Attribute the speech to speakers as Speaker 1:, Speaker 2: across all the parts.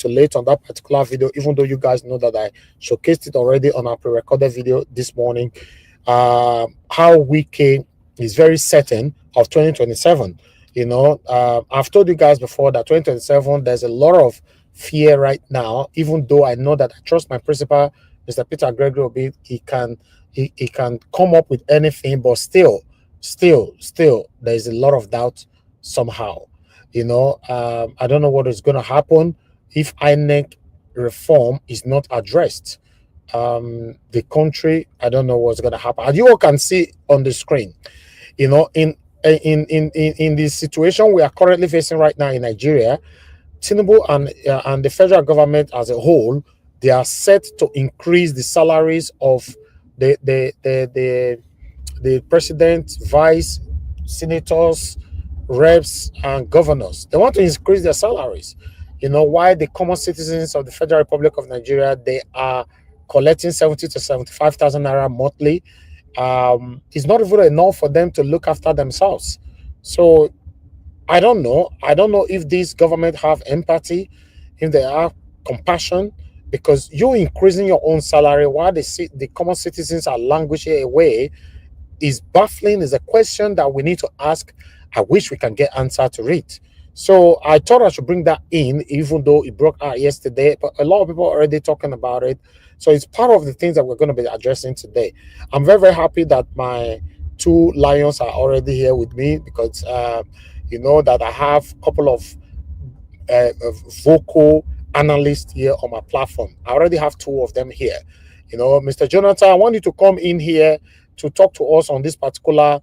Speaker 1: recapitulate on that particular video, even though you guys know that I showcased it already on our pre-recorded video this morning. How Wike is very certain of 2027. You know, I've told you guys before that 2027, there's a lot of fear right now, even though I know that I trust my principal, Mr. Peter Gregory Obi. He can come up with anything, but still, there's a lot of doubt somehow. You know, I don't know what is going to happen if INEC reform is not addressed. The country, I don't know what's going to happen. As you all can see on the screen, you know, in the situation we are currently facing right now in Nigeria, Tinubu and the federal government as a whole, they are set to increase the salaries of the president, vice, senators, reps, and governors. They want to increase their salaries. You know, why the common citizens of the Federal Republic of Nigeria, they are collecting 70 to 75,000 naira monthly. It's not even enough for them to look after themselves. So I don't know if these government have empathy, if they have compassion, because you're increasing your own salary while the common citizens are languishing away is baffling, is a question that we need to ask. I wish we can get answer to it. So I thought I should bring that in, even though it broke out yesterday, but a lot of people are already talking about it. So it's part of the things that we're going to be addressing today. I'm very, very happy that my two lions are already here with me, because you know that I have a couple of vocal analysts here on my platform. I already have two of them here. You know, Mr. Jonathan, I want you to come in here to talk to us on this particular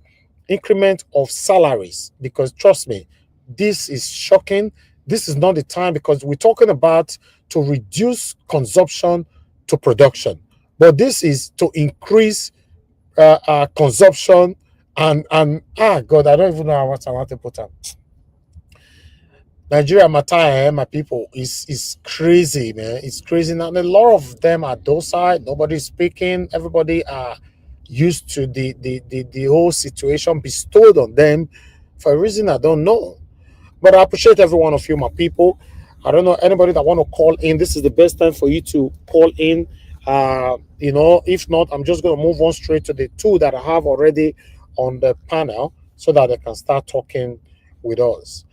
Speaker 1: increment of salaries, because trust me, this is shocking. This is not the time, because we're talking about to reduce consumption to production, but this is to increase consumption and God, I don't even know what I want to put up. Nigeria, my people, is crazy, man. It's crazy. And a lot of them are docile. Nobody's speaking. Everybody are used to the whole situation bestowed on them for a reason I don't know. But I appreciate every one of you, my people. I don't know anybody that want to call in. This is the best time for you to call in. You know, if not, I'm just going to move on straight to the two that I have already on the panel so that they can start talking with us.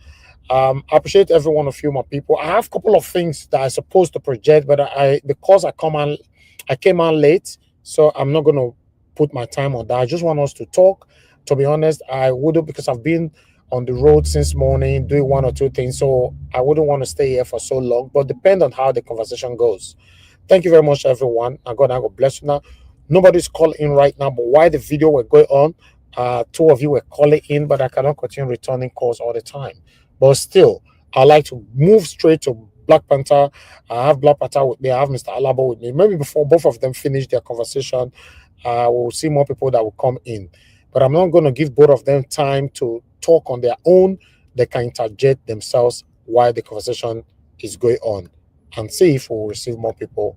Speaker 1: I appreciate every one of you, my people. I have a couple of things that I'm supposed to project, but because I came on late, so I'm not going to put my time on that. I just want us to talk. To be honest, I wouldn't, because I've been on the road since morning doing one or two things, so I wouldn't want to stay here for so long, but depend on how the conversation goes. Thank you very much, everyone. God bless you. Now, nobody's calling in right now, but while the video were going on, two of you were calling in, but I cannot continue returning calls all the time. But still, I like to move straight to Black Panther. I have Black Panther with me. I have Mr. Alabo with me. Maybe before both of them finish their conversation, we'll see more people that will come in. But I'm not going to give both of them time to talk on their own. They can interject themselves while the conversation is going on, and see if we'll receive more people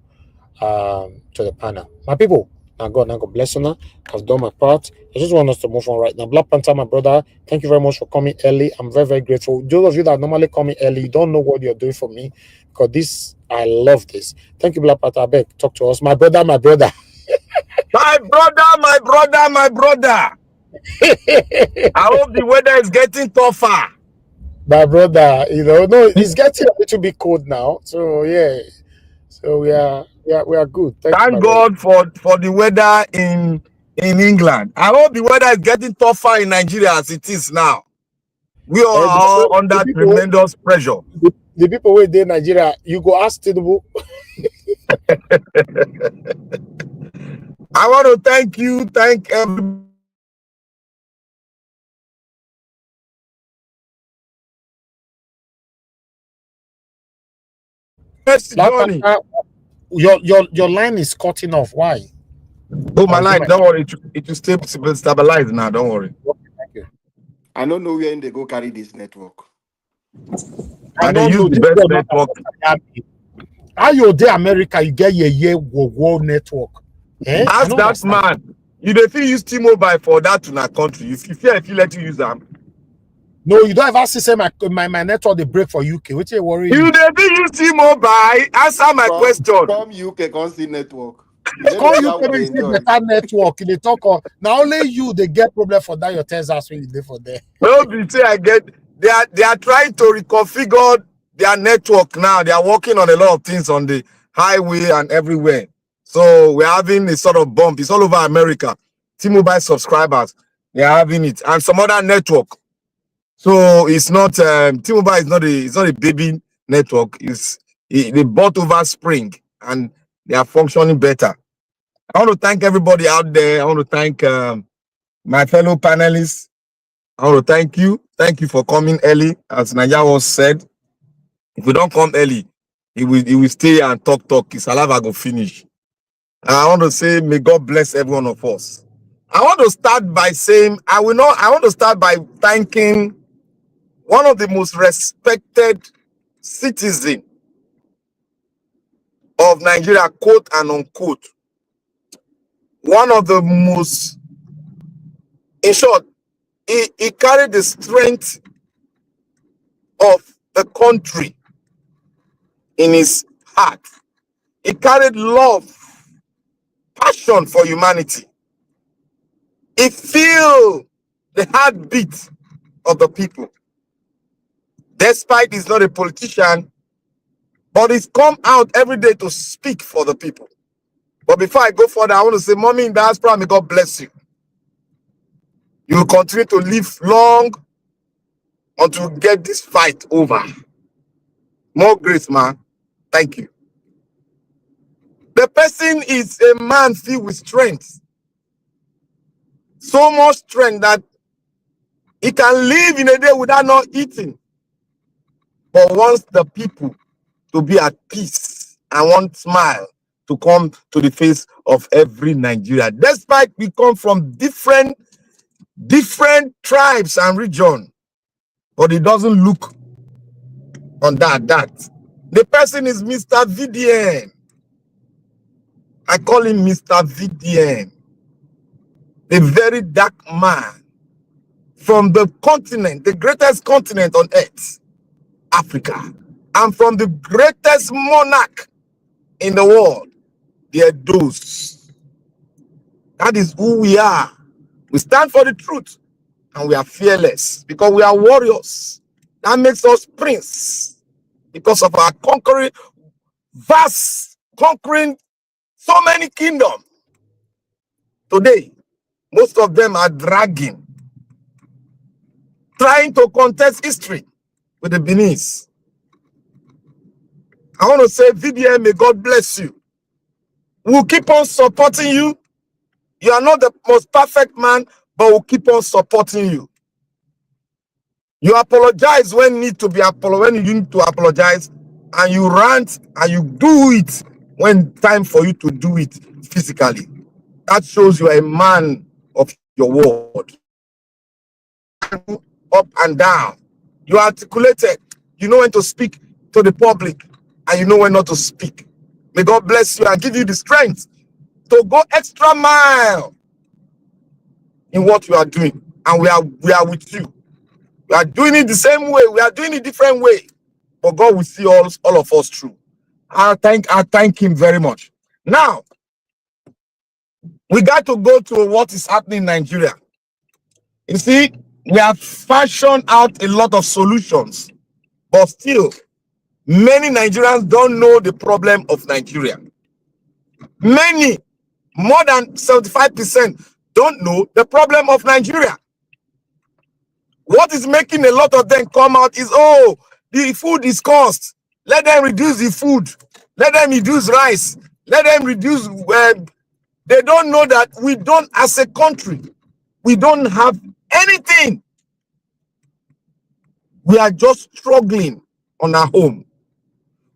Speaker 1: to the panel. My people, now God bless you now. I've done my part. I just want us to move on right now. Black Panther, my brother, thank you very much for coming early. I'm very, very grateful. Those of you that normally come in early, you don't know what you're doing for me, because I love this. Thank you, Black Panther. I beg, talk to us. My brother.
Speaker 2: My brother. I hope the weather is getting tougher.
Speaker 1: My brother, no, it's getting a little bit cold now. So yeah. So we are good.
Speaker 2: Thank God for the weather in England. I hope the weather is getting tougher in Nigeria as it is now. We are all under tremendous pressure.
Speaker 1: The people who are in Nigeria, you go ask Tinubu.
Speaker 2: I want to thank everybody.
Speaker 1: Your line is cutting off. Why?
Speaker 2: Oh, my line. Don't worry. It will stabilize now. Don't worry.
Speaker 1: Okay, thank you.
Speaker 3: I don't know where they go carry this network.
Speaker 2: I don't use the best network.
Speaker 1: How you there, America? You get your world network.
Speaker 2: Ask that man. You don't use T-Mobile for that in our country. If you let you use them.
Speaker 1: No, you don't ever say my network they break for UK. Which you worry
Speaker 2: You
Speaker 1: you?
Speaker 2: dey be use T-Mobile. Answer my question.
Speaker 3: Come UK can't see network. You know the
Speaker 1: Call
Speaker 3: be
Speaker 1: you
Speaker 3: how we
Speaker 1: can
Speaker 3: dey
Speaker 1: say
Speaker 3: enjoy.
Speaker 1: better network. They talk on now only you they get problem for that your Texas when you live for there.
Speaker 2: No be say I get. They are trying to reconfigure their network now. They are working on a lot of things on the highway and everywhere. So we're having a sort of bump. It's all over America. T-Mobile subscribers, they are having it, and some other network. So it's not T-Mobile is not a baby network. They bought over Spring and they are functioning better. I want to thank everybody out there. I want to thank my fellow panelists. I want to thank you. Thank you for coming early. As Naja was said, if we don't come early, he will stay and talk. His saliva go finish. And I want to say, may God bless every one of us. I want to start by saying, I want to start by thanking one of the most respected citizens of Nigeria, quote and unquote. One of the most, in short, he carried the strength of the country in his heart. He carried love, passion for humanity. He feel the heartbeat of the people. Despite he's not a politician, but he's come out every day to speak for the people. But before I go further, I want to say, Mommy in diaspora, may God bless you. You will continue to live long until you get this fight over. More grace, man. Thank you. The person is a man filled with strength. So much strength that he can live in a day without not eating. But wants the people to be at peace and one smile to come to the face of every Nigerian. Despite we come from different tribes and regions, but it doesn't look on that. The person is Mr. VDN. I call him Mr. VDN. A very dark man from the continent, the greatest continent on earth, Africa, and from the greatest monarch in the world, the Edos. That is who we are. We stand for the truth and we are fearless because we are warriors. That makes us prince because of our conquering, conquering so many kingdoms. Today, most of them are dragging, trying to contest history with the Beninese. I want to say, VDM, may God bless you. We'll keep on supporting you. You are not the most perfect man, but we'll keep on supporting you. You apologize when you need to apologize, and you rant and you do it when time for you to do it physically. That shows you are a man of your word. Up and down. You are articulated. You know when to speak to the public and you know when not to speak. May God bless you and give you the strength to go extra mile in what you are doing. And we are with you. We are doing it the same way. We are doing it different way. But God will see all of us through. I thank him very much. Now, we got to go to what is happening in Nigeria. You see, we have fashioned out a lot of solutions, but still, many Nigerians don't know the problem of Nigeria. Many, more than 75%, don't know the problem of Nigeria. What is making a lot of them come out is, oh, the food is cost. Let them reduce the food. Let them reduce rice. Let them reduce. They don't know that we don't, as a country, we don't have anything. We are just struggling on our home.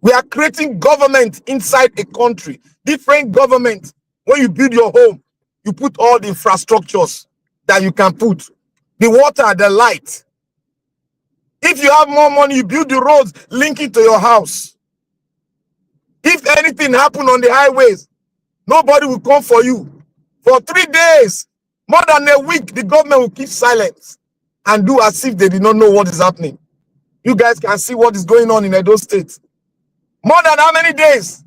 Speaker 2: We are creating government inside a country, different government. When you build your home, you put all the infrastructures that you can put, the water, the light. If you have more money, you build the roads linking to your house. If anything happen on the highways, nobody will come for you. For 3 days, more than a week, the government will keep silence. and do as if they did not know what is happening. You guys can see what is going on in Edo State. More than how many days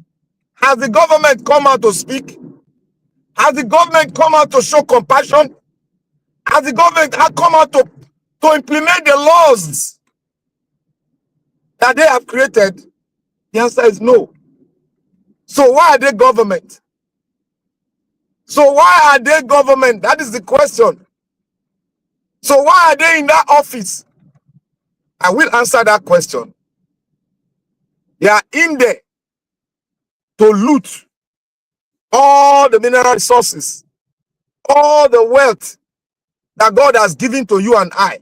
Speaker 2: has the government come out to speak? Has the government come out to show compassion? Has the government come out to implement the laws that they have created? The answer is no. So why are they government? So why are they government? That is the question. So why are they in that office? I will answer that question. They are in there to loot all the mineral resources, all the wealth that God has given to you and I.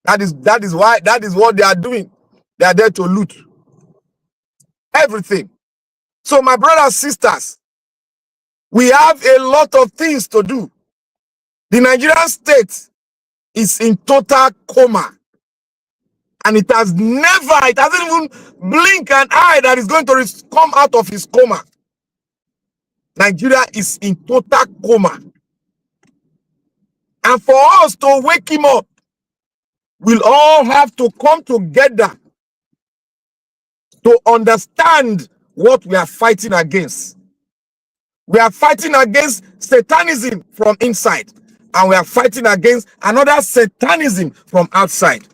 Speaker 2: That is what they are doing. They are there to loot everything. So my brothers, sisters, we have a lot of things to do. The Nigerian state is in total coma. And it hasn't even blinked an eye that is going to come out of his coma. Nigeria is in total coma. And for us to wake him up, we'll all have to come together to understand what we are fighting against. We are fighting against satanism from inside, and we are fighting against another satanism from outside.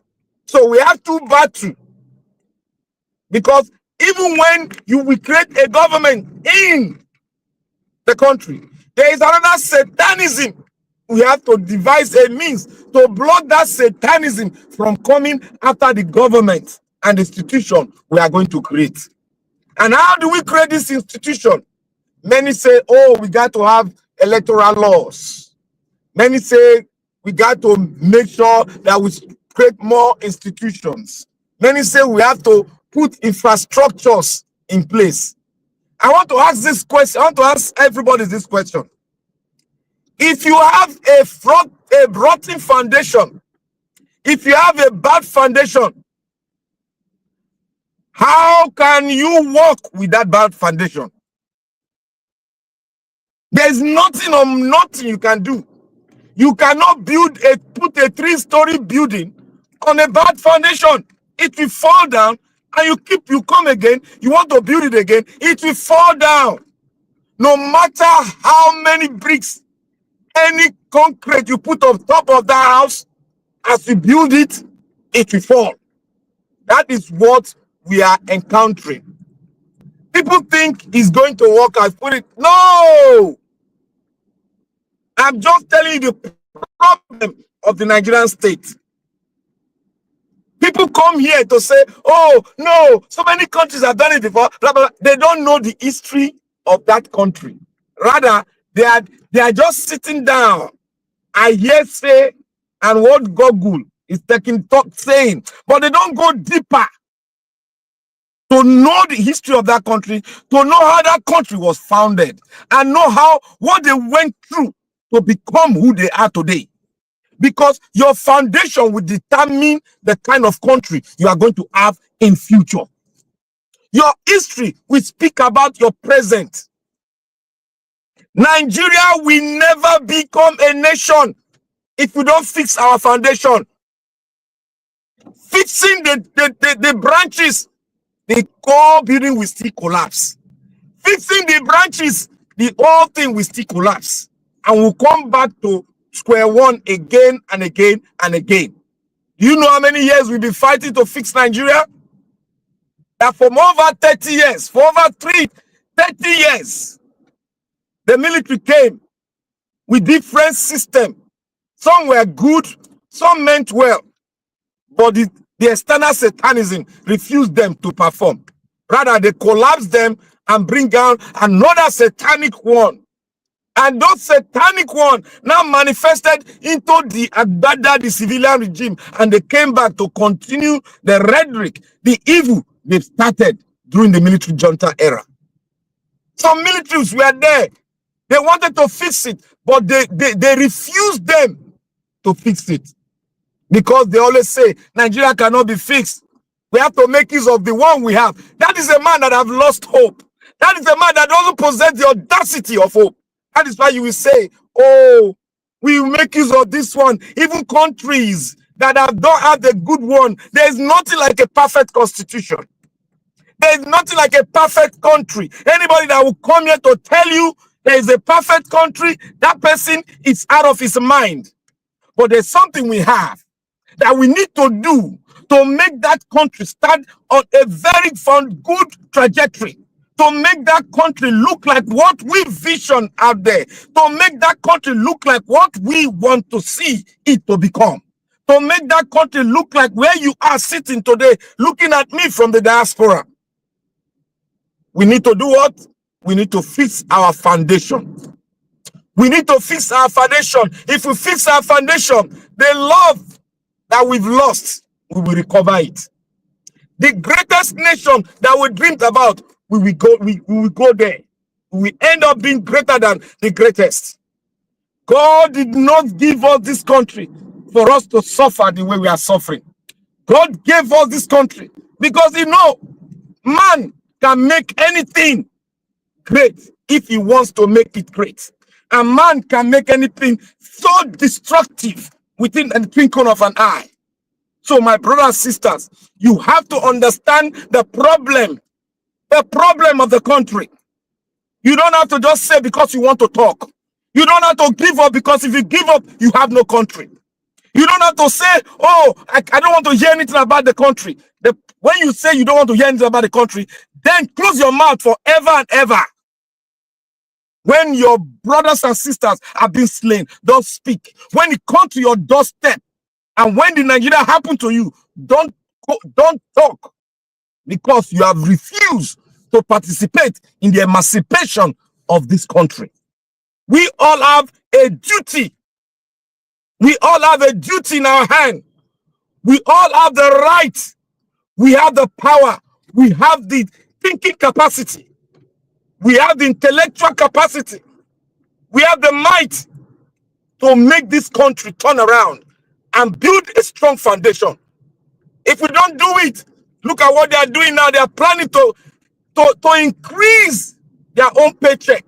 Speaker 2: So we have two battles, because even when you will create a government in the country, there is another satanism. We have to devise a means to block that satanism from coming after the government and the institution we are going to create. And how do we create this institution? Many say, oh, we got to have electoral laws. Many say we got to make sure that we create more institutions. Many say we have to put infrastructures in place. I want to ask this question. I want to ask everybody this question. If you have a rotten foundation, if you have a bad foundation, how can you work with that bad foundation? There's nothing or nothing you can do. You cannot put a 3-story building on a bad foundation. It will fall down, and you come again, you want to build it again, it will fall down. No matter how many bricks, any concrete you put on top of that house, as you build it, it will fall. That is what we are encountering. People think it's going to work. I put it. No! I'm just telling you the problem of the Nigerian state. People come here to say, oh, no, so many countries have done it before. Blah, blah, blah. They don't know the history of that country. Rather, they are just sitting down. I hear say, and what Google is saying, but they don't go deeper to know the history of that country, to know how that country was founded, and know what they went through to become who they are today. Because your foundation will determine the kind of country you are going to have in future. Your history will speak about your present. Nigeria will never become a nation if we don't fix our foundation. Fixing the branches, the core building will still collapse. Fixing the branches, the whole thing will still collapse. And we'll come back to square one again and again and again. Do you know how many years we've been fighting to fix Nigeria? That for over 30 years, for over 30 years, the military came with different systems. Some were good, some meant well, but the external satanism refused them to perform. Rather, they collapsed them and bring down another satanic one. And those satanic one now manifested into the civilian regime, and they came back to continue the rhetoric, the evil they started during the military junta era. Some militaries were there. They wanted to fix it, but they refused them to fix it. Because they always say, Nigeria cannot be fixed. We have to make use of the one we have. That is a man that have lost hope. That is a man that doesn't possess the audacity of hope. That is why you will say, oh, we will make use of this one. Even countries that don't have the good one. There is nothing like a perfect constitution. There is nothing like a perfect country. Anybody that will come here to tell you there is a perfect country, that person is out of his mind. But there's something we have that we need to do to make that country stand on a very good trajectory, to make that country look like what we vision out there, to make that country look like what we want to see it to become, to make that country look like where you are sitting today, looking at me from the diaspora. We need to do what? We need to fix our foundation. We need to fix our foundation. If we fix our foundation, the love that we've lost, we will recover it. The greatest nation that we dreamed about, we will go there. We end up being greater than the greatest. God did not give us this country for us to suffer the way we are suffering. God gave us this country because man can make anything great if he wants to make it great. A man can make anything so destructive within the twinkle of an eye. So my brothers and sisters, you have to understand the problem of the country. You don't have to just say because you want to talk. You don't have to give up because if you give up, you have no country. You don't have to say, oh, I don't want to hear anything about the country. When you say you don't want to hear anything about the country, then close your mouth forever and ever. When your brothers and sisters are being slain, don't speak. When it comes to your doorstep, and when the Nigeria happened to you, don't talk, because you have refused to participate in the emancipation of this country. We all have a duty. We all have a duty in our hand. We all have the right. We have the power. We have the thinking capacity. We have the intellectual capacity. We have the might to make this country turn around and build a strong foundation. If we don't do it, look at what they are doing now. They are planning to increase their own paycheck.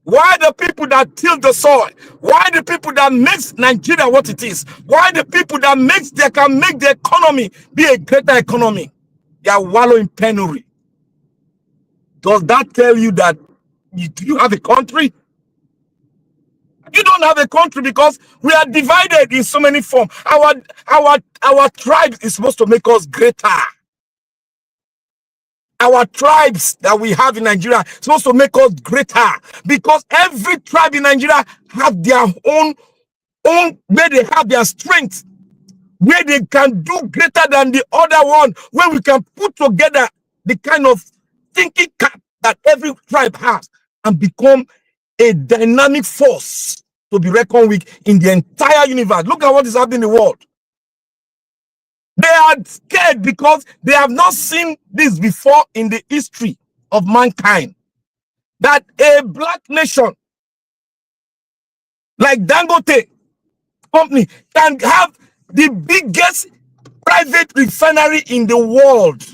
Speaker 2: Why the people that till the soil? Why the people that makes Nigeria what it is? Why the people that can make the economy be a greater economy? They are wallowing penury. Does that tell you that you have a country? You don't have a country because we are divided in so many forms. Our tribe is supposed to make us greater. Our tribes that we have in Nigeria is supposed to make us greater, because every tribe in Nigeria have their own where they have their strength, where they can do greater than the other one, where we can put together the kind of thinking cap that every tribe has and become a dynamic force to be reckoned with in the entire universe. Look at what is happening in the world. They are scared because they have not seen this before in the history of mankind. That a black nation like Dangote company can have the biggest private refinery in the world.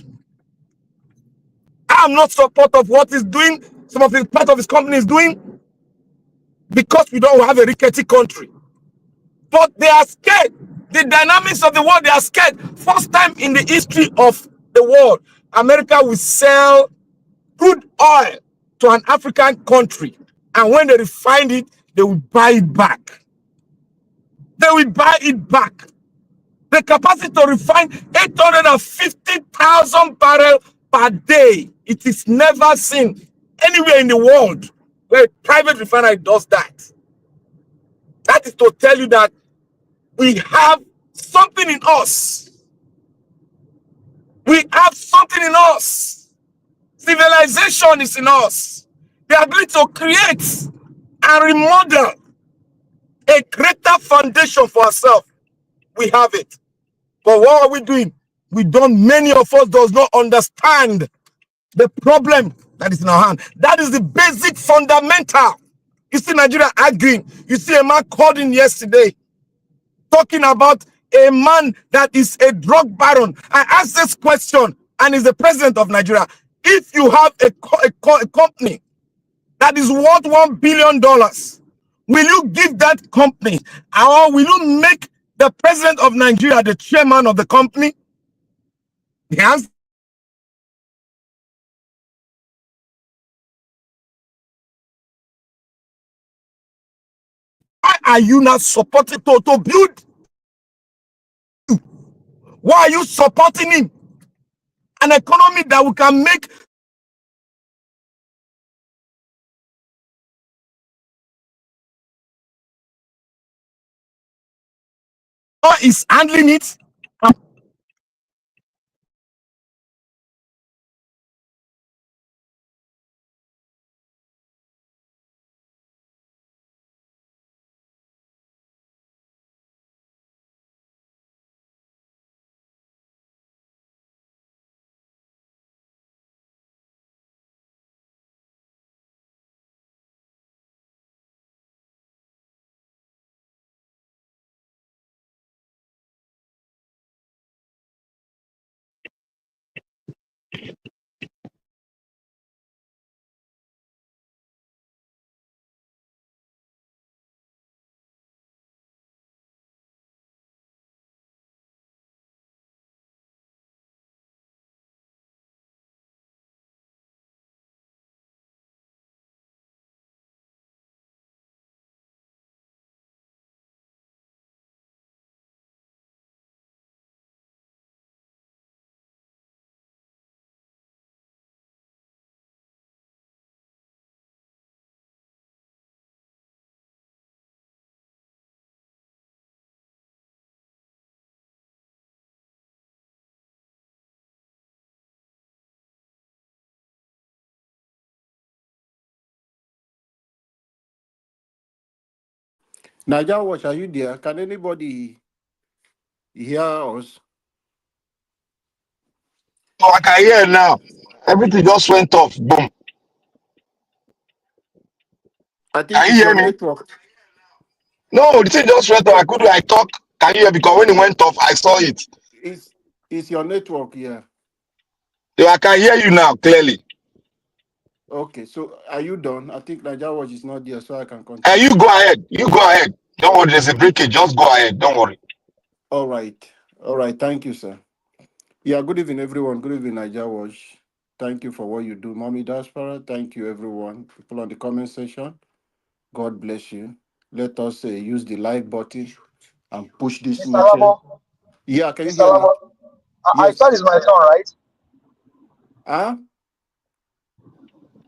Speaker 2: I'm not support of what he's doing, some of the part of his company is doing, because we don't have a rickety country. But they are scared. The dynamics of the world, they are scared. First time in the history of the world, America will sell crude oil to an African country. And when they refine it, they will buy it back. They will buy it back. The capacity to refine 850,000 barrels per day. It is never seen anywhere in the world where a private refinery does that. That is to tell you that we have something in us. We have something in us. Civilization is in us. The ability to create and remodel a greater foundation for ourselves. We have it. But what are we doing? Many of us does not understand the problem that is in our hand. That is the basic fundamental. You see Nigeria arguing. You see a man called in yesterday talking about a man that is a drug baron. I asked this question, and he's the president of Nigeria. If you have a company that is worth $1 billion, will you give that company, or will you make the president of Nigeria, the chairman of the company, the answer why are you not supporting to build? Why are you supporting him? An economy that we can make is handling it.
Speaker 3: Naija Watch, are you there? Can anybody hear us?
Speaker 2: Oh, I can hear now. Everything just went off. Boom.
Speaker 3: I think
Speaker 2: Can you
Speaker 3: it's
Speaker 2: hear
Speaker 3: your
Speaker 2: me?
Speaker 3: network.
Speaker 2: No, the thing just went off. I couldn't. I talk. Can you hear? Because when it went off, I saw it.
Speaker 3: It's your network, yeah.
Speaker 2: So I can hear you now clearly.
Speaker 3: Okay, so are you done? I think Naija Watch is not there, so I can
Speaker 2: And
Speaker 3: continue.
Speaker 2: you go ahead. You go ahead. Don't worry. There's a breakage. Just go ahead. Don't worry.
Speaker 3: All right. All right. Thank you, sir. Yeah, good evening, everyone. Good evening, Naija Watch. Thank you for what you do. Mommy Diaspora, thank you, everyone. People on the comment section, God bless you. Let us use the like button and push this
Speaker 4: Mr.
Speaker 3: message.
Speaker 4: Labo,
Speaker 3: Yeah, can you
Speaker 4: Mr.
Speaker 3: hear me?
Speaker 4: Labo, I
Speaker 3: Yes.
Speaker 4: thought it's my turn, right?
Speaker 3: Huh?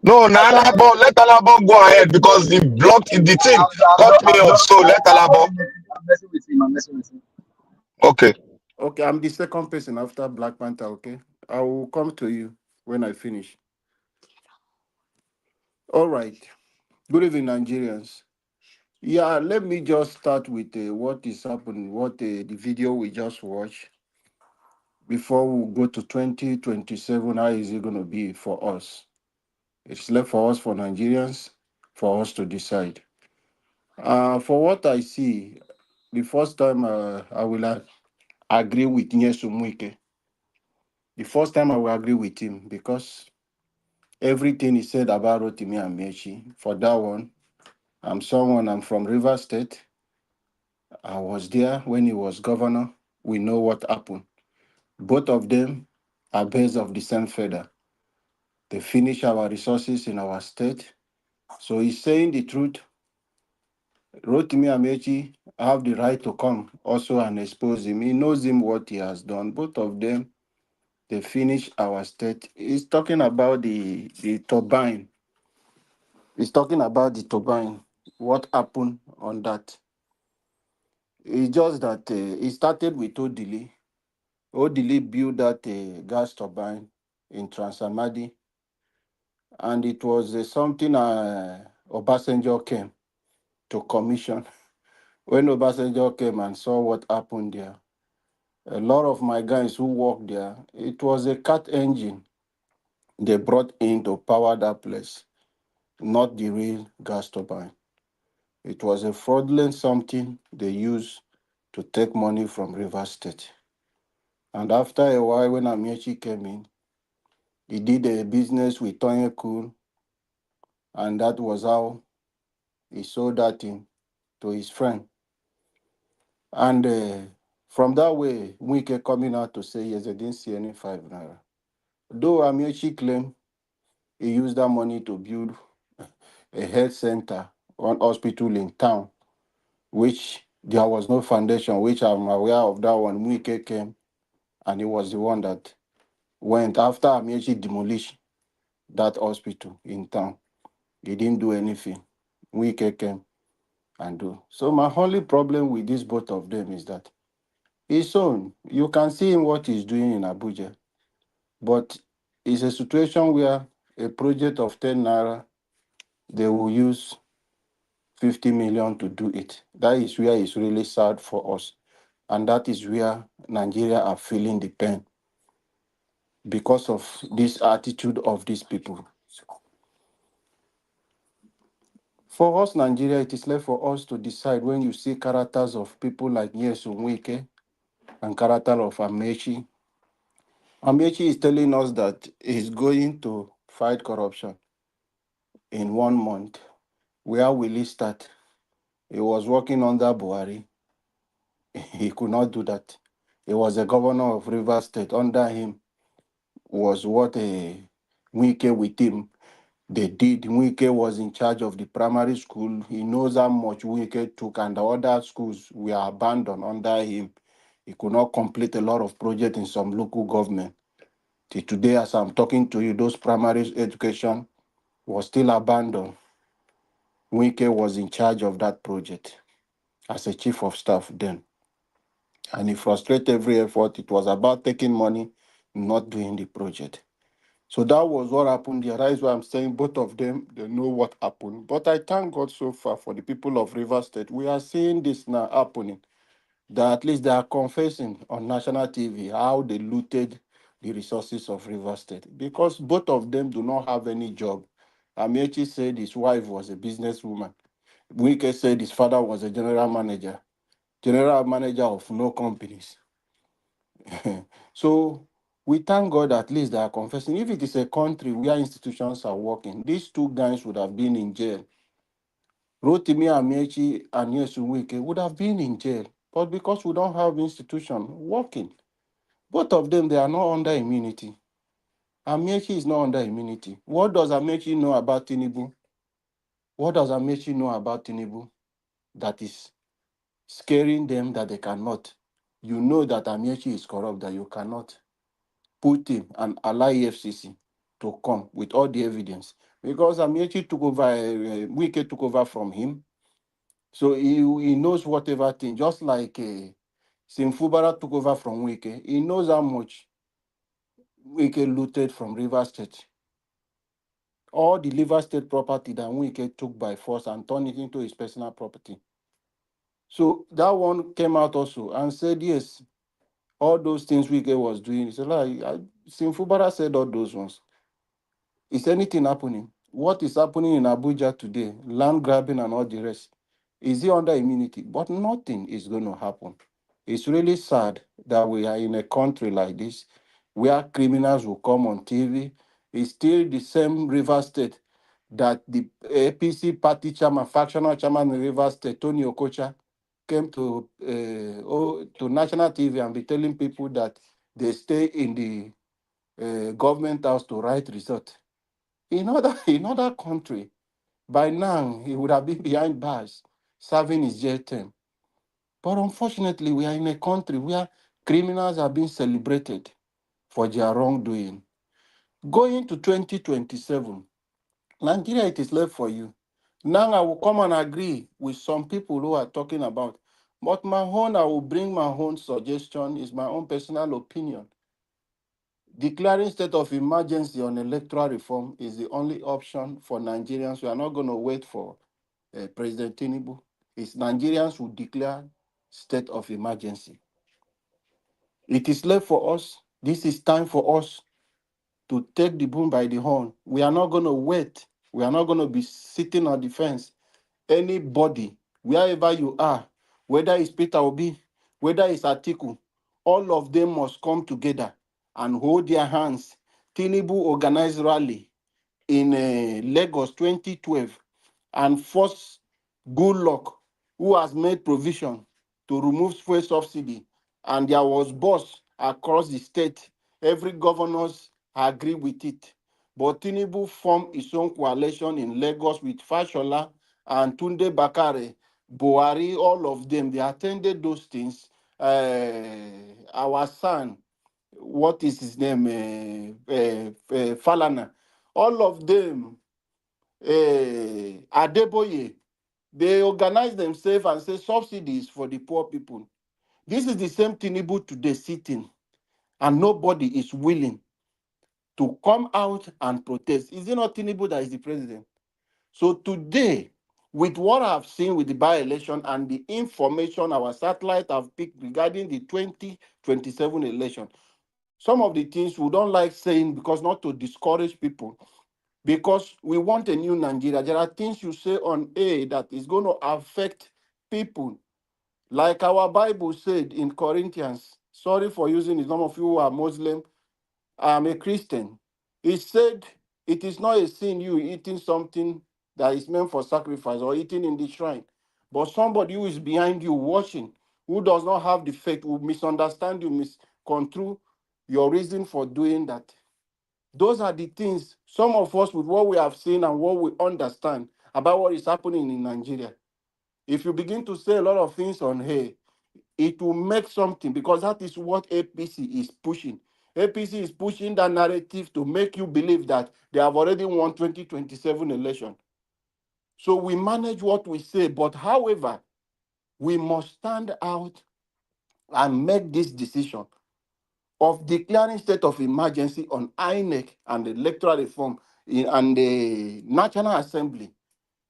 Speaker 2: No,
Speaker 4: I thought
Speaker 2: Alabo, let Alabo go ahead because he blocked the thing, cut me off. So let Alabo.
Speaker 4: I'm messing with him. I'm messing with him.
Speaker 2: Okay.
Speaker 3: Okay, I'm the second person after Black Panther, okay? I will come to you when I finish. All right. Good evening, Nigerians. Yeah, let me just start with what is happening, what the video we just watched. Before we go to 2027, how is it going to be for us? It's left for us, for Nigerians, for us to decide. For what I see, the first time I will agree with Nyesu Muike. The first time I will agree with him because everything he said about Rotimi and Mechi, for that one, I'm from River State. I was there when he was governor. We know what happened. Both of them are birds of the same feather. They finish our resources in our state. So he's saying the truth. Rotimi Amechi have the right to come also and expose him. He knows him what he has done. Both of them, they finish our state. He's talking about the turbine. He's talking about the turbine. What happened on that? It's just that he started with Odili. Odili built that gas turbine in Transamadi, and it was something Obasanjo came to commission. When Obasanjo came and saw what happened there, a lot of my guys who worked there, it was a cat engine they brought in to power that place, not the real gas turbine. It was a fraudulent something they used to take money from River State. And after a while, when Amiechi came in, he did a business with Tony Cool, and that was how he sold that thing to his friend. And from that way, Wike coming out to say, yes, they didn't see any 5 naira. Though Amici claimed he used that money to build a health center, one hospital in town, which there was no foundation, which I'm aware of that one. Wike came and he was the one that went after Amici demolished that hospital in town. He didn't do anything. Wike came and do. So my only problem with this both of them is that his own, you can see him what he's doing in Abuja, but it's a situation where a project of 10 naira, they will use 50 million to do it. That is where it's really sad for us. And that is where Nigeria are feeling the pain because of this attitude of these people. For us, Nigeria, it is left for us to decide when you see characters of people like Nyesom Wike and character of Amechi. Amechi is telling us that he's going to fight corruption in 1 month. Where will he start? He was working under Buhari. He could not do that. He was the governor of Rivers State. Under him was what a Wike with him they did. Wike was in charge of the primary school. He knows how much Wike took, and the other schools were abandoned under him. He could not complete a lot of projects in some local government. Till today, as I'm talking to you, those primary education was still abandoned. Wike was in charge of that project as a chief of staff then. And he frustrated every effort. It was about taking money, not doing the project. So that was what happened there. That is why I'm saying both of them, they know what happened. But I thank God so far for the people of Rivers State. We are seeing this now happening. That at least they are confessing on national TV how they looted the resources of Rivers State. Because both of them do not have any job. Amechi said his wife was a businesswoman. Wike said his father was a general manager of no companies. So we thank God at least they are confessing. If it is a country where institutions are working, these two guys would have been in jail. Rotimi Amechi and Yesu Wike would have been in jail. But because we don't have institution working, both of them, they are not under immunity. Amechi is not under immunity. What does Amechi know about Tinubu? What does Amechi know about Tinubu that is scaring them that they cannot? You know that Amechi is corrupt, that you cannot put him and allow EFCC to come with all the evidence. Because Amechi took over, Wike took over from him. So he knows whatever thing, just like Simfubara took over from Wike. He knows how much Wike looted from River State. All the River State property that Wike took by force and turned it into his personal property. So that one came out also and said, yes, all those things Wike was doing. He said, like, Simfubara said all those ones. Is anything happening? What is happening in Abuja today, land grabbing and all the rest, is he under immunity? But nothing is going to happen. It's really sad that we are in a country like this where criminals will come on TV. It's still the same River State that the APC party chairman, factional chairman in River State, Tony Okocha, came to national TV and be telling people that they stay in the government house to write result. In other country, by now he would have been behind bars, serving his jail term. But unfortunately, we are in a country where criminals are being celebrated for their wrongdoing. Going to 2027, Nigeria, it is left for you. Now I will come and agree with some people who are talking about, but my own, I will bring my own suggestion, is my own personal opinion. Declaring state of emergency on electoral reform is the only option for Nigerians. We are not going to wait for President Tinubu. It's Nigerians who declare state of emergency. It is left for us. This is time for us to take the bull by the horn. We are not going to wait. We are not going to be sitting on the fence. Anybody, wherever you are, whether it's Peter Obi, whether it's Atiku, all of them must come together and hold their hands. Tinubu organized rally in Lagos 2012 and force Good Luck, who has made provision to remove fuel subsidy, and there was bus across the state. Every governors agree with it. But Tinubu formed his own coalition in Lagos with Fashola and Tunde Bakare, Buhari, all of them. They attended those things. Our son, what is his name? Falana. All of them, Adeboye, they organize themselves and say subsidies for the poor people. This is the same Tinubu today sitting, and nobody is willing to come out and protest. Is it not Tinubu that is the president? So today, with what I've seen with the by-election and the information our satellite have picked regarding the 2027 election, some of the things we don't like saying because not to discourage people, because we want a new Nigeria. There are things you say on air that is going to affect people. Like our Bible said in Corinthians, sorry for using it, some of you who are Muslim, I'm a Christian. It said it is not a sin you eating something that is meant for sacrifice or eating in the shrine. But somebody who is behind you watching, who does not have the faith, will misunderstand you, misconstrue your reason for doing that. Those are the things, some of us, with what we have seen and what we understand about what is happening in Nigeria. If you begin to say a lot of things on here, it will make something, because that is what APC is pushing. APC is pushing that narrative to make you believe that they have already won 2027 election. So we manage what we say, but however, we must stand out and make this decision of declaring state of emergency on INEC and the electoral reform and the National Assembly.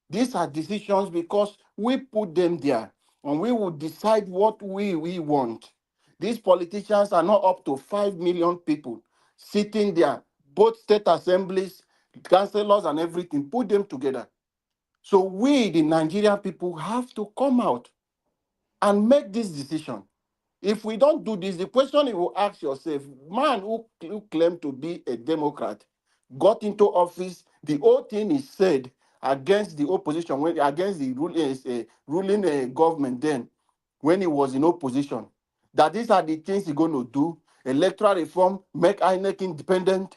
Speaker 3: These are decisions because we put them there, and we will decide what we want. These politicians are not up to 5 million people sitting there, both state assemblies, councillors, and everything. Put them together. So we, the Nigerian people, have to come out and make this decision. If we don't do this, the question you will ask yourself, man who claimed to be a Democrat got into office, the whole thing is said against the opposition, against the ruling government then, when he was in opposition, that these are the things he's going to do: electoral reform, make INEC independent.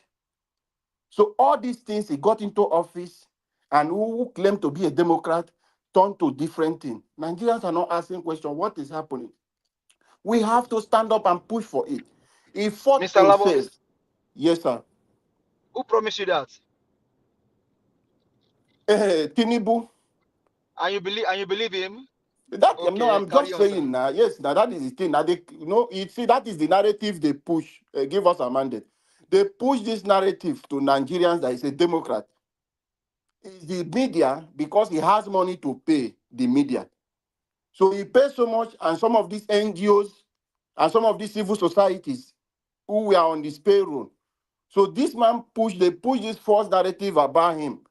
Speaker 3: So all these things he got into office, and who claimed to be a Democrat turned to different things. Nigerians are not asking questions, what is happening? We have to stand up and push for it. He fought
Speaker 4: Mr. Labo,
Speaker 3: himself. Yes, sir.
Speaker 4: who promised you that?
Speaker 3: Tinubu.
Speaker 4: And you believe him?
Speaker 3: That no,
Speaker 4: Okay,
Speaker 3: I'm
Speaker 4: carry
Speaker 3: just
Speaker 4: on, sir.
Speaker 3: saying now. Yes, now that is the thing. Now they, you see, that is the narrative they push. Give us a mandate. They push this narrative to Nigerians that is a Democrat. It's the media, because he has money to pay the media. So he pays so much, and some of these NGOs and some of these civil societies who were on this payroll. So this man they push this false narrative about him.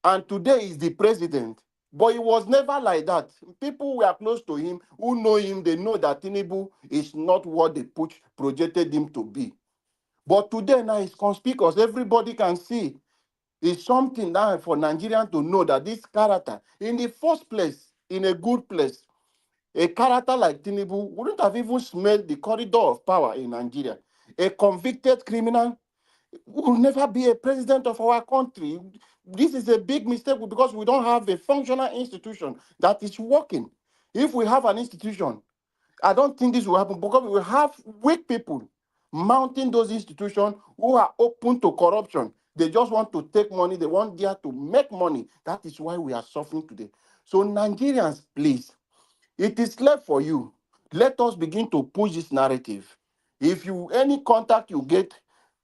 Speaker 3: And today he's the president. But he was never like that. People who are close to him, who know him, they know that Tinubu is not what they projected him to be. But today now he's conspicuous. Everybody can see. It's something now for Nigerians to know that this character, in the first place, in a good place, a character like Tinubu wouldn't have even smelled the corridor of power in Nigeria. A convicted criminal will never be a president of our country. This is a big mistake because we don't have a functional institution that is working. If we have an institution, I don't think this will happen, because we will have weak people mounting those institutions who are open to corruption. They just want to take money. They want there to make money. That is why we are suffering today. So Nigerians, please, it is left for you. Let us begin to push this narrative. If you any contact you get,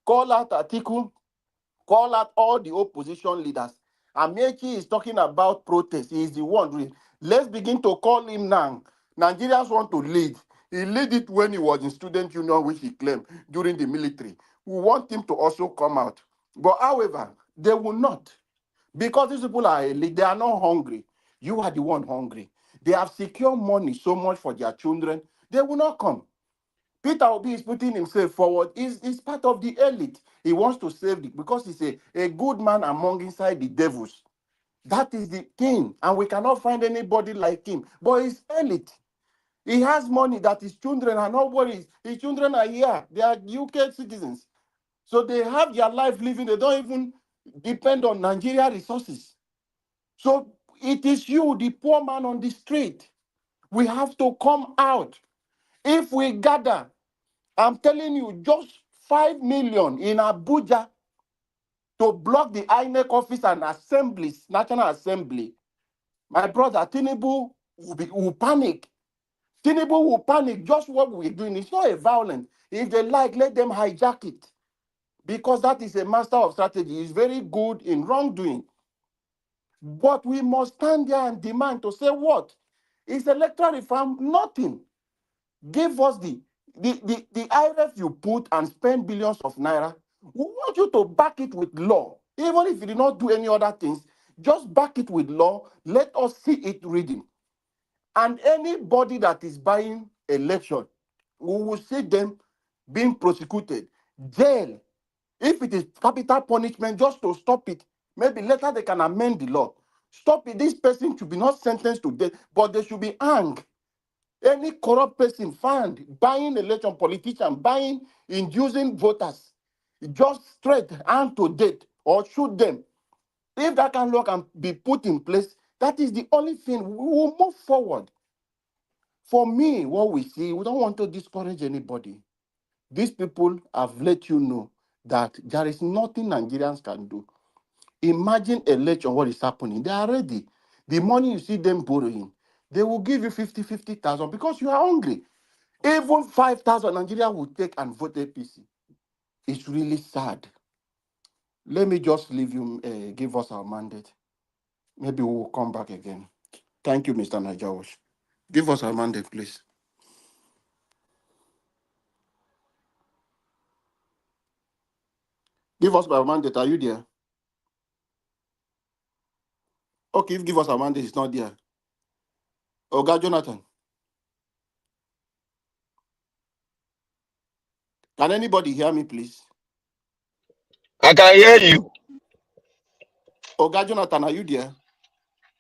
Speaker 3: call out Atiku, call out all the opposition leaders. Amechi is talking about protest. He is the one doing. Let's begin to call him now. Nigerians want to lead. He led it when he was in student union, which he claimed during the military. We want him to also come out. But however, they will not. Because these people are elite, they are not hungry. You are the one hungry. They have secured money so much for their children, they will not come. Peter Obi is putting himself forward. He's part of the elite. He wants to save the, because he's a good man among inside the devils. That is the thing. And we cannot find anybody like him. But he's elite. He has money that his children are not worried. His children are here. They are UK citizens. So they have their life living. They don't even depend on Nigeria resources. So it is you, the poor man on the street. We have to come out. If we gather, I'm telling you, just 5 million in Abuja to block the INEC office and assemblies, National Assembly, my brother, Tinubu will panic. Tinubu will panic. Just what we're doing. It's not a violence. If they like, let them hijack it. Because that is a master of strategy. He's very good in wrongdoing. But we must stand there and demand to say what? Is electoral reform nothing? Give us the IRF you put and spend billions of naira. We want you to back it with law. Even if you did not do any other things, just back it with law. Let us see it reading. And anybody that is buying election, we will see them being prosecuted. Jail. If it is capital punishment, just to stop it. Maybe later they can amend the law. Stop it. This person should be not sentenced to death, but they should be hanged. Any corrupt person found buying election, politician buying, inducing voters, just straight hand to death or shoot them. If that kind of law can be put in place, that is the only thing. We will move forward. For me, what we see, we don't want to discourage anybody. These people have let you know that there is nothing Nigerians can do. Imagine election, what is happening. They are ready. The money you see them borrowing, they will give you 50,000 because you are hungry. Even 5,000 Nigeria will take and vote APC. It's really sad. Let me just leave you, give us our mandate. Maybe we will come back again. Thank you, Mr. Najawash. Give us our mandate, please. Give us our mandate. Are you there? Okay, if give us our mandate, it's not there. Oga Jonathan. Can anybody hear me, please?
Speaker 2: I can hear you.
Speaker 3: Oga Jonathan, are you there?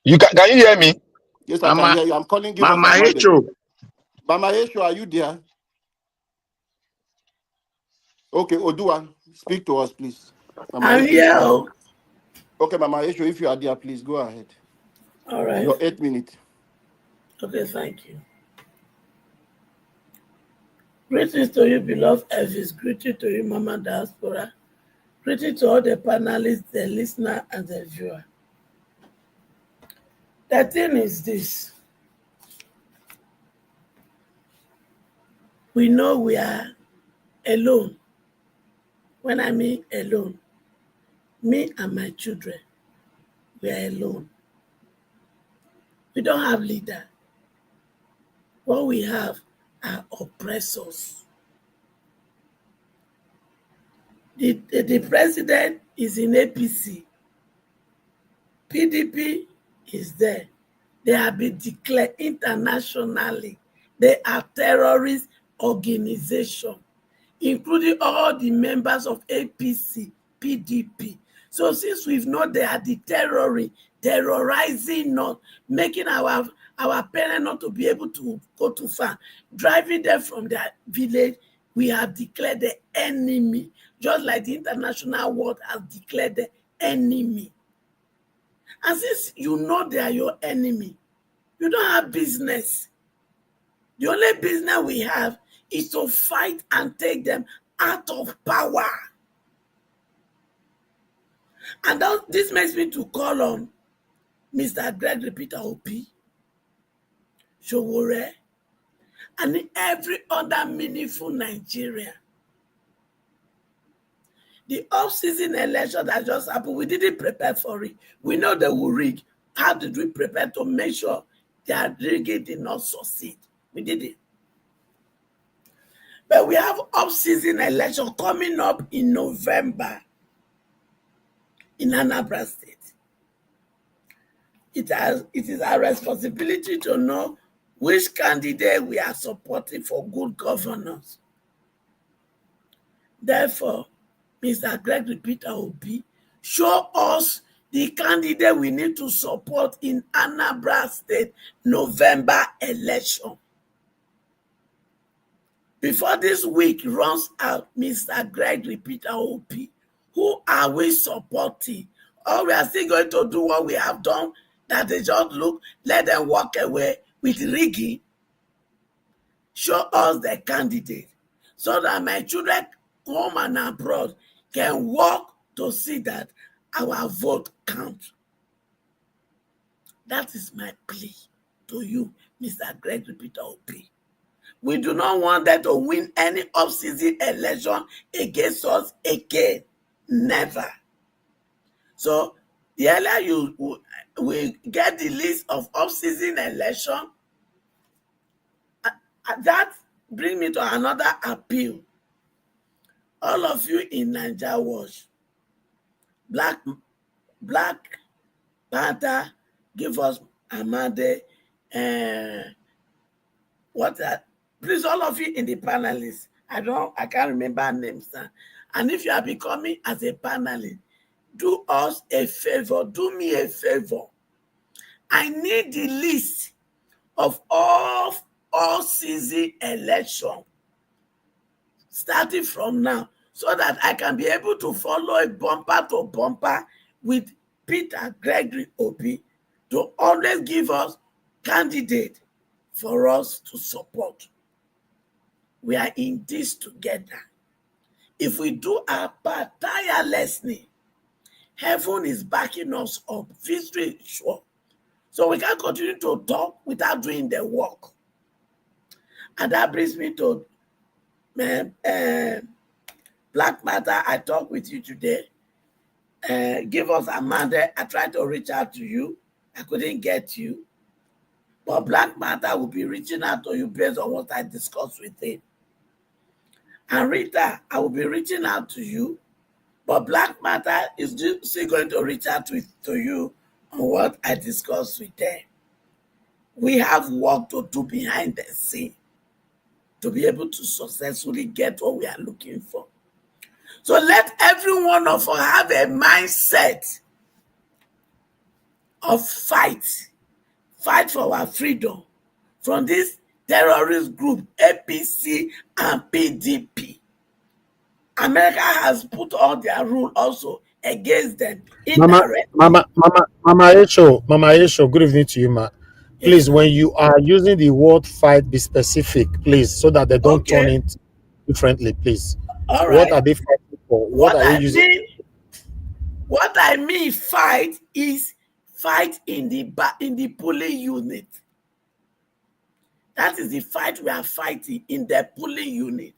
Speaker 2: You can you hear me?
Speaker 3: Yes, I can hear you. I'm calling, give us
Speaker 2: Mama
Speaker 3: our mandate.
Speaker 2: Echo.
Speaker 3: Mama Esho, are you there? Okay, Odua, speak to us, please. Mama
Speaker 5: I'm
Speaker 3: Esho is
Speaker 5: here.
Speaker 3: calling. Okay, Mama Esho, if you are there, please go ahead.
Speaker 5: All right.
Speaker 3: Your 8 minutes.
Speaker 5: Okay, thank you. Greetings to you, beloved Elvis. Greetings to you, Mama Diaspora. Greetings to all the panelists, the listener, and the viewer. The thing is this. We know we are alone. When I mean alone, me and my children, we are alone. We don't have leader. What we have are oppressors. The president is in APC. PDP is there. They have been declared internationally. They are terrorist organization, including all the members of APC, PDP. So since we've known they are the terrorizing us, making our parents not to be able to go too far, driving them from their village, we have declared the enemy, just like the international world has declared the enemy. And since you know they are your enemy, you don't have business. The only business we have is to fight and take them out of power. And this makes me to call on Mr. Gregory Peter Obi, Showore, and every other meaningful Nigerian. The off-season election that just happened, we didn't prepare for it. We know they will rig. How did we prepare to make sure their rigging did not succeed? We did it. But we have off-season election coming up in November in Anambra State. It is our responsibility to know which candidate we are supporting for good governance. Therefore, Mr. Gregory Peter Obi, show us the candidate we need to support in Anambra State November election. Before this week runs out, Mr. Greg Repeater OP, who are we supporting? Or we are still going to do what we have done, that they just look, let them walk away with rigging? Show us the candidate so that my children home and abroad can walk to see that our vote counts. That is my plea to you, Mr. Greg Repeater OP. We do not want them to win any off-season election against us again. Never. So the earlier you will get the list of off-season election, that brings me to another appeal. All of you in Nigeria Watch, Black Panther, give us Amade, please, all of you in the panelists, I can't remember names now. And if you are becoming as a panelist, do us a favor, do me a favor. I need the list of all season election starting from now, so that I can be able to follow a bumper to bumper with Peter Gregory Obi to always give us candidate for us to support. We are in this together. If we do our part tirelessly, heaven is backing us up. Victory is sure. So we can't continue to talk without doing the work. And that brings me to Black Matter. I talk with you today. Give us Amanda. I tried to reach out to you. I couldn't get you. But Black Matter will be reaching out to you based on what I discussed with him. And Rita, I will be reaching out to you. But Black Matter is still going to reach out to you on what I discussed with them. We have work to do behind the scene to be able to successfully get what we are looking for. So let every one of us have a mindset of fight for our freedom from this terrorist group, APC and PDP. America has put all their rule also against them.
Speaker 1: Mama Esho, good evening to you, ma. Please, when you are using the word fight, be specific, please, so that they don't turn it differently, please.
Speaker 5: All right.
Speaker 1: What are they fighting for? What are you using?
Speaker 5: What I mean fight is fight in the polling unit. That is the fight we are fighting in the polling unit.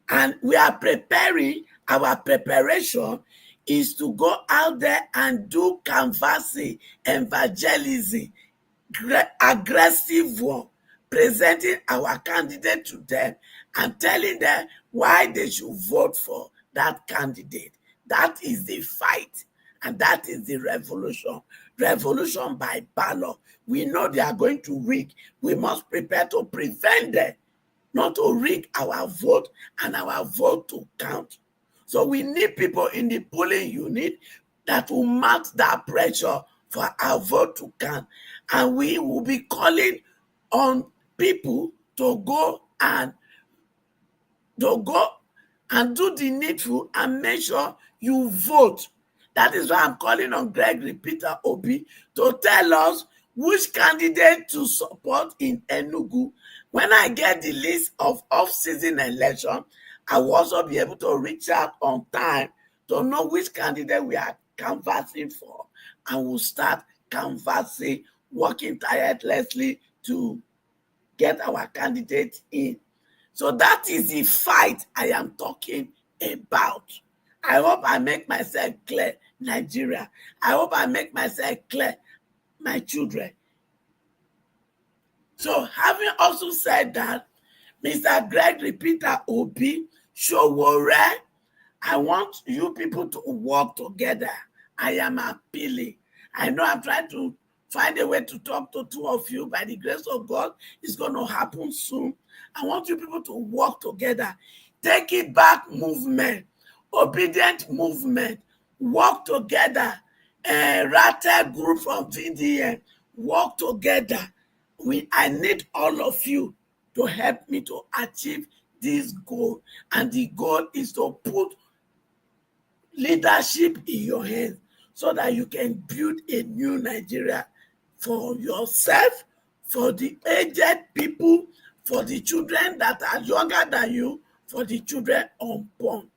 Speaker 5: And we are preparing, our preparation is to go out there and do canvassing, evangelism, aggressive one, presenting our candidate to them and telling them why they should vote for that candidate. That is the fight, and that is the revolution. Revolution by ballot. We know they are going to rig. We must prepare to prevent them not to rig our vote and our vote to count. So we need people in the polling unit that will mount that pressure for our vote to count. And we will be calling on people to go and do the needful and make sure you vote. That is why I'm calling on Greg Repeater Obi to tell us which candidate to support in Enugu. When I get the list of off-season election, I will also be able to reach out on time to know which candidate we are canvassing for, and we'll start canvassing, working tirelessly to get our candidate in. So that is the fight I am talking about. I hope I make myself clear, Nigeria. I hope I make myself clear, my children. So having also said that, Mr. Greg Repeater Obi, Showore, I want you people to work together. I am appealing. I know I'm trying to find a way to talk to two of you. By the grace of God, it's going to happen soon. I want you people to work together. Take it back movement, obedient movement, work together. Rata group from VDM, work together. I need all of you to help me to achieve this goal, and the goal is to put leadership in your hands so that you can build a new Nigeria for yourself, for the aged people, for the children that are younger than you, for the children unborn.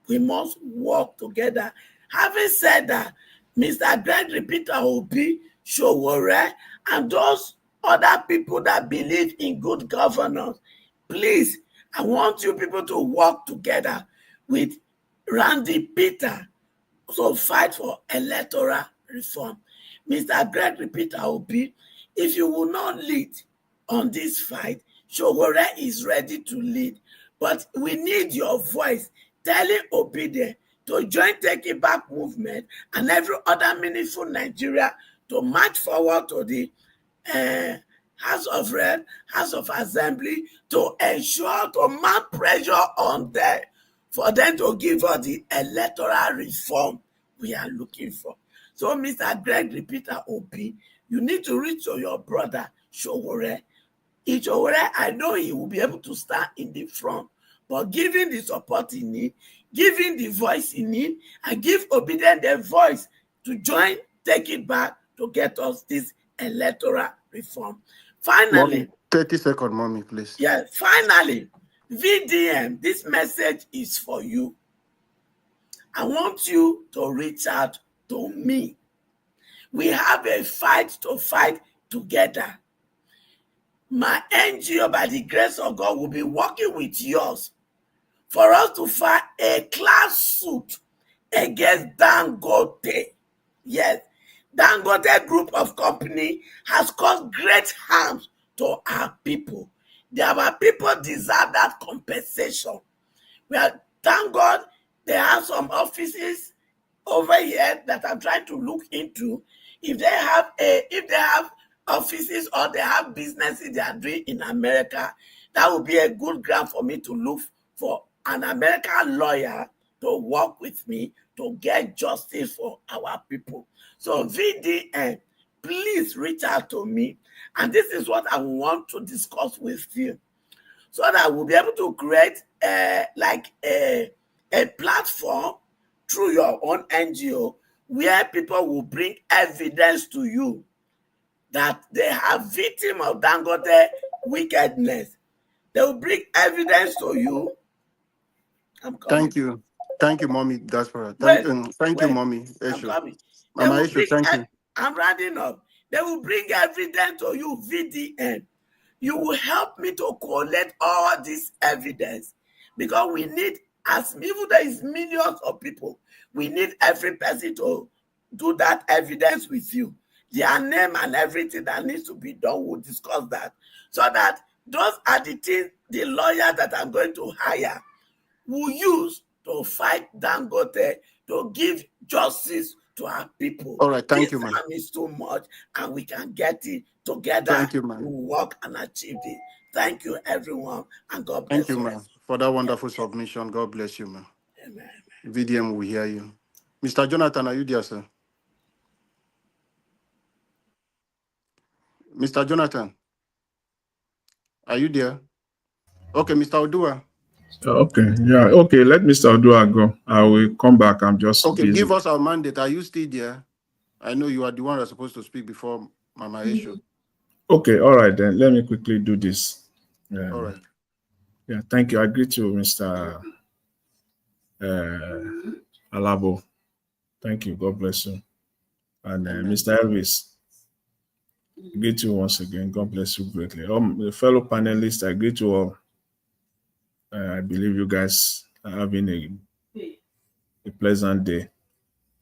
Speaker 5: We must work together. Having said that, Mr. Gregory Peter Obi, Showore, and those other people that believe in good governance, please, I want you people to work together with Randy Peter to fight for electoral reform. Mr. Gregory Peter Obi, if you will not lead on this fight, Showore is ready to lead. But we need your voice telling Obi to join Take It Back movement and every other meaningful Nigeria to march forward to the House of Rep, House of Assembly to ensure to mount pressure on them for them to give us the electoral reform we are looking for. So, Mr. Gregory Peter Obi, you need to reach to your brother Showore. Showore, I know he will be able to stand in the front, but giving the support he needs, giving the voice he needs, and give Obedient the voice to join, Take It Back to get us this electoral reform. Finally,
Speaker 3: Mommy, 30 seconds, mommy, please.
Speaker 5: yes, finally, VDM, this message is for you. I want you to reach out to me. We have a fight to fight together. My NGO, by the grace of God, will be working with yours for us to file a class suit against Dangote. Yes, Dangote group of company has caused great harm to our people. Our people deserve that compensation. Well, thank God they have some offices over here that I'm trying to look into. If they have offices or they have businesses they are doing in America, that would be a good ground for me to look for an American lawyer to work with me to get justice for our people. So VDN, please reach out to me. And this is what I want to discuss with you, so that we'll be able to create a platform through your own NGO where people will bring evidence to you that they are victims of Dangote wickedness. They will bring evidence to you. I'm coming.
Speaker 3: Thank you, mommy. That's for
Speaker 5: Wait,
Speaker 3: thank you, mommy.
Speaker 5: I'm
Speaker 3: Esho.
Speaker 5: coming. They
Speaker 3: Mama
Speaker 5: will
Speaker 3: Esho, thank you.
Speaker 5: I'm rounding up. They will bring evidence to you, VDN. You will help me to collect all this evidence, because we need, as even there is millions of people, we need every person to do that evidence with you. Their name and everything that needs to be done, we'll discuss that. So that those are the things the lawyers that I'm going to hire will use to fight Dangote, to give justice to our people.
Speaker 3: All right, thank
Speaker 5: This
Speaker 3: you, man.
Speaker 5: harm is too much, and we can get it together.
Speaker 3: Thank you, man.
Speaker 5: To work and achieve it. Thank you, everyone, and God bless
Speaker 3: Thank you, man, for that wonderful submission. God bless you, man.
Speaker 5: Amen.
Speaker 3: VDM will hear you. Mr. Jonathan, are you there, sir? Mr. Jonathan, are you there? Okay, Mr. Odua.
Speaker 6: Okay, yeah, okay. Let Mr. Odua go. I will come back. I'm just
Speaker 3: Okay,
Speaker 6: busy.
Speaker 3: give us our mandate. Are you still there? I know you are the one that's supposed to speak before Mama Esho.
Speaker 6: Okay, all right then. Let me quickly do this.
Speaker 3: All right.
Speaker 6: Yeah, thank you. I greet you, Mr. Alabo. Thank you. God bless you. And Mr. Elvis, I greet you once again. God bless you greatly. The fellow panelists, I greet you all. I believe you guys are having a pleasant day.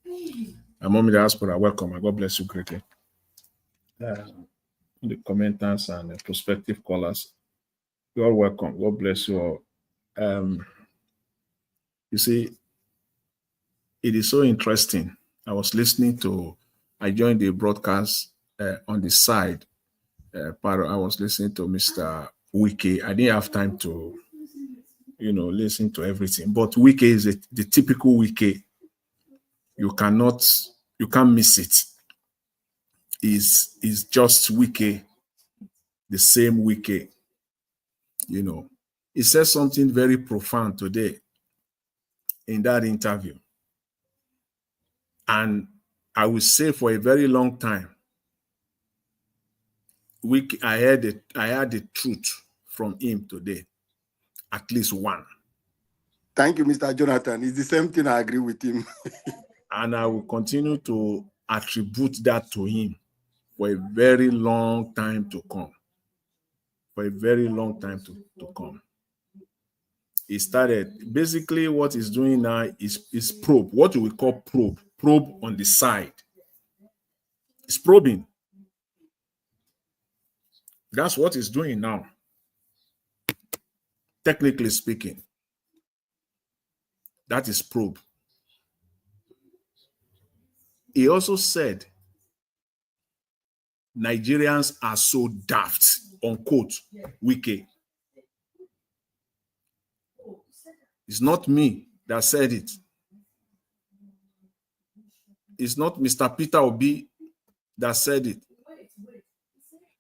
Speaker 6: And Mommy Diaspora, welcome. God bless you greatly. The commenters and the prospective callers, you're all welcome. God bless you all. You see, it is so interesting. I joined the broadcast on the side. I was listening to Mr. Wike. I didn't have time to, listen to everything. But Wike is the typical Wike. You can't miss it. Is just Wike, the same Wike, He said something very profound today in that interview. And I would say for a very long time, I heard the truth from him today, at least one.
Speaker 3: Thank you, Mr. Jonathan. It's the same thing. I agree with him.
Speaker 6: And I will continue to attribute that to him for a very long time to come. For a very long time to come. He started, basically what he's doing now is probe, what we call probe on the side. It's probing. That's what he's doing now, technically speaking. That is probe. He also said, Nigerians are so daft, unquote, Wike. It's not me that said it. It's not Mr. Peter Obi that said it.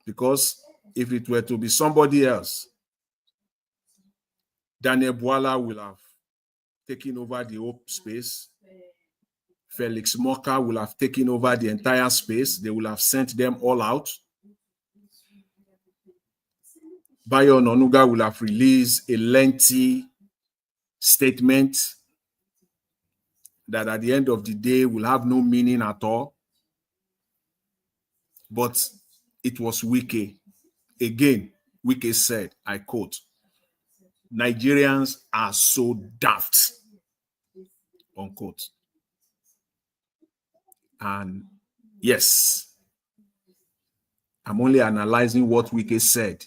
Speaker 6: Because if it were to be somebody else, Daniel Bwala will have taken over the whole space. Felix Moka will have taken over the entire space. They will have sent them all out. Bayo Ononuga will have released a lengthy statement that at the end of the day will have no meaning at all. But it was Wike. Again, Wike said, I quote, Nigerians are so daft, unquote. And yes, I'm only analyzing what Wike said,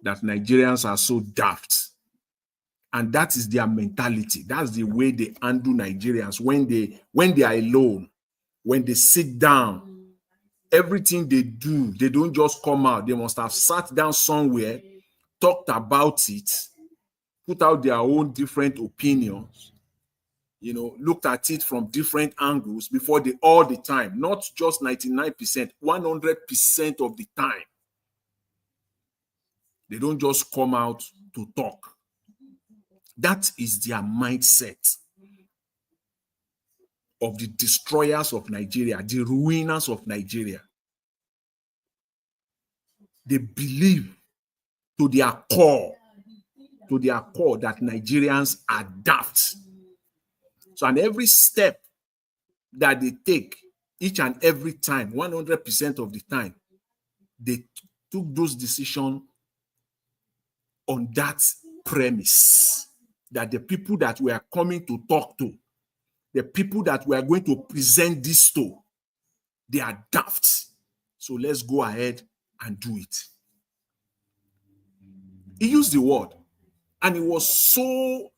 Speaker 6: that Nigerians are so daft. And that is their mentality. That's the way they handle Nigerians when they are alone, when they sit down. Everything they do, they don't just come out. They must have sat down somewhere, talked about it, put out their own different opinions, looked at it from different angles before they, all the time, not just 99%, 100% of the time. They don't just come out to talk. That is their mindset of the destroyers of Nigeria, the ruiners of Nigeria. They believe to their core that Nigerians are daft. So, and every step that they take, each and every time, 100% of the time, they took those decisions on that premise, that the people that we are coming to talk to, the people that we are going to present this to, they are daft. So let's go ahead and do it. He used the word, and he was so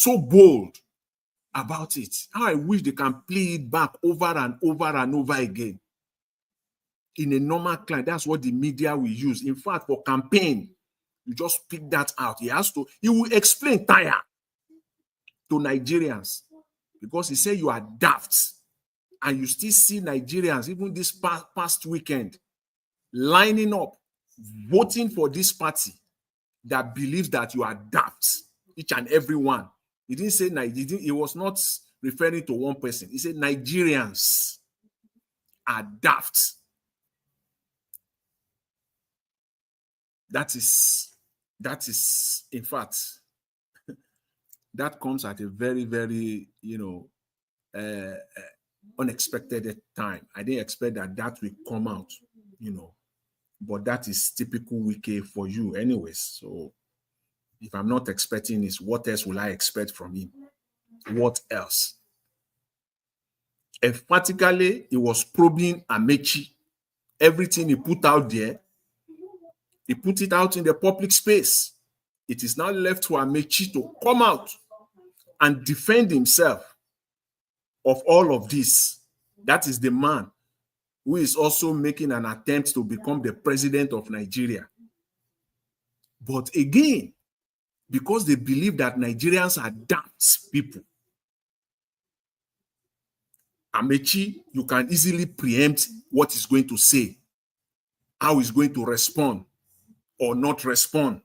Speaker 6: bold about it. How I wish they can play it back over and over and over again. In a normal client, that's what the media will use. In fact, for campaign, you just pick that out. He will explain tire to Nigerians, because he said you are daft, and you still see Nigerians, even this past weekend, lining up, voting for this party that believes that you are daft, each and every one. He didn't say, he was not referring to one person. He said Nigerians are daft. That is, in fact, that comes at a very, very, unexpected time. I didn't expect that will come out, but that is typical Wike for you anyways. So if I'm not expecting this, what else will I expect from him? What else? Emphatically, he was probing Amechi. Everything he put out there, he put it out in the public space. It is now left to Amechi to come out and defend himself of all of this. That is the man who is also making an attempt to become the president of Nigeria. But again, because they believe that Nigerians are daft people, Amechi, you can easily preempt what he's going to say, how he's going to respond or not respond.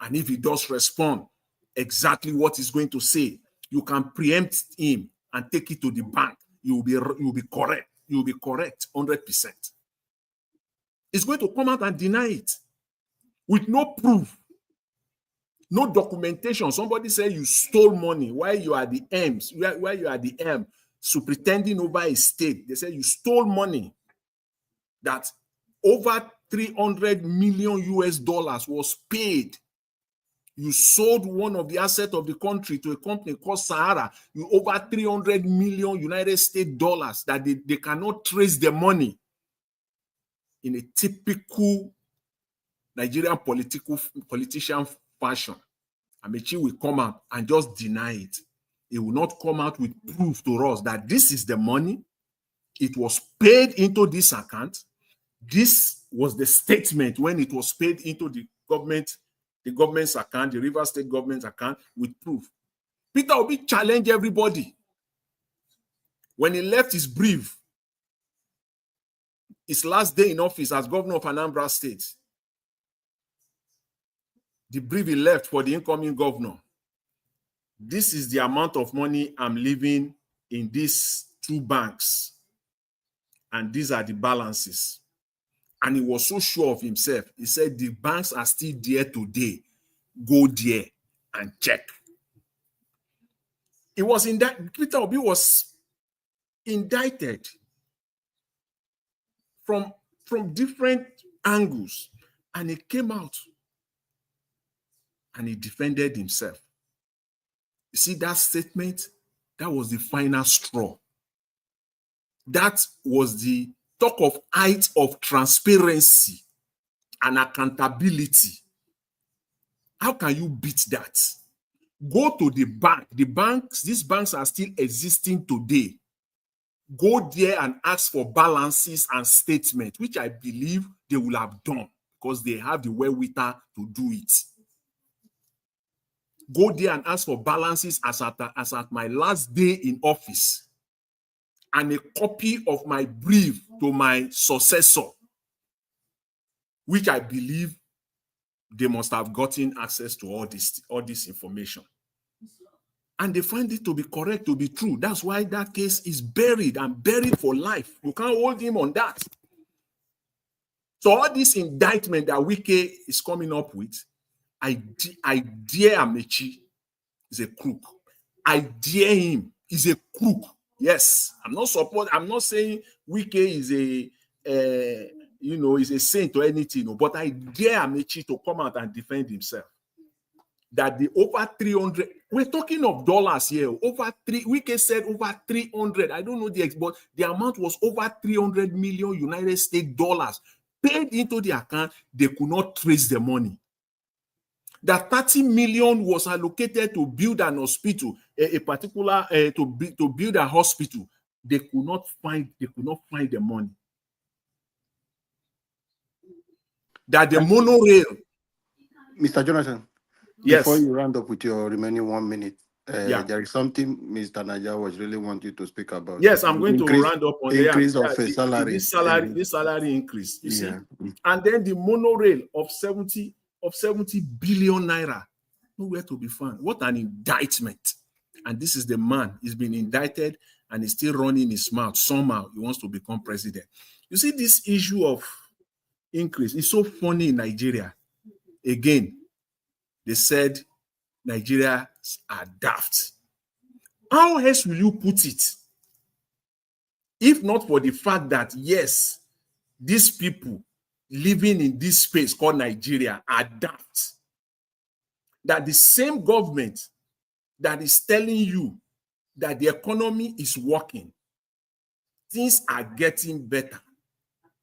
Speaker 6: And if he does respond exactly what he's going to say, you can preempt him and take it to the bank. You'll be correct. You'll be correct 100%. He's going to come out and deny it with no proof, no documentation. Somebody said you stole money while you are the M's, while you are the M, so pretending over a state. They said you stole money that over 300 million US dollars was paid. You sold one of the assets of the country to a company called Sahara. You over 300 million United States dollars that they cannot trace the money. In a typical Nigerian politician fashion, Amaechi will come out and just deny it. He will not come out with proof to us that this is the money. It was paid into this account. This was the statement when it was paid into the government's account, the Rivers State government's account, with proof. Peter Obi challenged everybody. When he left his brief, his last day in office as governor of Anambra State, the brief he left for the incoming governor. This is the amount of money I'm leaving in these two banks. And these are the balances. And he was so sure of himself. He said, the banks are still there today. Go there and check. It was in that Peter Obi was indicted from different angles. And he came out and he defended himself. You see that statement? That was the final straw. That was the talk of height of transparency and accountability. How can you beat that? Go to the bank. The banks, these banks are still existing today. Go there and ask for balances and statements, which I believe they will have done because they have the wherewithal to do it. Go there and ask for balances as at my last day in office, and a copy of my brief to my successor, which I believe they must have gotten access to all this information. And they find it to be correct, to be true. That's why that case is buried and buried for life. You can't hold him on that. So all this indictment that Wike is coming up with, I dare Amaechi is a crook. I dare him. He's a crook. Yes, I'm not saying Wike is is a saint or anything, but I dare Amaechi to come out and defend himself. That the over 300, we're talking of dollars here, Wike said over 300, I don't know but the amount was over 300 million United States dollars paid into the account. They could not trace the money. That 30 million was allocated to build an hospital, to build a hospital. They could not find the money. That the monorail.
Speaker 3: Mr. Jonathan,
Speaker 6: Yes.
Speaker 3: before you round up with your remaining 1 minute,
Speaker 6: Yeah.
Speaker 3: there is something Mr. Naja was really want you to speak about.
Speaker 6: Yes, I'm going to round up on the
Speaker 3: increase of salary.
Speaker 6: This salary increase. You see, and then the monorail of 70 billion naira, nowhere to be found. What an indictment! And this is the man. He's been indicted and he's still running his mouth. Somehow he wants to become president. You see, this issue of increase is so funny in Nigeria. Again, they said Nigerians are daft. How else will you put it? If not for the fact that, yes, these people living in this space called Nigeria are daft. That the same government that is telling you that the economy is working, things are getting better,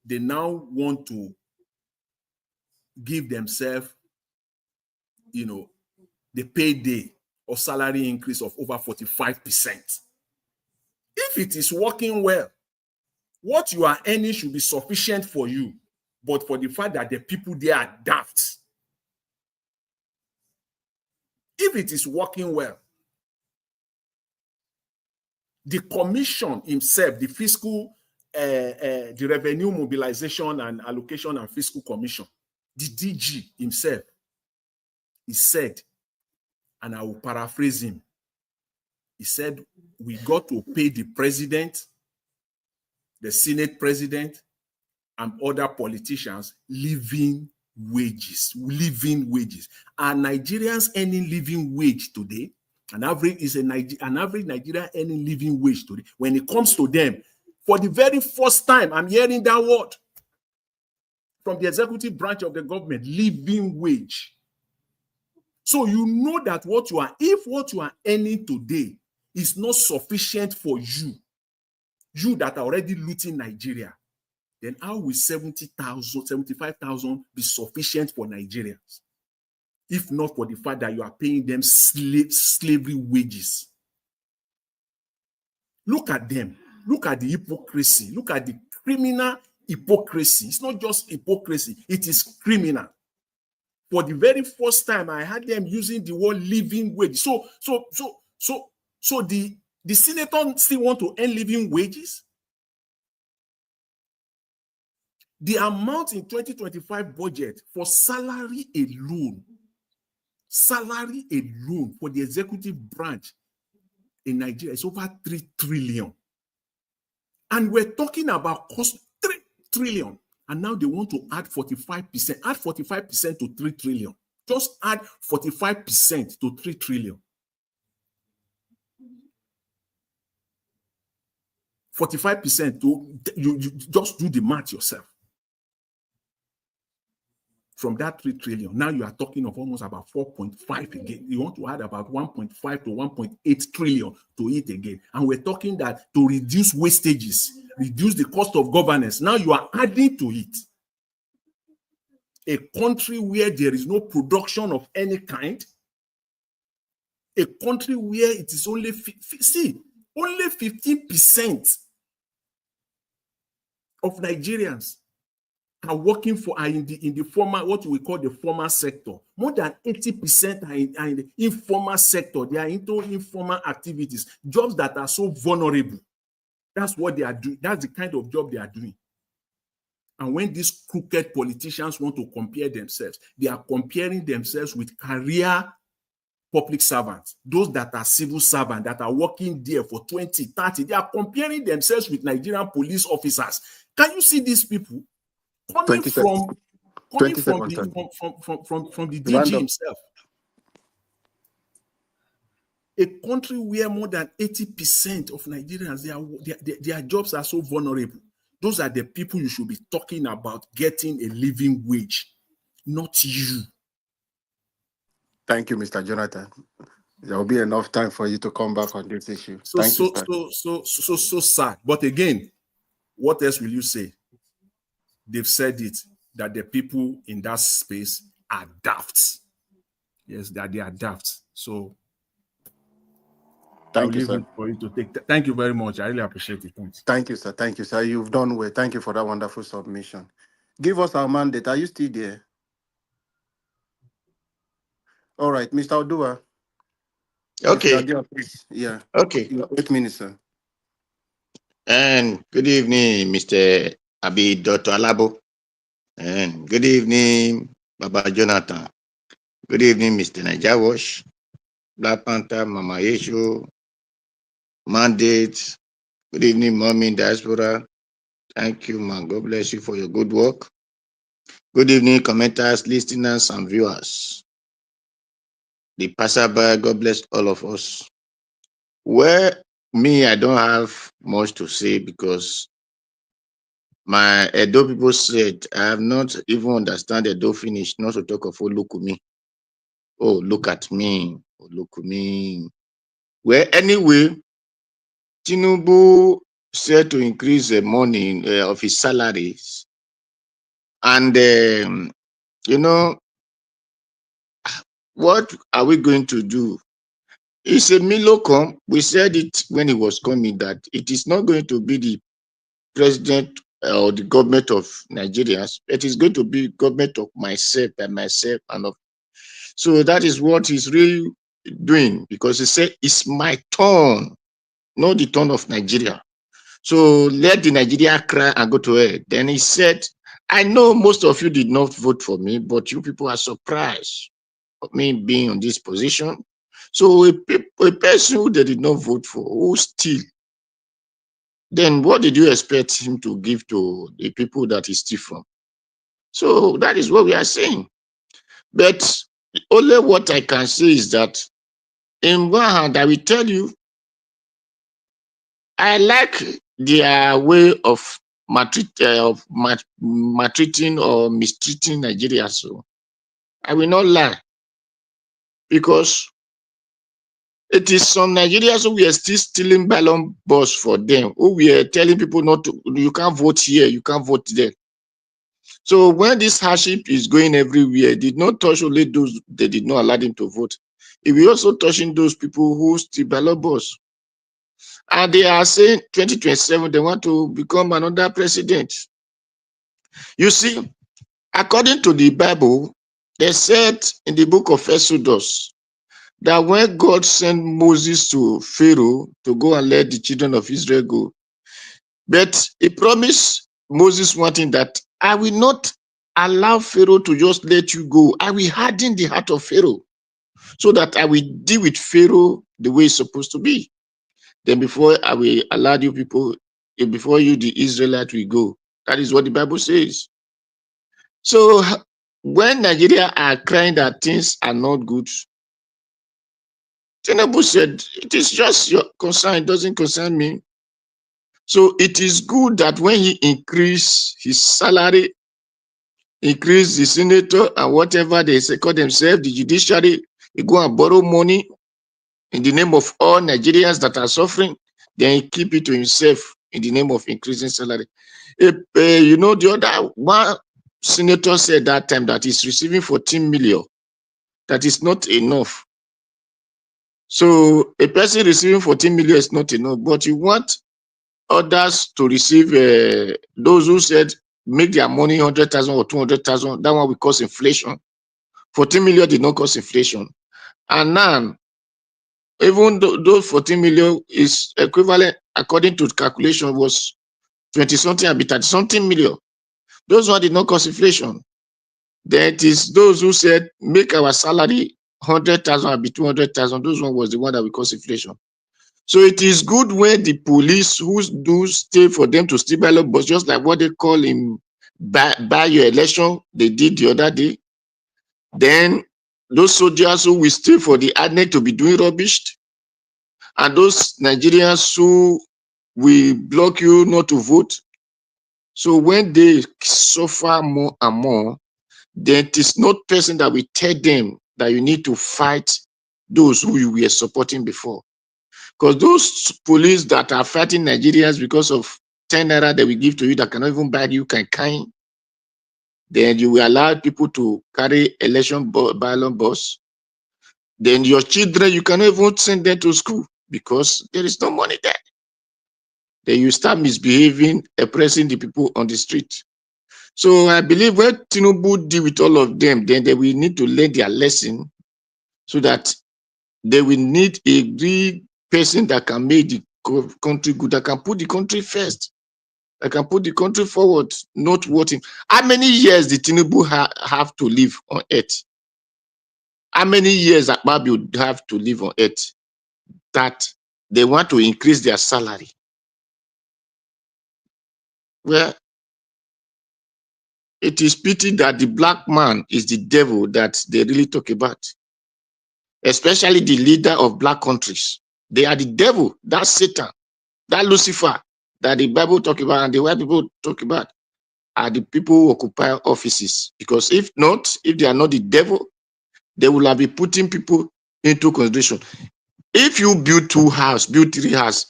Speaker 6: they now want to give themselves, the payday or salary increase of over 45%. If it is working well, what you are earning should be sufficient for you, but for the fact that the people there are daft. If it is working well, the commission himself, the fiscal, the revenue mobilization and allocation and fiscal commission, the DG himself, He said, and I will paraphrase him, he said, we got to pay the president, the Senate president, and other politicians living wages. Are Nigerians earning living wage today? An average Nigerian earning living wage today. When it comes to them, for the very first time, I'm hearing that word from the executive branch of the government, living wage. So you know that if what you are earning today is not sufficient for you that are already looting Nigeria, then how will 70,000, 75,000 be sufficient for Nigerians? If not for the fact that you are paying them slavery wages. Look at them. Look at the hypocrisy. Look at the criminal hypocrisy. It's not just hypocrisy, it is criminal. For the very first time, I had them using the word living wage. So the senator still want to earn living wages? The amount in 2025 budget for salary alone for the executive branch in Nigeria is over 3 trillion. And we're talking about cost 3 trillion. And now they want to add 45%. Add 45% to 3 trillion. Just add 45% to 3 trillion. 45% to you just do the math yourself. From that 3 trillion, now you are talking of almost about 4.5 again. You want to add about 1.5 to 1.8 trillion to it again. And we're talking that to reduce wastages, reduce the cost of governance. Now you are adding to it. A country where there is no production of any kind, a country where it is only, only 15% of Nigerians are working are in the formal, what we call the formal sector. More than 80% are in the informal sector. They are into informal activities, jobs that are so vulnerable. That's what they are doing. That's the kind of job they are doing. And when these crooked politicians want to compare themselves, they are comparing themselves with career public servants, those that are civil servants, that are working there for 20, 30. They are comparing themselves with Nigerian police officers. Can you see these people? Coming from the DG himself. A country where more than 80% of Nigerians, their jobs are so vulnerable. Those are the people you should be talking about getting a living wage, not you.
Speaker 3: Thank you, Mr. Jonathan. There will be enough time for you to come back on this issue.
Speaker 6: So sad. But again, what else will you say? They've said it, that the people in that space are daft. Yes, that they are daft. So
Speaker 3: thank you, sir.
Speaker 6: For you to take. Thank you very much. I really appreciate it. Thanks.
Speaker 3: Thank you, sir. Thank you, sir. You've done well. Thank you for that wonderful submission. Give us our mandate. Are you still there? All right, Mr. Odua.
Speaker 7: Okay.
Speaker 3: Odua, please. Yeah.
Speaker 7: Okay.
Speaker 3: 8 minutes, sir.
Speaker 7: And good evening, Mr. Abi Dr. Alabo. And good evening, Baba Jonathan. Good evening, Mr. Najawash, Black Panther, Mama Yeshu, Mandate. Good evening, Mommy Diaspora. Thank you, man. God bless you for your good work. Good evening, commenters, listeners, and viewers. The passerby, God bless all of us. Well, me, I don't have much to say because my Edo people said I have not even understand Edo finish, not to talk of, oh, look at me. Oh, look at me. Oh, look at me. Well, anyway, Tinubu said to increase the money of his salaries. And, you know, what are we going to do? It's a milocom. We said it when he was coming that it is not going to be the president or the government of Nigerians. It is going to be government of myself and myself and of. So that is what he's really doing, because he said it's my turn, not the turn of Nigeria. So let the Nigeria cry and go to hell. Then he said, I know most of you did not vote for me, but you people are surprised me being on this position. So a person who they did not vote for, who steal, then what did you expect him to give to the people that he steal from? So that is what we are saying. But only what I can say is that in one hand, I will tell you, I like their way of maltreating or mistreating Nigeria. So I will not lie, because it is some Nigerians who were still stealing ballot box for them, who were telling people not to, you can't vote here, you can't vote there. So when this hardship is going everywhere, it did not touch only those they did not allow them to vote. It will also touching those people who steal ballot box. And they are saying 2027, they want to become another president. You see, according to the Bible, they said in the book of Exodus that when God sent Moses to Pharaoh to go and let the children of Israel go, but he promised Moses one thing, that I will not allow Pharaoh to just let you go. I will harden the heart of Pharaoh so that I will deal with Pharaoh the way it's supposed to be. Then before I will allow you people, before you, the Israelites, will go. That is what the Bible says. So when Nigeria are crying that things are not good, Tinubu said, it is just your concern, it doesn't concern me. So it is good that when he increase his salary, increase the senator and whatever they say, call themselves, the judiciary, he go and borrow money in the name of all Nigerians that are suffering, then he keep it to himself in the name of increasing salary. You know, the other one senator said that time that he's receiving 14 million. That is not enough. So a person receiving 14 million is not enough, but you want others to receive, those who said make their money 100,000 or 200,000, that one will cause inflation. 14 million did not cause inflation. And now, even though those 14 million is equivalent, according to the calculation, was 20 something and 30 something million. Those one did not cause inflation. Then it is those who said make our salary 100,000 and be 200,000. Those one was the one that will cause inflation. So it is good when the police who do stay for them to steal ballot box, just like what they call him buy your election, they did the other day. Then those soldiers who will stay for the ADNEC to be doing rubbish, and those Nigerians who will block you not to vote. So when they suffer more and more, then it is not person that will tell them that you need to fight those who you were supporting before. Because those police that are fighting Nigerians because of 10 naira they will give to you that cannot even buy you kind, then you will allow people to carry election ballot box. Then your children, you cannot even send them to school because there is no money there. Then you start misbehaving, oppressing the people on the street. So I believe when Tinubu deal with all of them, then they will need to learn their lesson so that they will need a real person that can make the country good, that can put the country first, that can put the country forward, not voting. How many years did Tinubu have to live on earth? How many years Akpabio have to live on earth that they want to increase their salary? Well, it is pity that the black man is the devil that they really talk about, especially the leader of black countries. They are the devil, that Satan, that Lucifer that the Bible talk about and the white people talk about are the people who occupy offices. Because if not, if they are not the devil, they will have been putting people into consideration. If you build 2 houses, build 3 houses,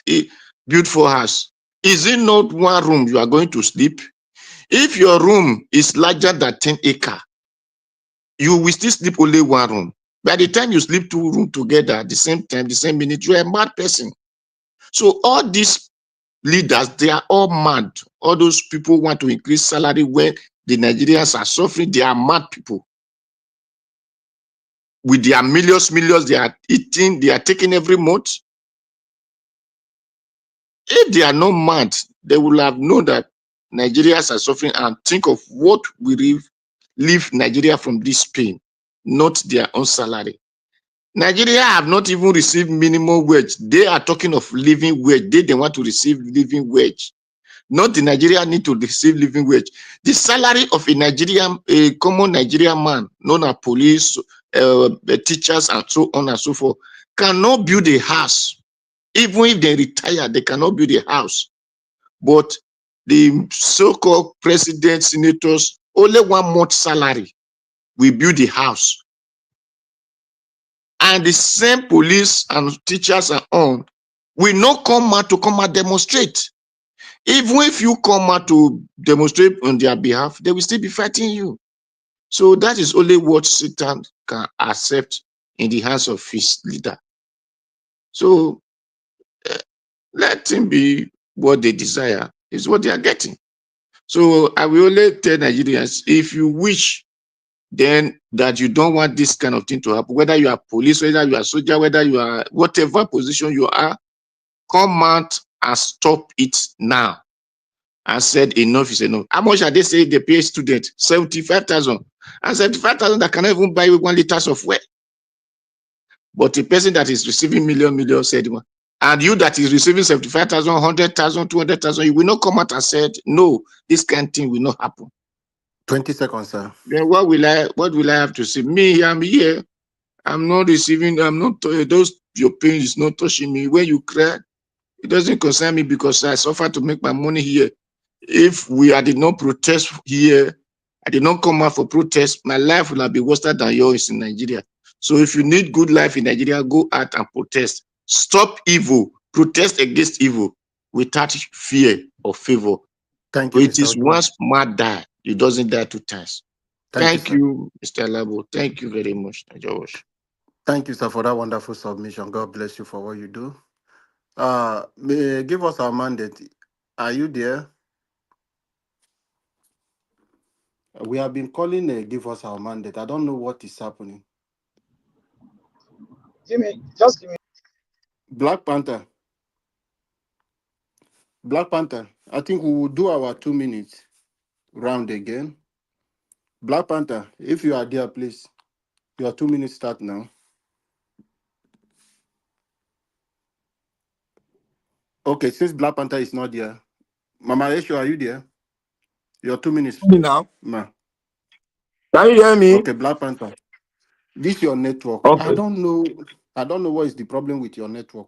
Speaker 7: build 4 houses, is it not one room you are going to sleep? If your room is larger than 10 acres, you will still sleep only 1 room. By the time you sleep 2 rooms together at the same time, the same minute, you are a mad person. So all these leaders, they are all mad. All those people want to increase salary when the Nigerians are suffering. They are mad people. With their millions, they are eating, they are taking every month. If they are not mad, they will have known that Nigerians are suffering and think of what will leave Nigeria from this pain. not their own salary. Nigeria have not even received minimum wage. They are talking of living wage. They want to receive living wage. Not the Nigerian need to receive living wage. The salary of a common Nigerian man, known as police, teachers, and so on and so forth, cannot build a house. Even if they retire, they cannot build a house. But the so-called president, senators, only 1 month salary will build a house. And the same police and teachers and on will not come out to come and demonstrate. Even if you come out to demonstrate on their behalf, they will still be fighting you. So that is only what Satan can accept in the hands of his leader. So let him be what they desire, is what they are getting. So I will only tell Nigerians, if you wish then that you don't want this kind of thing to happen, whether you are police, whether you are soldier, whether you are whatever position you are, come out and stop it now. And said enough is enough. How much are they saying they pay student? 75,000. And 75,000 that cannot even buy 1 liter of fuel. But a person that is receiving million said, and you that is receiving 75,000, 100,000, 200,000, you will not come out and said, no, this kind of thing will not happen.
Speaker 3: 20 seconds, sir.
Speaker 7: Then what will I have to say? Me, I'm here. I'm not receiving, I'm not, your pain is not touching me. When you cry, it doesn't concern me because I suffer to make my money here. If I did not protest here, I did not come out for protest, my life will have been worse than yours in Nigeria. So if you need good life in Nigeria, go out and protest. Stop evil. Protest against evil without fear or favor.
Speaker 3: Thank you,
Speaker 7: It
Speaker 3: Mr.
Speaker 7: is
Speaker 3: Ojo.
Speaker 7: once man die, it doesn't die 2 times. Thank
Speaker 3: sir.
Speaker 7: you, Mr. Labo. Thank you very much, Josh.
Speaker 3: Thank you, sir, for that wonderful submission. God bless you for what you do. Give us our mandate. Are you there? We have been calling give us our mandate. I don't know what is happening.
Speaker 4: Just give me.
Speaker 3: Black Panther. Black Panther. I think we will do our 2 minutes round again. Black Panther, if you are there, please. Your 2 minutes start now. Okay, since Black Panther is not there, Mama Esho, are you there? Your 2 minutes.
Speaker 2: Now,
Speaker 3: Ma.
Speaker 2: can you hear me?
Speaker 3: Okay, Black Panther. This your network. I
Speaker 2: Okay.
Speaker 3: don't know what is the problem with your network.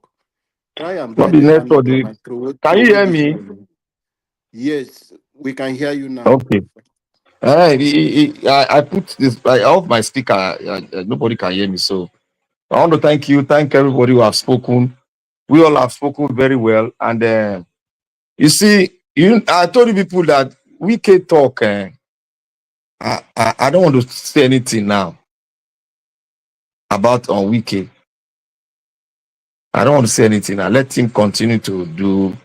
Speaker 3: Try and
Speaker 2: Not
Speaker 3: bend
Speaker 2: be
Speaker 3: the
Speaker 2: next for
Speaker 3: handle
Speaker 2: the.
Speaker 3: and throw
Speaker 2: Can you
Speaker 3: away
Speaker 2: hear
Speaker 3: this
Speaker 2: me?
Speaker 3: problem. Yes, we can hear you now.
Speaker 2: Okay. I put this off my speaker. Nobody can hear me. So I want to thank you. Thank everybody who have spoken. We all have spoken very well. And you see, I told you people that we can talk. I don't want to say anything now about on Wiki. I don't want to say anything. I let him continue to do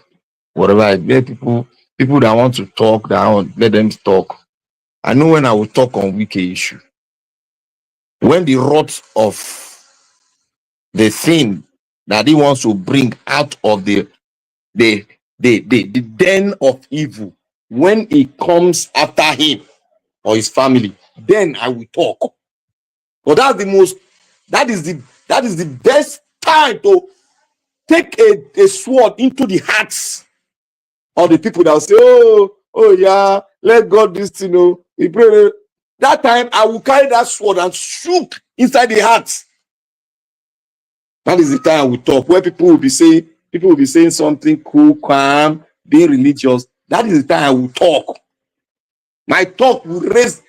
Speaker 2: whatever. I let people that want to talk, let them talk. I know when I will talk on Wiki issue. When the rot of the thing that he wants to bring out of the den of evil, when it comes after him or his family, then I will talk. But that is the best time to take a sword into the hearts of the people that will say, oh yeah, let God this thing, we pray. That time I will carry that sword and shoot inside the hearts. That is the time I will talk, where people will be saying something cool, calm, being religious. That is the time I will talk. My talk will raise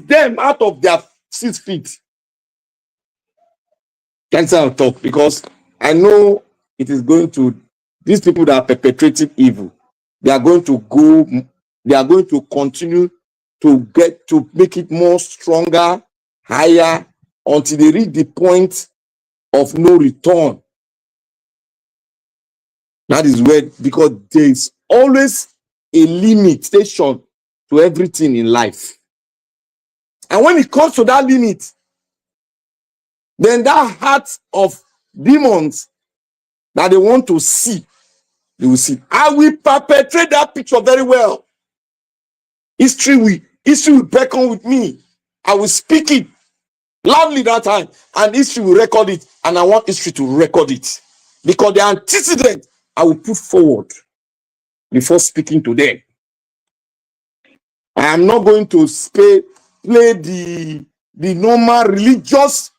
Speaker 2: them out of their 6 feet. That's how I talk, because I know it is going to, these people that are perpetrating evil, they are going to continue to make it more stronger, higher, until they reach the point of no return. That is where, because there is always a limitation to everything in life. And when it comes to that limit, then that heart of demons that they want to see, they will see. I will perpetrate that picture very well. History will beckon with me. I will speak it. loudly that time, and history will record it, and I want history to record it because the antecedent I will put forward before speaking to them. I am not going to play the normal religious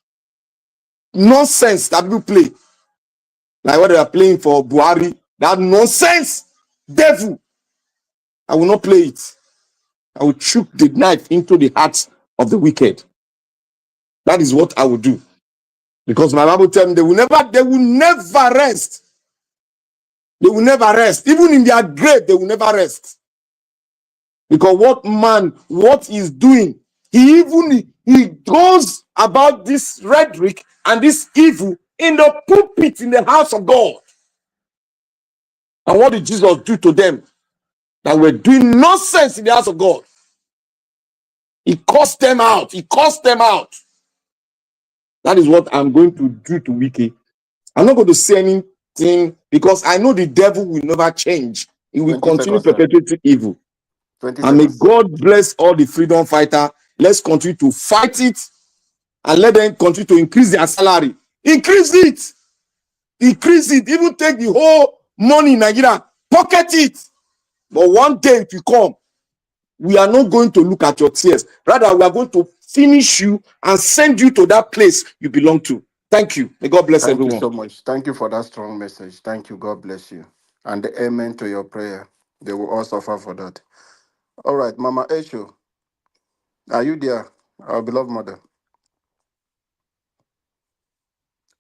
Speaker 2: nonsense that people play, like what they are playing for Buhari, that nonsense devil. I will not play it. I will choke the knife into the hearts of the wicked. That is what I will do. Because my Bible tells me they will never rest. They will never rest. Even in their grave, they will never rest. Because what he's doing, he goes about this rhetoric and this evil in the pulpit in the house of God. And what did Jesus do to them that were doing nonsense in the house of God? He cursed them out. He cursed them out. That is what I'm going to do to Wiki. I'm not going to say anything because I know the devil will never change. He will
Speaker 3: 20
Speaker 2: continue
Speaker 3: seconds, sir.
Speaker 2: perpetuating evil.
Speaker 3: 20
Speaker 2: And may
Speaker 3: seconds.
Speaker 2: God bless all the freedom fighters. Let's continue to fight it and let them continue to increase their salary. Increase it. Increase it. Even take the whole money in Nigeria. Pocket it. But one day it will come. We are not going to look at your tears. Rather, we are going to finish you and send you to that place you belong to. Thank you. May God bless
Speaker 3: Thank you
Speaker 2: everyone.
Speaker 3: so much. Thank you for that strong message. Thank you. God bless you. And the amen to your prayer. They will all suffer for that. All right, Mama Esho, are you there? Our beloved mother.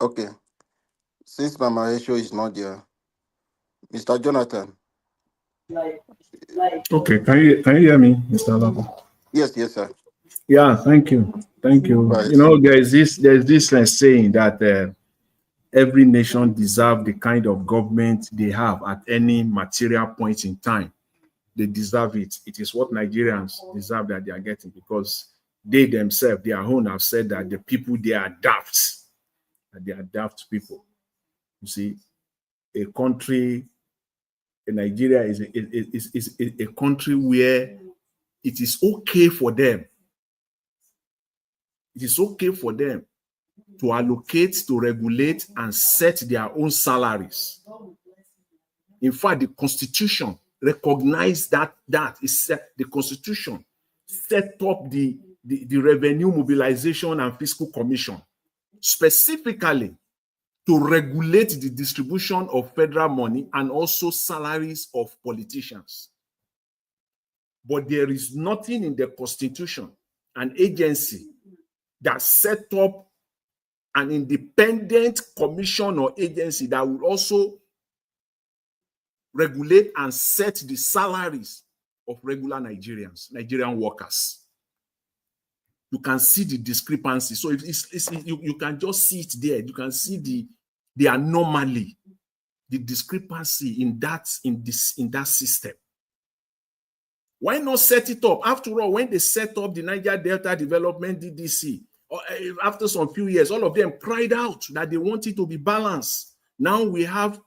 Speaker 3: Okay. Since Mama Esho is not there, Mr. Jonathan.
Speaker 6: Okay, can you hear me, Mr. Labo?
Speaker 3: Yes, sir.
Speaker 6: Yeah, thank you. Thank you.
Speaker 3: Right.
Speaker 6: You know, there's this saying that every nation deserves the kind of government they have at any material point in time. They deserve it. It is what Nigerians deserve that they are getting because they themselves, their own, have said that the people they are daft, that they are daft people. You see, a country, Nigeria is a country where it is okay for them. It is okay for them to allocate, to regulate, and set their own salaries. In fact, the Constitution recognized that the Constitution set up the Revenue Mobilization and Fiscal Commission specifically to regulate the distribution of federal money and also salaries of politicians. But there is nothing in the Constitution, an agency that set up an independent commission or agency that will also regulate and set the salaries of regular Nigerian workers. You can see the discrepancy. So you can just see it there. You can see the anomaly, the discrepancy in that system. Why not set it up? After all, when they set up the Niger Delta Development DDC, after some few years, all of them cried out that they want it to be balanced. Now we have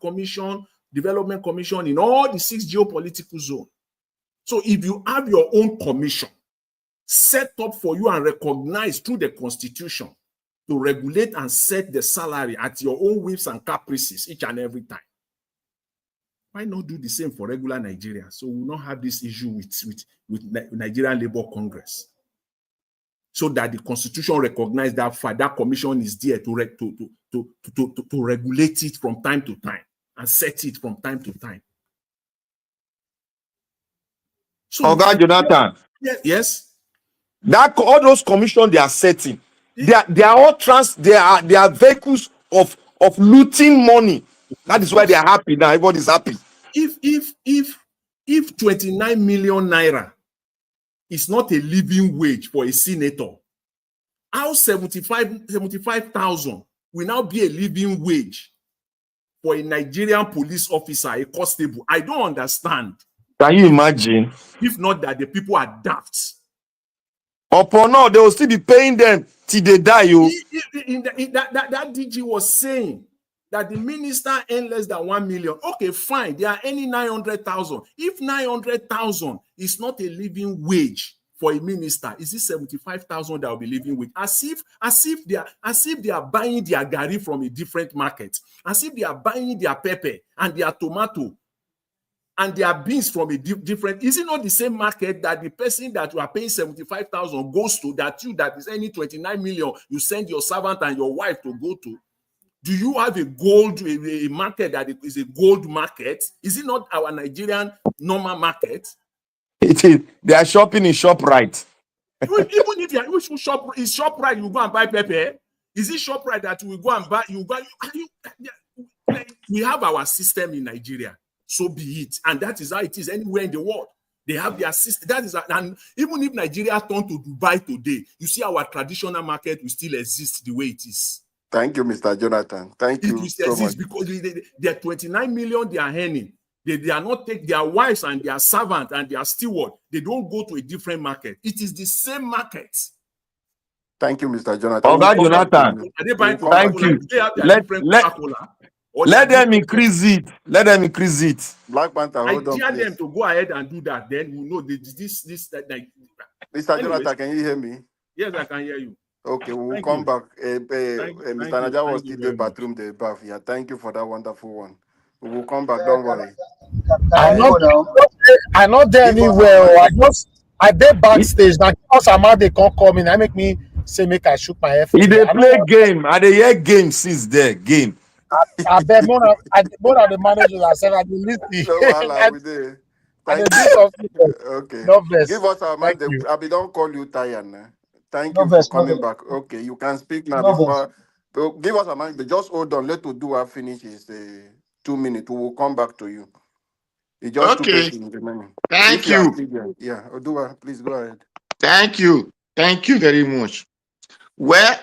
Speaker 6: development commission in all the 6 geopolitical zones. So if you have your own commission set up for you and recognized through the Constitution to regulate and set the salary at your own whims and caprices each and every time, why not do the same for regular Nigerians? So we will not have this issue with Nigerian Labour Congress. So that the Constitution recognizes that commission is there to regulate it from time to time and set it from time to time. So,
Speaker 2: Oga Jonathan.
Speaker 6: Yes.
Speaker 2: That all those commissions they are setting, they are all they are vehicles of looting money. That is why they are happy now. Everybody is happy.
Speaker 6: If 29 million naira is not a living wage for a senator, how 75,000 will now be a living wage for a Nigerian police officer, a constable? I don't understand.
Speaker 2: Can you imagine?
Speaker 6: If not that the people are daft.
Speaker 2: Upon all, they will still be paying them till they die.
Speaker 6: That DG was saying that the minister earn less than 1 million. Okay, fine. They are earning 900,000. If 900,000 is not a living wage for a minister, is it 75,000 that will be living with? As if they are buying their gari from a different market, as if they are buying their pepper and their tomato and their beans from a different. Is it not the same market that the person that you are paying 75,000 goes to, that is earning 29 million, you send your servant and your wife to go to? Do you have a market that is a gold market? Is it not our Nigerian normal market?
Speaker 2: It is. They are shopping in ShopRite.
Speaker 6: Even if you are ShopRite, you go and buy pepper. Is it ShopRite that we go and buy? We have our system in Nigeria. So be it. And that is how it is anywhere in the world. They have their system. And even if Nigeria turn to Dubai today, you see our traditional market will still exist the way it is.
Speaker 2: Thank you, Mr. Jonathan. Thank
Speaker 6: It
Speaker 2: you
Speaker 6: will
Speaker 2: so much.
Speaker 6: because they are 29 million they are earning. They are not take their wives and their servant and their steward. They don't go to a different market. It is the same market.
Speaker 2: Thank you, Mr. Jonathan.
Speaker 6: Are
Speaker 2: Jonathan,
Speaker 6: they buying
Speaker 2: thank
Speaker 6: Coca-Cola?
Speaker 2: you.
Speaker 6: Do they have their different Coca-Cola?
Speaker 2: Let them increase it. Let them increase it. Black Panther,
Speaker 6: I
Speaker 2: hold on,
Speaker 6: dare
Speaker 2: please.
Speaker 6: them to go ahead and do that. Then you know like.
Speaker 2: Mr. Jonathan, can you hear me?
Speaker 6: Yes, I can hear you.
Speaker 2: Okay, we'll
Speaker 6: Thank
Speaker 2: come
Speaker 6: you.
Speaker 2: back.
Speaker 6: Thank
Speaker 2: Mr.
Speaker 6: you.
Speaker 2: Naja was
Speaker 6: Thank you
Speaker 2: still the
Speaker 6: very much.
Speaker 2: bathroom, the bath. Yeah, thank you for that wonderful one. We will come back. Don't worry.
Speaker 1: I not there anywhere. I did backstage. Now somehow they can't come in. I make me say make I shoot my F.
Speaker 2: He dey play game. I dey hear game since there. Game.
Speaker 1: I bet more of the managers I said I dey listen.
Speaker 2: No wahala with it.
Speaker 1: I dey
Speaker 2: Thank
Speaker 1: do
Speaker 2: you.
Speaker 1: something.
Speaker 2: Okay.
Speaker 1: No vex.
Speaker 2: Give us our mind.
Speaker 1: Thank you.
Speaker 2: I don't call you tired now. Thank
Speaker 8: No
Speaker 2: you for
Speaker 8: vex, no
Speaker 2: coming
Speaker 8: vex,
Speaker 2: back. Okay, you can speak now
Speaker 8: no vex.
Speaker 2: before. Give us a mind. Just hold on. Let Odua finish his 2 minutes. We will come back to you. It's just two
Speaker 7: Okay.
Speaker 2: persons remaining.
Speaker 7: Thank
Speaker 2: If you are
Speaker 7: you.
Speaker 2: still there. Yeah, Odua, please go ahead.
Speaker 7: Thank you. Thank you very much. Well,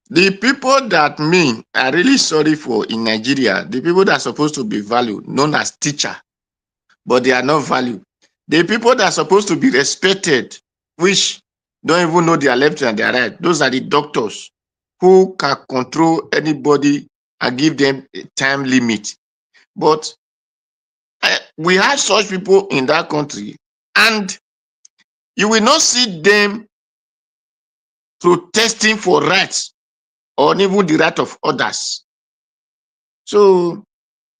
Speaker 7: the people that me are really sorry for in Nigeria, the people that are supposed to be valued, known as teacher, but they are not valued. The people that are supposed to be respected, which don't even know their left and their right, those are the doctors who can control anybody and give them a time limit. But we have such people in that country, and you will not see them protesting for rights or even the right of others. So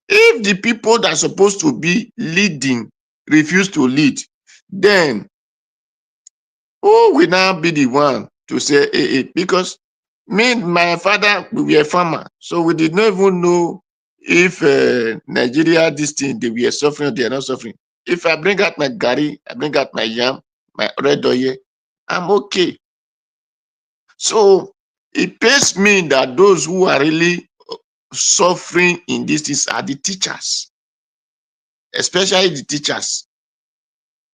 Speaker 7: if the people that are supposed to be leading refuse to lead, then who will now be the one to say, hey, because me, my father, we were a farmer, so we did not even know if Nigeria, this thing, they were suffering or they are not suffering. If I bring out my gari, I bring out my yam, my red oil, I'm okay. So it pains me that those who are really suffering in this things are the teachers, especially the teachers.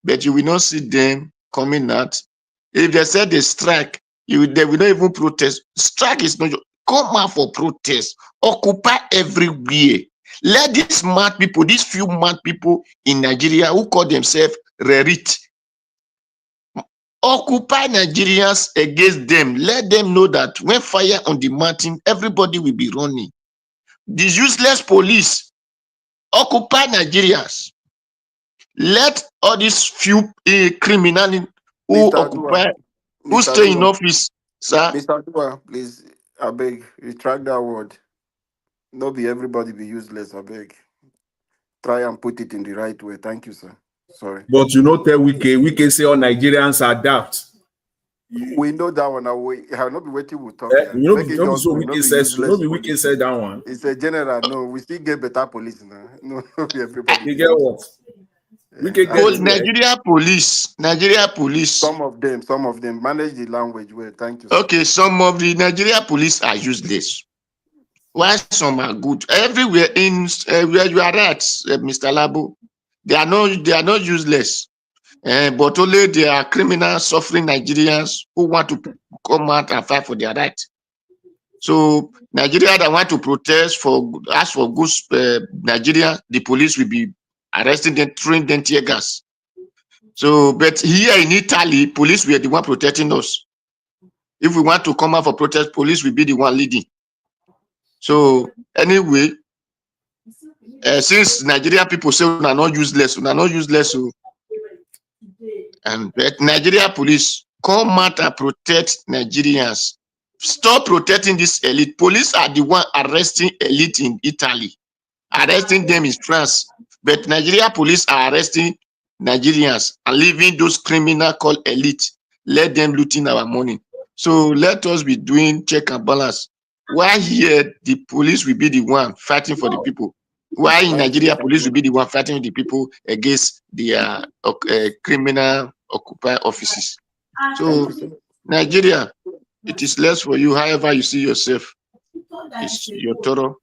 Speaker 7: But you will not see them coming out. If they said they strike, they will not even protest. Strike is not, come out for protest. Occupy everywhere. Let these mad people, these few mad people in Nigeria who call themselves Rerit, occupy Nigerians against them. Let them know that when fire on the mountain, everybody will be running. The useless police occupy Nigerians. Let all these few criminals who
Speaker 2: Mr.
Speaker 7: occupy,
Speaker 2: Adua,
Speaker 7: who
Speaker 2: Mr.
Speaker 7: stay in
Speaker 2: Adua,
Speaker 7: office, sir.
Speaker 2: Mr. Adua, please, I beg, retract that word. Not be everybody be useless, I beg. Try and put it in the right way. Thank you, sir. Sorry.
Speaker 6: But you know, tell we can say all Nigerians adapt.
Speaker 2: We know that one. I have not been waiting. We'll talk here.
Speaker 6: You know,
Speaker 2: Make it just
Speaker 6: so
Speaker 2: good.
Speaker 6: we
Speaker 2: Not
Speaker 6: can
Speaker 2: be
Speaker 6: say,
Speaker 2: useless
Speaker 6: we can
Speaker 2: police.
Speaker 6: say that one.
Speaker 2: It's a general. No, we still get better police now. No, everybody.
Speaker 6: You get what? We can
Speaker 2: I
Speaker 6: get
Speaker 2: beg.
Speaker 7: Nigeria police.
Speaker 2: Some of them manage the language well. Thank you, sir.
Speaker 7: Okay, some of the Nigeria police are useless. Why some are good? Everywhere in where you are at, Mr. Labo, they are not useless. But only they are criminals suffering Nigerians who want to come out and fight for their right. So Nigeria that want to protest ask for good Nigeria, the police will be arresting them, throwing them tear gas. So, but here in Italy, police were the one protecting us. If we want to come out for protest, police will be the one leading. So anyway, since Nigeria people say we are not useless, so And but Nigeria police come out and protect Nigerians. Stop protecting this elite. Police are the one arresting elite in Italy, arresting them in France. But Nigeria police are arresting Nigerians and leaving those criminals called elite. Let them looting our money. So let us be doing check and balance. Why here the police will be the one fighting for the people? Why in Nigeria police will be the one fighting the people against the criminal occupied offices? So Nigeria, it is less for you. However you see yourself, it's your thorough,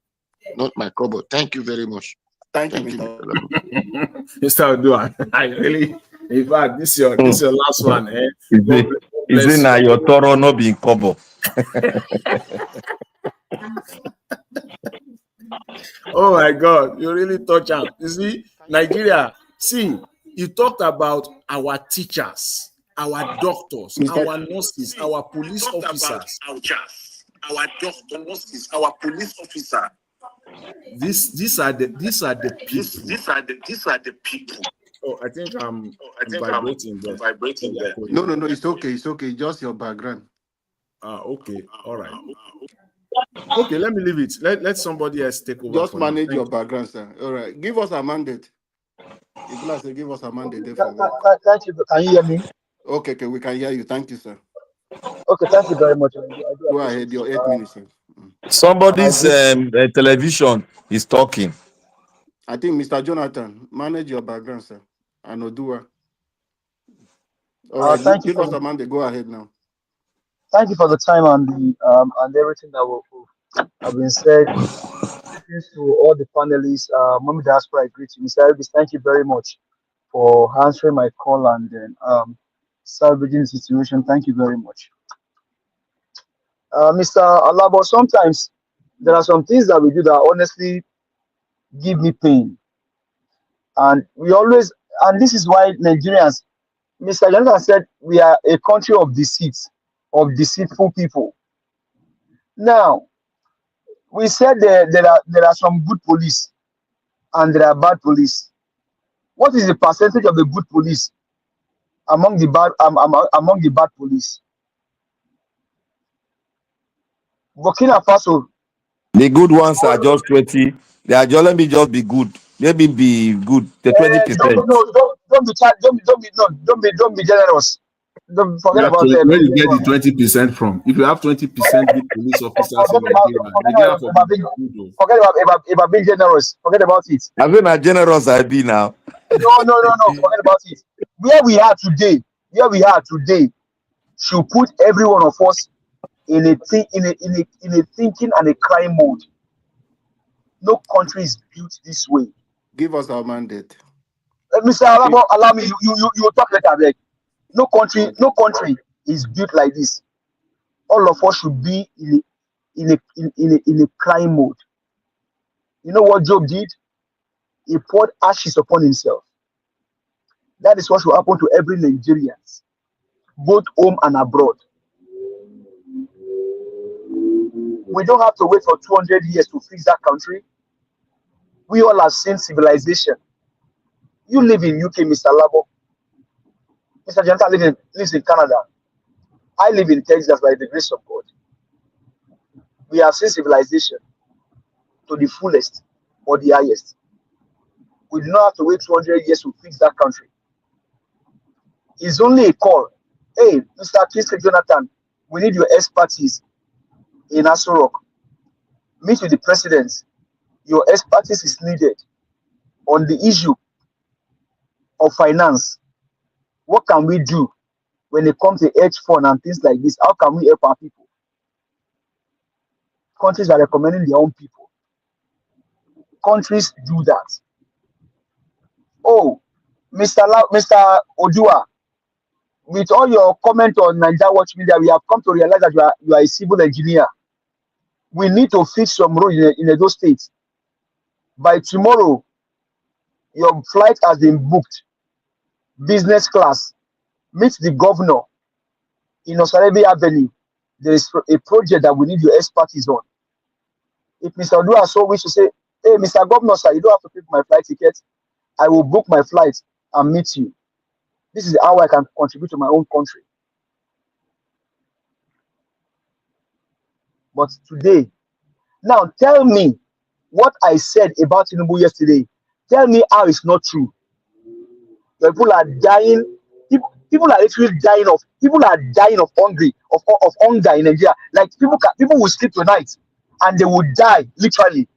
Speaker 7: not my cover. Thank you very much.
Speaker 3: Thank you,
Speaker 7: Thank you,
Speaker 3: Mr.
Speaker 7: Mr. Lamo.
Speaker 6: Mr. Odua, I really, in fact, this is your last one. Eh?
Speaker 8: Is it now your thorough not being covered?
Speaker 6: Oh my God, you really touch on. You see, Nigeria, see, you talked about our teachers, our doctors, our nurses, our police officers. Our doctors, nurses, our police officers. These are the people. These are the people. Oh, I think I'm vibrating.
Speaker 3: No, it's okay. It's okay. Just your background.
Speaker 6: Okay, all right. Okay, let me leave it. Let somebody else take over.
Speaker 3: Just manage your background, sir. All right. Give us a mandate. If you say give us a mandate.
Speaker 9: Thank you. Can you hear me?
Speaker 3: Okay, we can hear you. Thank you, sir.
Speaker 9: Okay, thank you very much.
Speaker 3: Go ahead, your 8 minutes, sir.
Speaker 8: Somebody's television is talking.
Speaker 3: I think Mr. Jonathan, manage your background, sir. And Odua. All right, give us a mandate. Go ahead now.
Speaker 9: Thank you for the time and the and everything that have been said. Greetings to all the panelists. Mommy Diaspora, I greet you. Mr. Elvis, thank you very much for answering my call and then salvaging the situation. Thank you very much. Mr. Alabo, sometimes there are some things that we do that honestly give me pain. And this is why Nigerians, Mr. Jonathan said, we are a country of deceit, of deceitful people. Now, we said there are some good police and there are bad police. What is the percentage of the good police among the bad police? Burkina Faso.
Speaker 8: The good ones are just 20. They are just, let me just be good. Let me be good. The 20%.
Speaker 9: Don't be generous. Don't forget about
Speaker 6: where you get the 20% from. If you have 20% good police officers in Nigeria,
Speaker 9: forget about being generous. Forget about it.
Speaker 8: I've been a generous I be now.
Speaker 9: No. Forget about it. Where we are today should put every one of us in a thinking and a crime mode. No country is built this way.
Speaker 3: Give us our mandate.
Speaker 9: Mr. Alabo, allow me. You talk later, beg. No country is built like this. All of us should be in a crime mode. You know what Job did? He poured ashes upon himself. That is what should happen to every Nigerian, both home and abroad. We don't have to wait for 200 years to fix that country. We all have seen civilization. You live in UK, Mr. Labo. Mr. Jonathan lives in Canada. I live in Texas by the grace of God. We have seen civilization to the fullest or the highest. We do not have to wait 200 years to fix that country. It's only a call. Hey, Mr. Jonathan, we need your expertise in Aso Rock. Meet with the president. Your expertise is needed on the issue of finance. What can we do when it comes to hedge fund and things like this? How can we help our people? Countries are recommending their own people. Countries do that. Oh, Mr. Odua, with all your comment on Nigeria Watch Media, we have come to realize that you are a civil engineer. We need to fix some road in those states. By tomorrow, your flight has been booked. Business class. Meet the governor in Osarabi Avenue. There is a project that we need your expertise on. If Mr. Odua so wish to say, hey, Mr. Governor, sir, you don't have to pay for my flight ticket. I will book my flight and meet you. This is how I can contribute to my own country. But today, now tell me what I said about Tinubu yesterday. Tell me how it's not true. People are dying. People are literally dying of. People are dying of hungry of hunger in Nigeria. Like people will sleep tonight and they will die literally.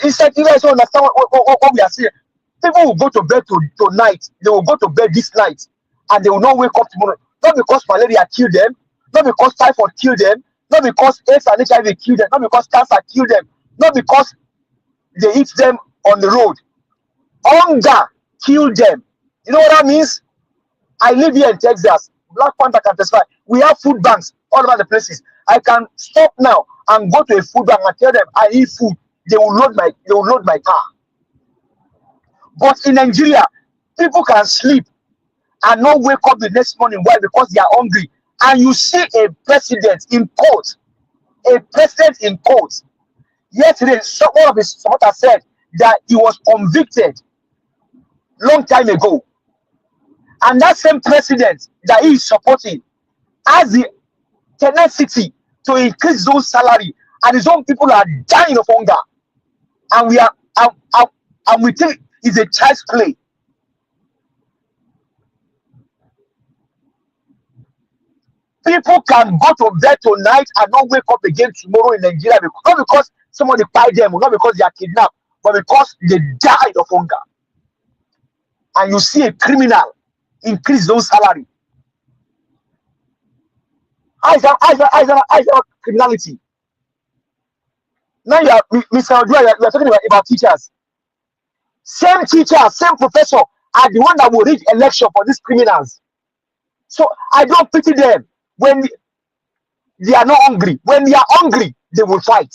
Speaker 9: It's like you guys don't understand what we are saying. People will go to bed tonight. They will go to bed this night and they will not wake up tomorrow. Not because malaria killed them, not because typhoid killed them, not because AIDS and HIV killed them, not because cancer killed them, not because they hit them on the road. Hunger killed them. You know what that means? I live here in Texas. Black Panther can testify. We have food banks all over the places. I can stop now and go to a food bank and tell them I need food. They will load my car. But in Nigeria, people can sleep and not wake up the next morning. Why? Because they are hungry. And you see a president in court, a president in court. Yesterday, one of his supporters said that he was convicted long time ago. And that same president that he is supporting has the tenacity to increase those salary, and his own people are dying of hunger. And we are and we think it's a child's play. People can go to bed tonight and not wake up again tomorrow in Nigeria, not because somebody buy them, not because they are kidnapped, but because they died of hunger. And you see a criminal increase those salary. How is that criminality? Now you are, Mr. Odua, you are talking about teachers. Same teachers, same professor are the one that will rig election for these criminals. So I don't pity them when they are not hungry. When they are hungry, they will fight.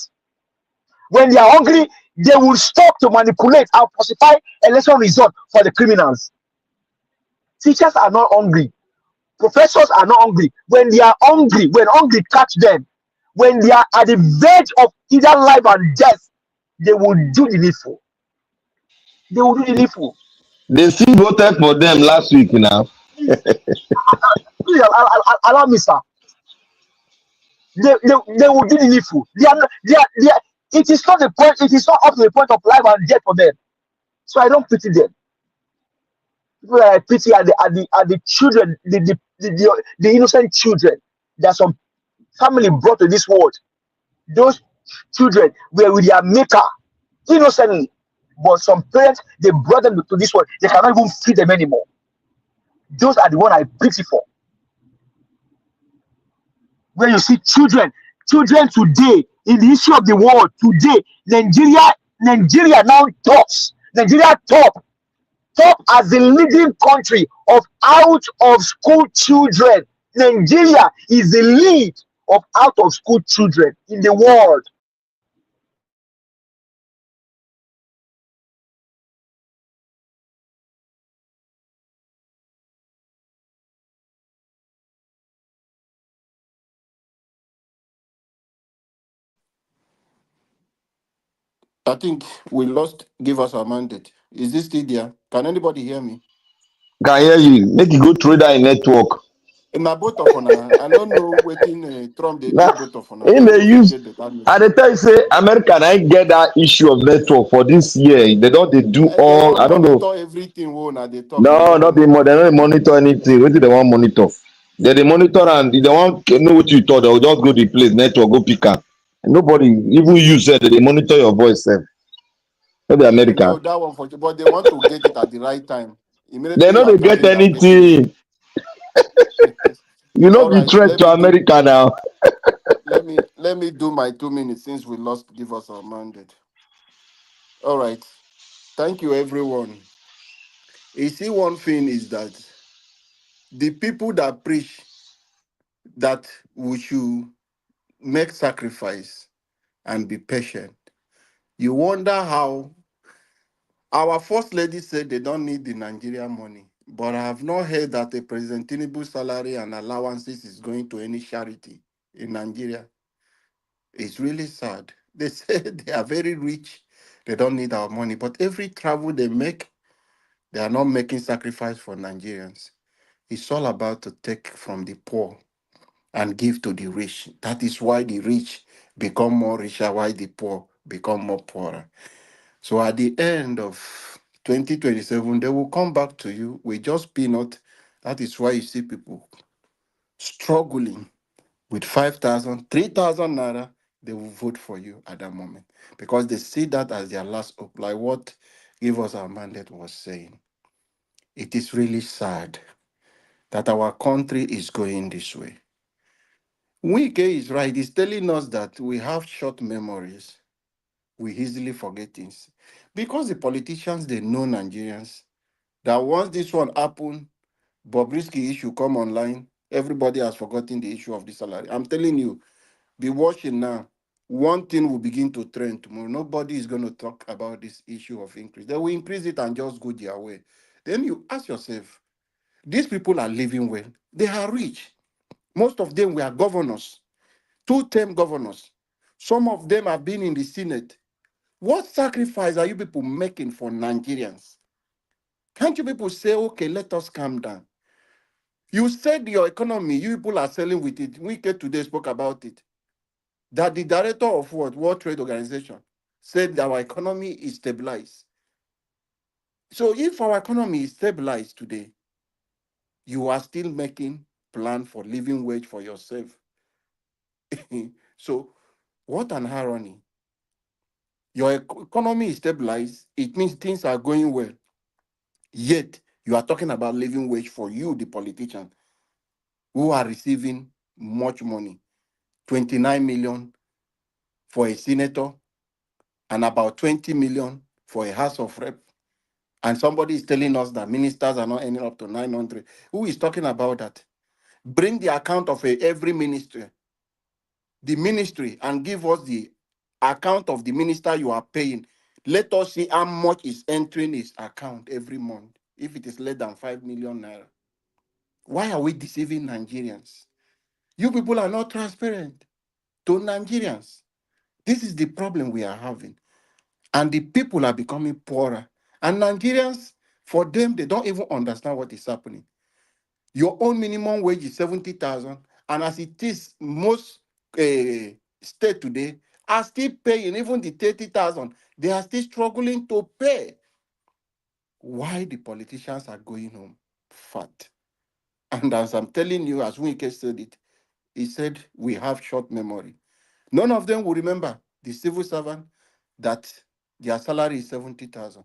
Speaker 9: When they are hungry, they will stop to manipulate and falsify election result for the criminals. Teachers are not hungry. Professors are not hungry. When they are hungry, when hungry catch them, when they are at the verge of either life and death, they will do the needful. They will do the needful.
Speaker 8: They still voted for them last week now.
Speaker 9: Please, please allow me, sir. They will do the needful. It is not the point. It is not up to the point of life and death for them. So I don't pity them. People that I pity are the children, the innocent children that some family brought to this world. Those children were with their maker innocently, but some parents they brought them to this world. They cannot even feed them anymore. Those are the one I pity for. When you see children today in the history of the world today, Nigeria now tops. Nigeria top as the leading country of out of school children. Nigeria is the lead of out of school children in the world.
Speaker 3: I think we lost. Give us a mandate. Is this still there? Can anybody hear me?
Speaker 8: Can hear you. Make you go through that network.
Speaker 3: Na both of una. I don't know wetin Trump they do
Speaker 8: Now,
Speaker 3: both of una.
Speaker 8: in
Speaker 3: Una
Speaker 8: the
Speaker 3: no fit
Speaker 8: use,
Speaker 3: get better
Speaker 8: I
Speaker 3: network.
Speaker 8: dey tell you say America na get that issue of network for this year. They do
Speaker 3: They
Speaker 8: all.
Speaker 3: don't
Speaker 8: I don't know.
Speaker 3: monitor everything. Wey una they talk.
Speaker 8: No,
Speaker 3: Make
Speaker 8: not
Speaker 3: dem
Speaker 8: be
Speaker 3: no
Speaker 8: more. They
Speaker 3: monitor
Speaker 8: don't
Speaker 3: am.
Speaker 8: monitor anything. What do they want monitor? They monitor and if they want know what you thought. They will just go to the place network go pick am. Nobody even you said they monitor your voice. Sef. No be
Speaker 3: No,
Speaker 8: America.
Speaker 3: that one for but they want to get it at the right time.
Speaker 8: They
Speaker 3: Immediately you
Speaker 8: no
Speaker 3: are
Speaker 8: dey get
Speaker 3: talking, they are getting
Speaker 8: anything.
Speaker 3: it.
Speaker 8: You no
Speaker 3: All
Speaker 8: be
Speaker 3: right,
Speaker 8: threat to America now.
Speaker 3: let me do my 2 minutes since we lost. Give us our mandate. All right, thank you everyone. You see, one thing is that the people that preach that we should make sacrifice and be patient. You wonder how our first lady said they don't need the Nigerian money, but I have not heard that a President Tinubu salary and allowances is going to any charity in Nigeria. It's really sad. They say they are very rich, they don't need our money, but every travel they make, They are not making sacrifice for Nigerians. It's all about to take from the poor and give to the rich. That is why the rich become more richer, why the poor become more poorer. So at the end of 2027, they will come back to you with just peanut. That is why you see people struggling with 5,000, 3,000 naira. They will vote for you at that moment because they see that as their last hope. Like what Give Us Our Mandate was saying. It is really sad that our country is going this way. Wike is right. He's telling us that we have short memories. We easily forget things. Because the politicians, they know Nigerians, that once this one happen, Bobrisky issue come online, everybody has forgotten the issue of the salary. I'm telling you, be watching now. One thing will begin to trend tomorrow. Nobody is going to talk about this issue of increase. They will increase it and just go their way. Then you ask yourself, these people are living well. They are rich. Most of them were governors, two-term governors. Some of them have been in the Senate. What sacrifice are you people making for Nigerians? Can't you people say, okay, let us calm down? You said your economy, you people are selling with it. Wike today spoke about it. That the director of what? World Trade Organization said that our economy is stabilized. So if our economy is stabilized today, you are still making plan for living wage for yourself. So what an irony. Your economy is stabilized. It means things are going well. Yet, you are talking about living wage for you, the politician, who are receiving much money. 29 million for a senator and about 20 million for a House of Rep. And somebody is telling us that ministers are not earning up to 900. Who is talking about that? Bring the account of every ministry, the ministry, and give us the account of the minister you are paying. Let us see how much is entering his account every month, if it is less than 5 million naira. Why are we deceiving Nigerians? You people are not transparent to Nigerians. This is the problem we are having. And the people are becoming poorer. And Nigerians, for them, they don't even understand what is happening. Your own minimum wage is 70,000. And as it is, most state today are still paying, even the 30,000. They are still struggling to pay. Why the politicians are going home fat? And as I'm telling you, as Wike said it, he said we have short memory. None of them will remember the civil servant that their salary is 70,000.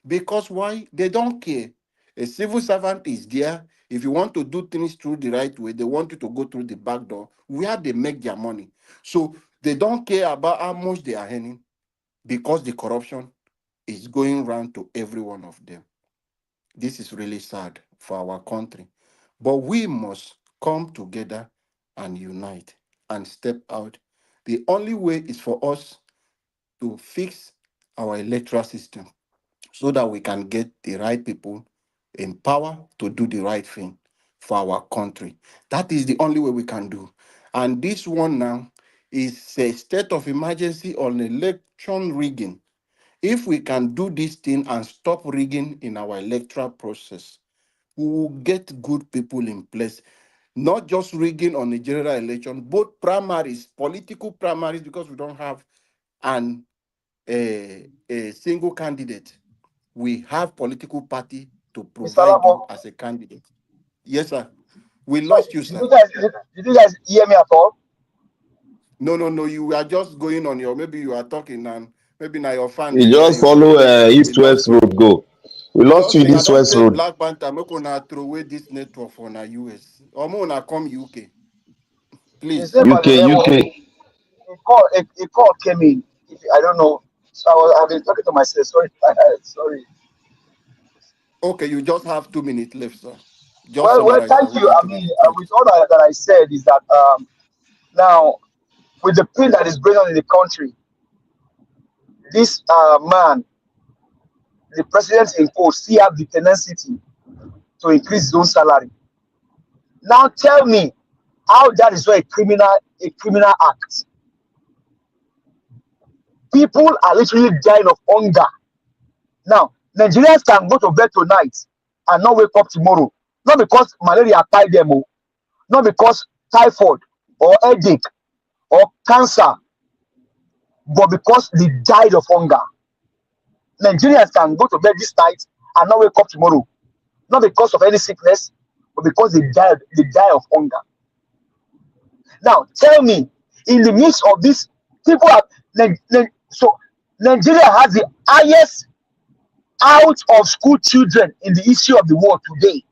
Speaker 3: Because why? They don't care. A civil servant is there. If you want to do things through the right way, they want you to go through the back door where they make their money. So they don't care about how much they are earning because the corruption is going round to every one of them. This is really sad for our country. But we must come together and unite and step out. The only way is for us to fix our electoral system so that we can get the right people in power to do the right thing for our country. That is the only way we can do. And this one now is a state of emergency on election rigging. If we can do this thing and stop rigging in our electoral process, we will get good people in place. Not just rigging on the general election, both primaries, political primaries, because we don't have a single candidate. We have political party to
Speaker 9: Mr.
Speaker 3: provide you
Speaker 9: Lamo,
Speaker 3: as a candidate. Yes, sir. We
Speaker 9: sorry,
Speaker 3: lost you,
Speaker 9: did
Speaker 3: sir.
Speaker 9: you guys did you guys hear me at all?
Speaker 3: No, no, no. You are just going on your, maybe you are talking and maybe now your fan
Speaker 8: You
Speaker 3: they hear
Speaker 8: just
Speaker 3: you.
Speaker 8: follow
Speaker 3: We
Speaker 8: east-west
Speaker 3: lost you.
Speaker 8: road go. We lost you
Speaker 3: Just
Speaker 8: in
Speaker 3: say I don't
Speaker 8: east-west
Speaker 3: tell
Speaker 8: road.
Speaker 3: Black Panther, make una throw away this network for na US. Or make una come UK.
Speaker 9: It's not
Speaker 3: Please.
Speaker 9: about the
Speaker 8: UK,
Speaker 9: level.
Speaker 8: UK.
Speaker 9: A call came in. I don't know. So I've been talking to myself. Sorry, sorry.
Speaker 3: Okay, you just have 2 minutes left, sir. Just
Speaker 9: Well,
Speaker 3: summarize, sir.
Speaker 9: thank
Speaker 3: We
Speaker 9: you.
Speaker 3: get
Speaker 9: I
Speaker 3: to
Speaker 9: mean,
Speaker 3: the point.
Speaker 9: with all that I said is that now with the pain that is going on in the country, this man, the president imposed, still have the tenacity to increase his own salary. Now tell me how that is not a criminal act. People are literally dying of hunger. Now, Nigerians can go to bed tonight and not wake up tomorrow. Not because malaria attacked them, not because typhoid or headache or cancer, but because they died of hunger. Nigerians can go to bed this night and not wake up tomorrow, not because of any sickness, but because they die of hunger. Now, tell me, in the midst of this, people are so Nigeria has the highest out of school children in the history of the world today.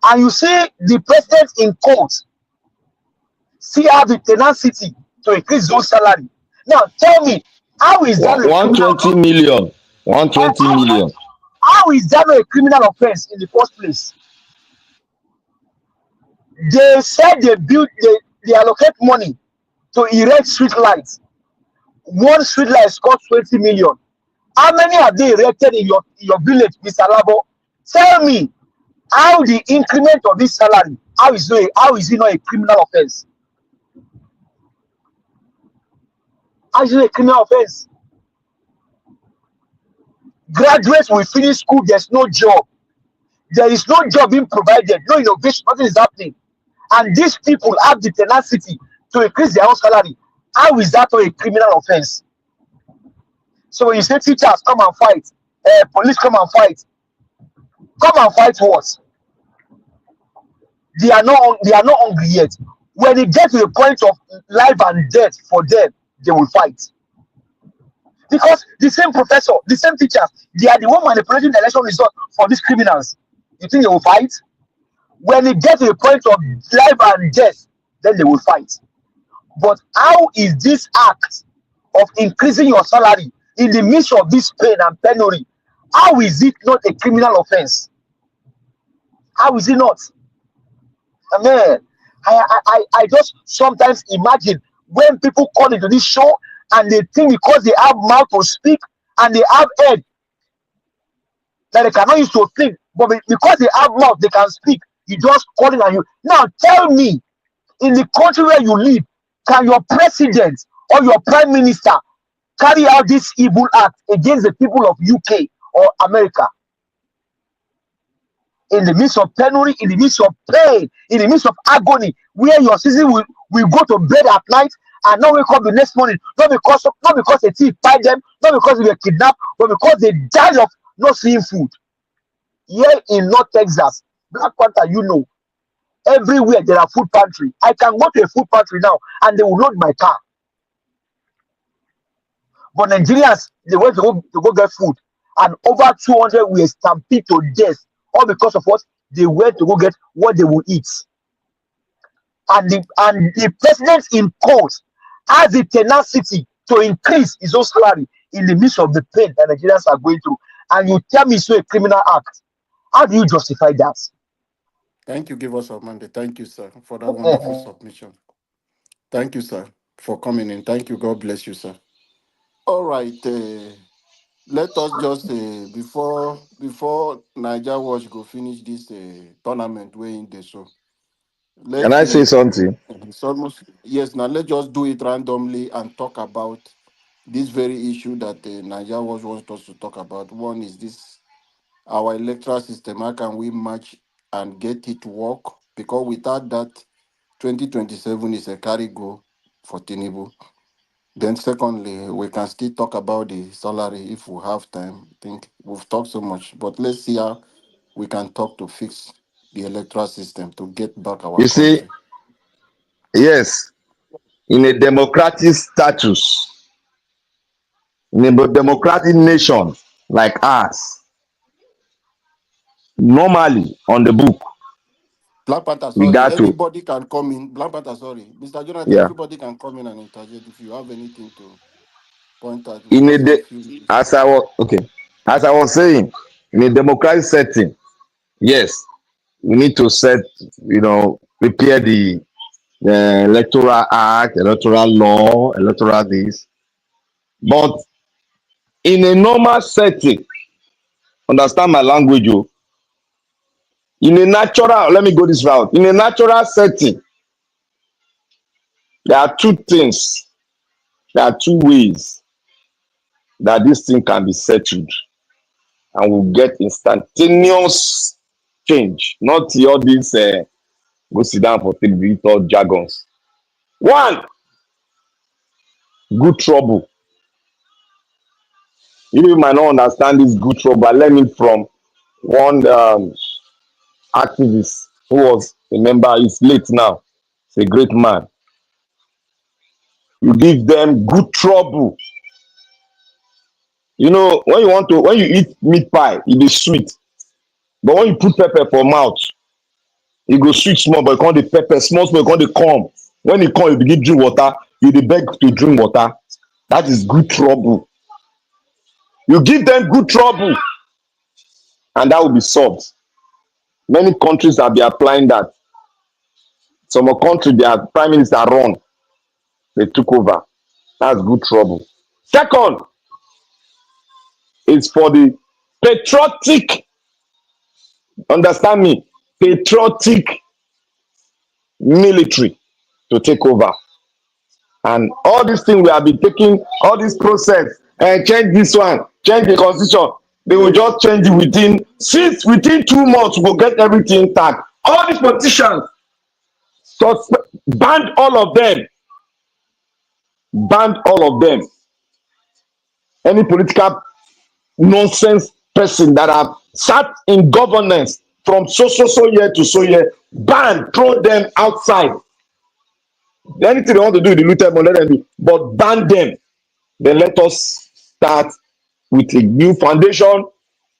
Speaker 9: And you see the president in court still have the tenacity to increase those salary. Now, tell me, how is that a criminal?
Speaker 8: 120 million. 120 million.
Speaker 9: How is that not a criminal offense in the first place? They said they allocate money to erect street lights. One street light costs 20 million. How many have they erected in your village, Mr. Labo? Tell me how the increment of this salary, how is it not a criminal offense? How is it a criminal offense? Graduates will finish school, there's no job. There is no job being provided, no innovation, nothing is happening. And these people have the tenacity to increase their own salary. How is that not a criminal offense? So when you say teachers come and fight, police come and fight what? They are not hungry yet. When they get to the point of life and death for them, they will fight. Because the same professor, the same teachers, they are the one manipulating the election result for these criminals. You think they will fight? When they get to the point of life and death, then they will fight. But how is this act of increasing your salary in the midst of this pain and penury, how is it not a criminal offense? How is it not? I mean, I just sometimes imagine when people call into this show and they think because they have mouth to speak and they have head that they cannot use to think, but because they have mouth they can speak. You just calling on you. Now tell me, in the country where you live, can your president or your prime minister carry out this evil act against the people of UK or America? In the midst of penury, in the midst of pain, in the midst of agony, where your citizen will go to bed at night and not wake up the next morning, not because a thief tied them, not because they were kidnapped, but because they died of not seeing food. Here in North Texas, Black Panther, everywhere there are food pantry. I can go to a food pantry now and they will load my car. But Nigerians, they went to go get food, and over 200 were stampeded to death, all because of what? They went to go get what they will eat. And the president in court has the tenacity to increase his own salary in the midst of the pain that Nigerians are going through. And you tell me it's a criminal act. How do you justify that?
Speaker 3: Thank you, Give Us Our Monday. Thank you, sir, for that wonderful submission. Thank you, sir, for coming in. Thank you. God bless you, sir. All right. Let us just before Niger Watch go finish this tournament way in the show.
Speaker 8: Can
Speaker 3: Let's
Speaker 8: I say something?
Speaker 3: it's almost yes. Now let's just do it randomly and talk about this very issue that Niger Watch wants us to talk about. One is this our electoral system. How can we match and get it to work? Because without that, 2027 is a carry go for Tinubu. Then secondly, we can still talk about the salary if we have time. I think we've talked so much, but let's see how we can talk to fix the electoral system to get back our
Speaker 8: You see,
Speaker 3: country.
Speaker 8: yes, in a democratic status, in a democratic nation like ours, normally on the book,
Speaker 3: Black Panther,
Speaker 8: we
Speaker 3: sorry,
Speaker 8: got to,
Speaker 3: everybody can come in. Black Panther, sorry, Mr. Jonathan,
Speaker 8: yeah.
Speaker 3: everybody can come in and interject if you have anything to point out. We
Speaker 8: In
Speaker 3: just have few minutes.
Speaker 8: as I was saying, in a democratic setting, yes, we need to prepare the electoral act, electoral law, electoral this. But in a normal setting, understand my language, oh, in a natural, let me go this route. In a natural setting, there are two things, there are two ways that this thing can be settled. and we'll get instantaneous change, not all these go sit down for television or jargons. One, good trouble. You might not understand this good trouble. I learned it from one activist who was a member. He's late now. He's a great man. You give them good trouble. You know, when you eat meat pie, it is sweet. But when you put pepper for mouth, it go sweet small, but you can't the pepper small, small, you can't the come. When you come, you begin drink water, you dey beg to drink water. That is good trouble. You give them good trouble, and that will be solved. Many countries have been applying that. Some country, their prime minister run, they took over. That's good trouble. Second is for the patriotic, understand me, patriotic military to take over. And all these things we have been taking, all this process, and change this one, change the constitution. They will just change it within 2 months, we'll get everything intact. All these politicians, banned all of them. Banned all of them. Any political nonsense person that have sat in governance from so year to so year, ban, throw them outside. Anything they want to do, they loot them, let them do, but ban them. Then let us start with a new foundation.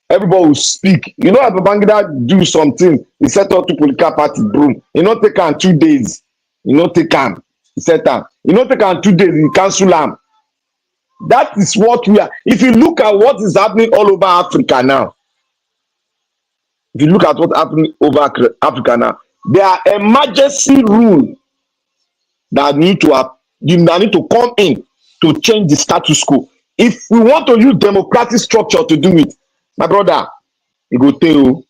Speaker 8: Everybody will speak. You know, Babangida do something. He set up 2 political party, boom. He not take on 2 days. He not take on. He set up. He not take on 2 days. He cancel them. That is what we are. If you look at what is happening all over Africa now, if you look at what's happening over Africa now, there are emergency rules that need to come in to change the status quo. If we want to use democratic structure to do it, my brother, you go tell,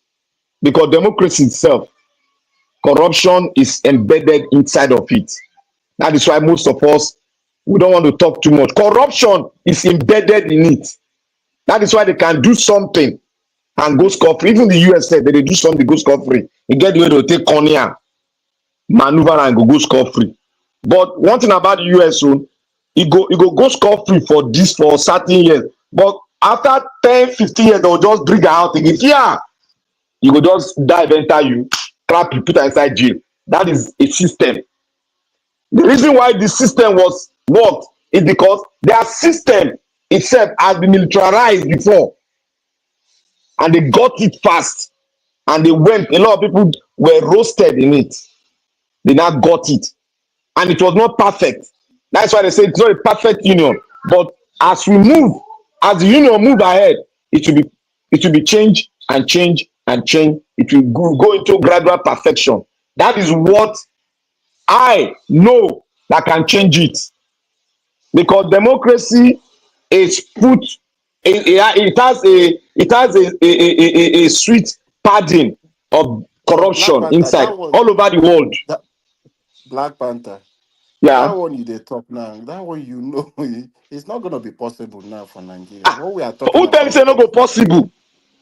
Speaker 8: because democracy itself, corruption is embedded inside of it. That is why most of us, we don't want to talk too much. Corruption is embedded in it. That is why they can do something and go scot-free. Even the US said that they do something, go scot-free. You get the way to take cornea, maneuver and go scot-free. But one thing about the US, it go scot-free for this for certain years. But after 10, 15 years, they'll just bring her out again. Yeah, you go just dive enter you, trap you, put her inside jail. That is a system. The reason why the system was worked is because their system itself has been militarized before, and they got it fast, and they went. A lot of people were roasted in it. They now got it, and it was not perfect. That's why they say it's not a perfect union. But as the union move ahead, it will be change and change and change. It will go into gradual perfection. That is what I know that can change it, because democracy is put. It has a sweet padding of corruption
Speaker 3: Panther,
Speaker 8: inside all over the world.
Speaker 3: that Black Panther, that
Speaker 8: Yeah.
Speaker 3: one you dey talk now, that one it's not gonna be possible now for Nigeria. What we are talking
Speaker 8: Who tell you say
Speaker 3: about
Speaker 8: no go
Speaker 3: is
Speaker 8: possible?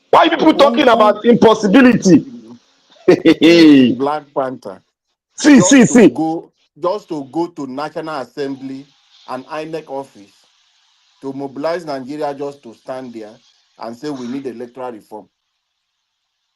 Speaker 8: Why people talking
Speaker 3: who
Speaker 8: about impossibility?
Speaker 3: see Black Panther.
Speaker 8: See.
Speaker 3: Just to go to National Assembly and INEC office to mobilize Nigeria just to stand there and say we need electoral reform.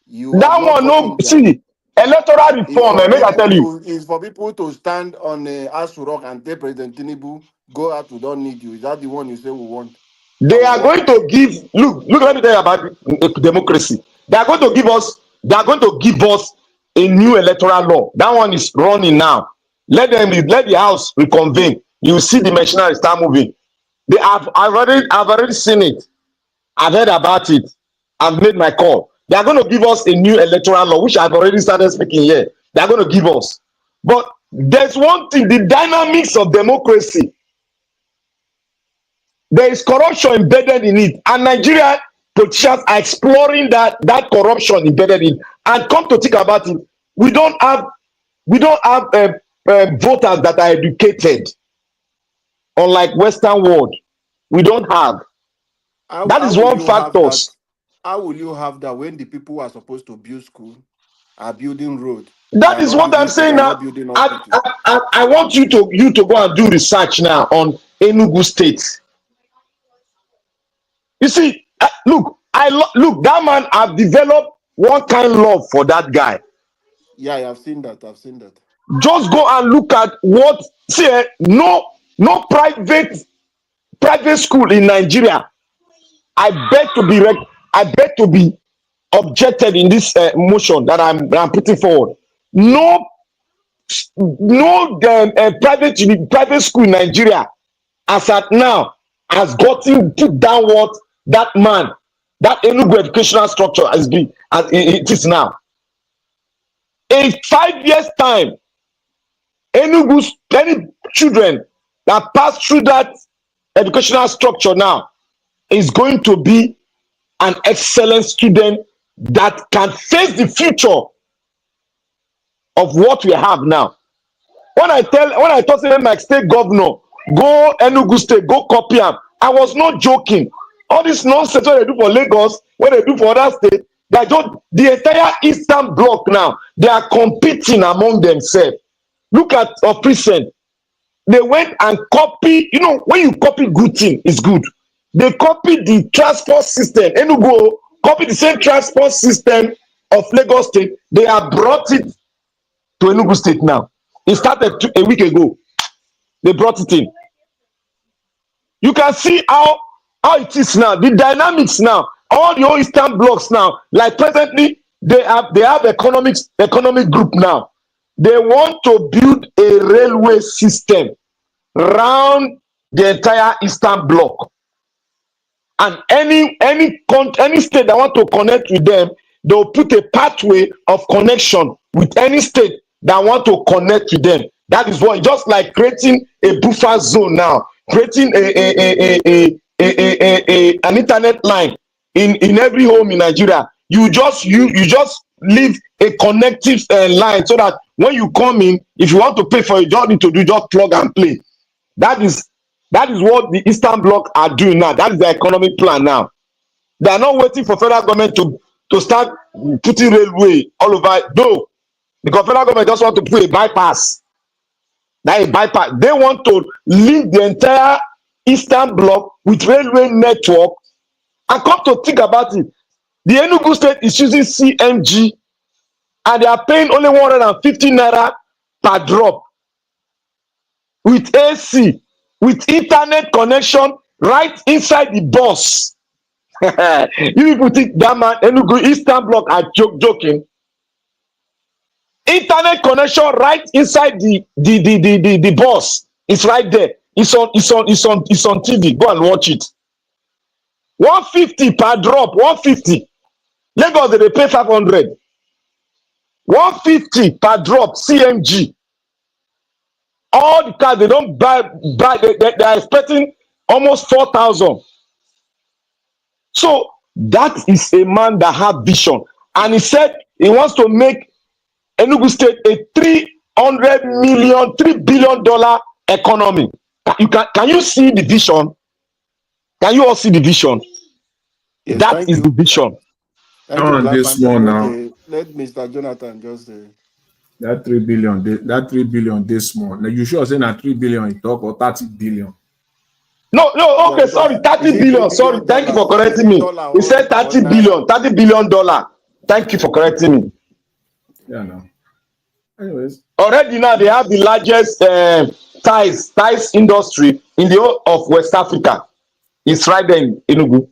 Speaker 3: You have
Speaker 8: That
Speaker 3: not
Speaker 8: one no
Speaker 3: gotten there.
Speaker 8: see electoral
Speaker 3: It's
Speaker 8: reform.
Speaker 3: for
Speaker 8: Make I tell
Speaker 3: people
Speaker 8: you,
Speaker 3: to stand on Aso Rock and tell President Tinubu, go out, we don't need you. Is that the one you say we want? That
Speaker 8: they
Speaker 3: will
Speaker 8: are
Speaker 3: work.
Speaker 8: going to give. Look. Let me tell you about democracy. They are going to give us. They are going to give us a new electoral law. That one is running now. Let the house reconvene. You will see the machinery start moving. I've already seen it. I've heard about it. I've made my call. They are going to give us a new electoral law, which I've already started speaking here. They are going to give us. But there's one thing, the dynamics of democracy. There is corruption embedded in it. And Nigerian politicians are exploring that corruption embedded in it. And come to think about it, we don't have voters that are educated, unlike Western world. We don't have. That
Speaker 3: How
Speaker 8: is
Speaker 3: will
Speaker 8: one
Speaker 3: you have
Speaker 8: factor.
Speaker 3: that? How will you have that when the people who are supposed to build school are building road? They
Speaker 8: That
Speaker 3: are
Speaker 8: is
Speaker 3: not
Speaker 8: what I'm
Speaker 3: building school. They
Speaker 8: saying
Speaker 3: are not
Speaker 8: now.
Speaker 3: building
Speaker 8: I,
Speaker 3: hospital.
Speaker 8: I want you to go and do research now on Enugu State. You see, look, look, that man have developed one kind love for that guy.
Speaker 3: Yeah, I have seen that. I've seen that.
Speaker 8: Just go and look at what, see, no private school in Nigeria. I beg to be objected in this motion that I'm putting forward. No, private school in Nigeria as at now has gotten put down what that man, that Enugu educational structure has been as it is now. In 5 years time, any children that pass through that educational structure now is going to be an excellent student that can face the future of what we have now. When I thought say my state governor go Enugu State, go copy am, I was not joking. All this nonsense wey they do for Lagos, what they do for other states, they just the entire Eastern Bloc now, they are competing among themselves. Look at Oprisen. They went and copy, you know, when you copy good thing, it's good. They copied the transport system. Enugu copy the same transport system of Lagos State. They have brought it to Enugu State now. It started a week ago. They brought it in. You can see how it is now. The dynamics now. All the old Eastern blocks now. Like presently, they have economic group now. They want to build a railway system around the entire Eastern bloc. And any state that want to connect with them, they'll put a pathway of connection with any state that want to connect with them. That is what, just like creating a buffer zone now, creating an internet line in every home in Nigeria. You just leave a connective line so that when you come in, if you want to pay for it, you don't need to do just plug and play. That is what the Eastern Bloc are doing now. That is the economic plan now. They are not waiting for federal government to start putting railway all over. Though, because federal government just want to put a bypass. That a bypass. They want to link the entire Eastern Bloc with railway network. And come to think about it, the Enugu State is using CMG and they are paying only 150 naira per drop with AC, with internet connection right inside the bus. You people think that man Enugu Eastern Bloc are joking? Internet connection right inside the bus. It's right there. It's on TV. Go and watch it. 150 per drop. 150. Lagos they pay 500. 150 per drop. CMG. All the cars they don't buy. They are expecting almost 4,000. So that is a man that have vision, and he said he wants to make Enugu State a $3 billion economy. Can you see the vision? Can you all see the vision?
Speaker 3: Yes,
Speaker 8: That
Speaker 3: thank
Speaker 8: is the
Speaker 3: you.
Speaker 8: vision.
Speaker 3: Thank you, Black
Speaker 6: This
Speaker 3: Panther.
Speaker 6: one now,
Speaker 3: Let Mr. Jonathan just
Speaker 6: that 3 billion, that 3 billion this month. Now you sure say that 3 billion you talk or 30 billion?
Speaker 8: No,
Speaker 3: yeah,
Speaker 8: okay, sorry,
Speaker 3: because
Speaker 8: 30
Speaker 3: is it $3
Speaker 8: billion. Sorry,
Speaker 3: billion?
Speaker 8: thank you for
Speaker 3: Is
Speaker 8: correcting
Speaker 3: it
Speaker 8: me.
Speaker 3: dollar
Speaker 8: He said
Speaker 3: or
Speaker 8: 30
Speaker 3: naira?
Speaker 8: billion, $30 billion. Thank you for correcting me.
Speaker 6: Yeah, no. Anyways,
Speaker 8: Already now they have the largest ties industry in the whole of West Africa. It's right there in Enugu.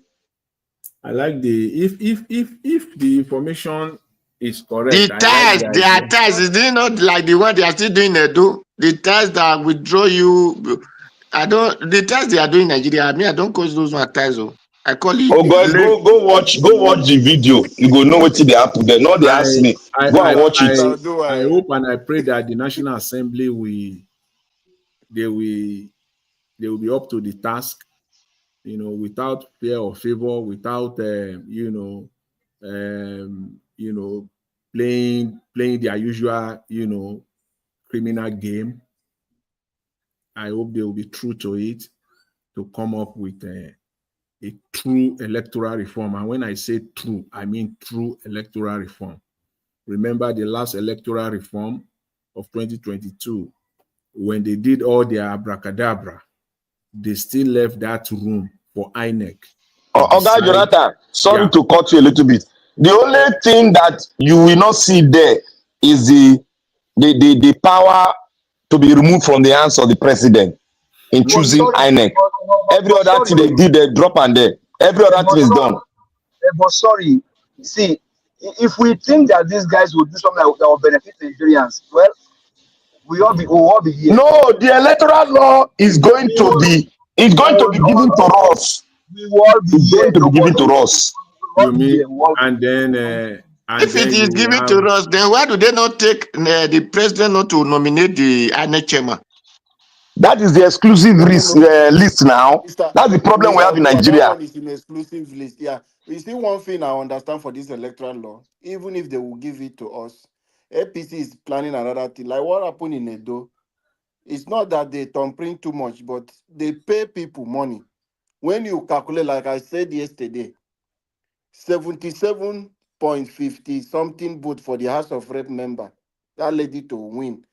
Speaker 6: I like the if the information is correct,
Speaker 7: The
Speaker 6: I like
Speaker 7: ties,
Speaker 6: the
Speaker 7: their
Speaker 6: idea.
Speaker 7: ties, is they not like the one they are still doing Edo? The ties that withdraw you, the ties they are doing in Nigeria, I mean, I don't call those one ties. Oh. I call it
Speaker 8: Oh guys,
Speaker 7: late.
Speaker 8: go watch the video. You go know what they happen there. No, they ask
Speaker 6: I
Speaker 8: me.
Speaker 6: I
Speaker 8: Go and
Speaker 6: I
Speaker 8: watch it.
Speaker 6: I
Speaker 3: Do
Speaker 6: I
Speaker 3: I?
Speaker 6: hope and I pray that the National Assembly will be up to the task, without fear or favor, without playing their usual criminal game. I hope they will be true to it to come up with a true electoral reform. And when I say true, I mean true electoral reform. Remember the last electoral reform of 2022, when they did all their abracadabra, they still left that room for INEC to
Speaker 8: Oga
Speaker 6: decide.
Speaker 8: Jonathan, sorry
Speaker 6: Yeah.
Speaker 8: to cut you a little bit. The only thing that you will not see there is the power to be removed from the hands of the president in
Speaker 9: But
Speaker 8: choosing
Speaker 9: sorry,
Speaker 8: INEC. Every
Speaker 9: but
Speaker 8: other
Speaker 9: sorry,
Speaker 8: thing they did, they drop and there. Every other
Speaker 9: but
Speaker 8: thing is
Speaker 9: sorry,
Speaker 8: done.
Speaker 9: but sorry. See, if we think that these guys will do something that will benefit Nigerians, well, we'll all be here.
Speaker 8: No, the electoral law is going
Speaker 9: We
Speaker 8: to
Speaker 9: will,
Speaker 8: be, it's
Speaker 9: we
Speaker 8: going to
Speaker 9: will
Speaker 8: be given to
Speaker 9: all,
Speaker 8: us.
Speaker 9: we will all be
Speaker 8: It's
Speaker 9: here.
Speaker 8: going to be given
Speaker 9: Nobody,
Speaker 8: to
Speaker 9: we
Speaker 8: us.
Speaker 9: will all
Speaker 6: You
Speaker 9: be
Speaker 6: mean,
Speaker 9: here. We will all be
Speaker 6: and
Speaker 9: here.
Speaker 6: then
Speaker 7: If it
Speaker 6: you
Speaker 7: is
Speaker 6: will
Speaker 7: given
Speaker 6: have
Speaker 7: to us, then why do they not take the president not to nominate the INEC chairman?
Speaker 8: That is the exclusive
Speaker 3: No, no,
Speaker 8: list,
Speaker 3: no.
Speaker 8: list now. That's the problem we
Speaker 3: Mr.
Speaker 8: have in
Speaker 3: Okua, that
Speaker 8: Nigeria.
Speaker 3: one is in exclusive list. Yeah. You see, one thing I understand for this electoral law, even if they will give it to us, APC is planning another thing. Like what happened in Edo, it's not that they thumbprint too much, but they pay people money. When you calculate, like I said yesterday, 77.50 something vote for the House of Rep member, that lady to win.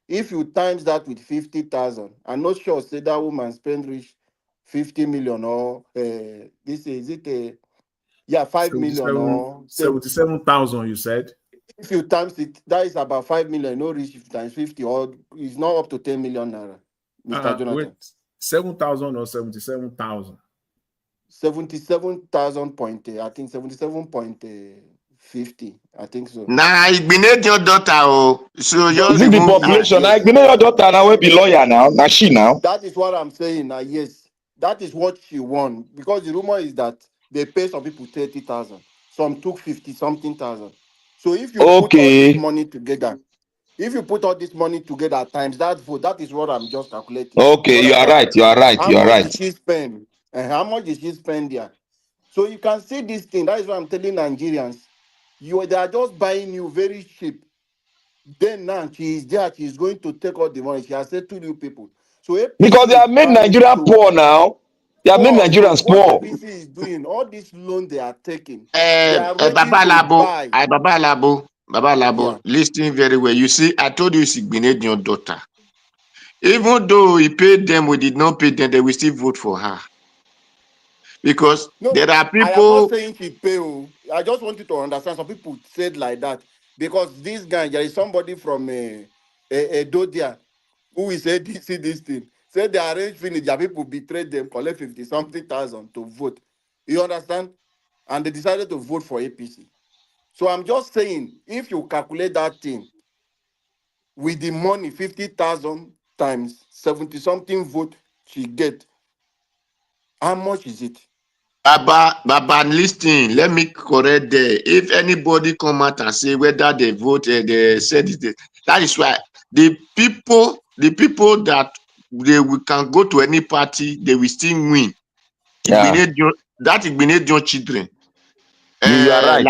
Speaker 3: If you times that with 50,000, I'm not sure say that woman spend reach 50 million or this is it 5 million
Speaker 6: 77
Speaker 3: or
Speaker 6: 77,000, you said?
Speaker 3: if you times it, that is about 5 million, no reach times 50 or it's not up to 10 million naira, Mr.
Speaker 6: Wait,
Speaker 3: Jonathan.
Speaker 6: 7,000 or 77,000?
Speaker 3: 77,000 point, I think 77.50, I think so.
Speaker 7: Nah, it been your daughter, oh. So
Speaker 3: Just
Speaker 8: Is
Speaker 7: just
Speaker 8: it the
Speaker 7: remove
Speaker 3: remove
Speaker 7: the.
Speaker 3: her,
Speaker 8: population? I
Speaker 3: yes.
Speaker 8: know your daughter now will be lawyer now. Now she now.
Speaker 3: That is what I'm saying. Yes, that is what she won because the rumor is that they pay some people 30,000, some took 50 something thousand. So if you put all this
Speaker 8: Okay.
Speaker 3: money together, if you put all this money together times that vote, that is what I'm just calculating
Speaker 8: Okay,
Speaker 3: so
Speaker 8: you
Speaker 3: that
Speaker 8: are right. You are right.
Speaker 3: how
Speaker 8: You are
Speaker 3: much did
Speaker 8: right.
Speaker 3: she spend and how much did she spend there. So you can see this thing. That is what I'm telling Nigerians. They are just buying you very cheap. Then now she is there, she is going to take all the money. She has said to you people. So
Speaker 8: Because
Speaker 3: APC
Speaker 8: they
Speaker 3: is
Speaker 8: have made
Speaker 3: planning
Speaker 8: Nigeria
Speaker 3: to
Speaker 8: poor now. They have made
Speaker 3: poor. So
Speaker 8: Nigerians
Speaker 3: what
Speaker 8: poor.
Speaker 3: APC is doing, all this loan they are taking, they are ready
Speaker 7: Baba
Speaker 3: to
Speaker 7: Labo,
Speaker 3: buy.
Speaker 7: Baba Labo,
Speaker 3: Yeah.
Speaker 7: listening very well. You see, I told you it's your daughter. Even though he paid them, we did not pay them, they will still vote for her. Because
Speaker 3: No,
Speaker 7: there are
Speaker 3: I am not
Speaker 7: people,
Speaker 3: saying she pay. I just want you to understand. Some people said like that because this guy, there is somebody from a Dodia who is said this, see this thing. Said they arrange finish, their people betrayed them, collect 50 something thousand to vote. You understand? And they decided to vote for APC. So I'm just saying, if you calculate that thing with the money, 50,000 times 70 something vote she get, how much is it?
Speaker 7: Baba, listen, let me correct there. If anybody come out and say whether they voted, they said it, that is why the people that we can go to any party, they will still win.
Speaker 8: Yeah,
Speaker 7: That Igbenedion children.
Speaker 8: you are right.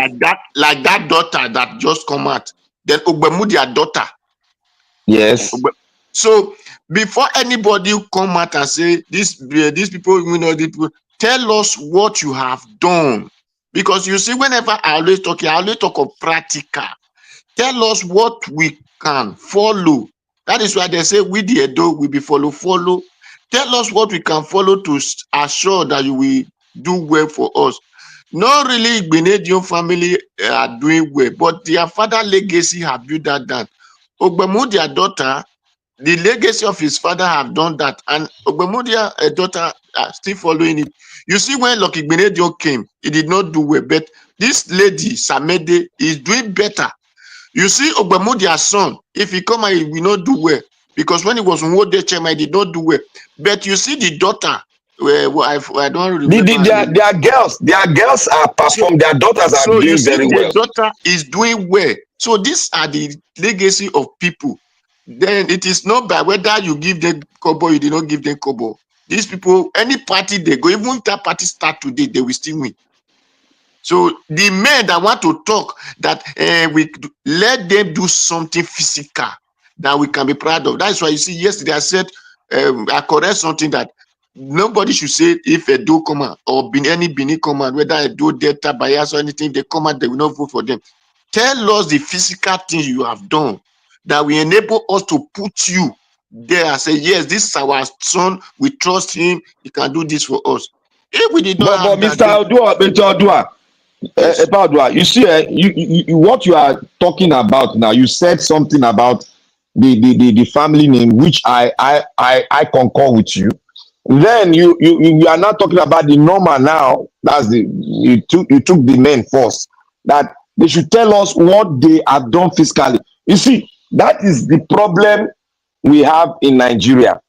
Speaker 7: Like that daughter that just come out. Then Ogbemu, their daughter.
Speaker 8: Yes.
Speaker 7: So before anybody come out and say these people, these people, tell us what you have done. Because you see, whenever I always talk of practical. Tell us what we can follow. That is why they say we the Edo will be follow. Tell us what we can follow to assure that you will do well for us. Not really Igbenedion family are doing well, but their father legacy have built that down. Ogbemu, their daughter, the legacy of his father have done that, and Ogbemu, their daughter, are still following it. You see, when Lucky Igbenedion came, he did not do well, but this lady, Samede, is doing better. You see, Ogbemu, their son, if he come and he will not do well, because when he was on World Day Chairman, he did not do well. But you see the daughter, I don't remember her name.
Speaker 8: Their girls are
Speaker 7: So,
Speaker 8: performed. Their daughters are
Speaker 7: so you
Speaker 8: doing
Speaker 7: see,
Speaker 8: very
Speaker 7: the
Speaker 8: well.
Speaker 7: daughter is doing well. So these are the legacy of people. Then it is not by whether you give them kobo, you did not give them kobo. These people, any party they go, even if that party start today, they will still win. So the men that want to talk that we let them do something physical that we can be proud of. That's why you see yesterday I said I correct something that Nobody should say if a do come out or any Bini come out, whether a do Delta bias or anything, they come out, they will not vote for them. Tell us the physical things you have done that will enable us to put you there and say, yes, this is our son, we trust him, he can do this for us. If we did not
Speaker 8: But
Speaker 7: have that,
Speaker 8: Mr. Odua,
Speaker 7: yes.
Speaker 8: about what you see, what you are talking about now, you said something about the family name, which I concur with you. Then you are not talking about the normal now. That's you took the men first. That they should tell us what they have done fiscally. You see, that is the problem we have in Nigeria.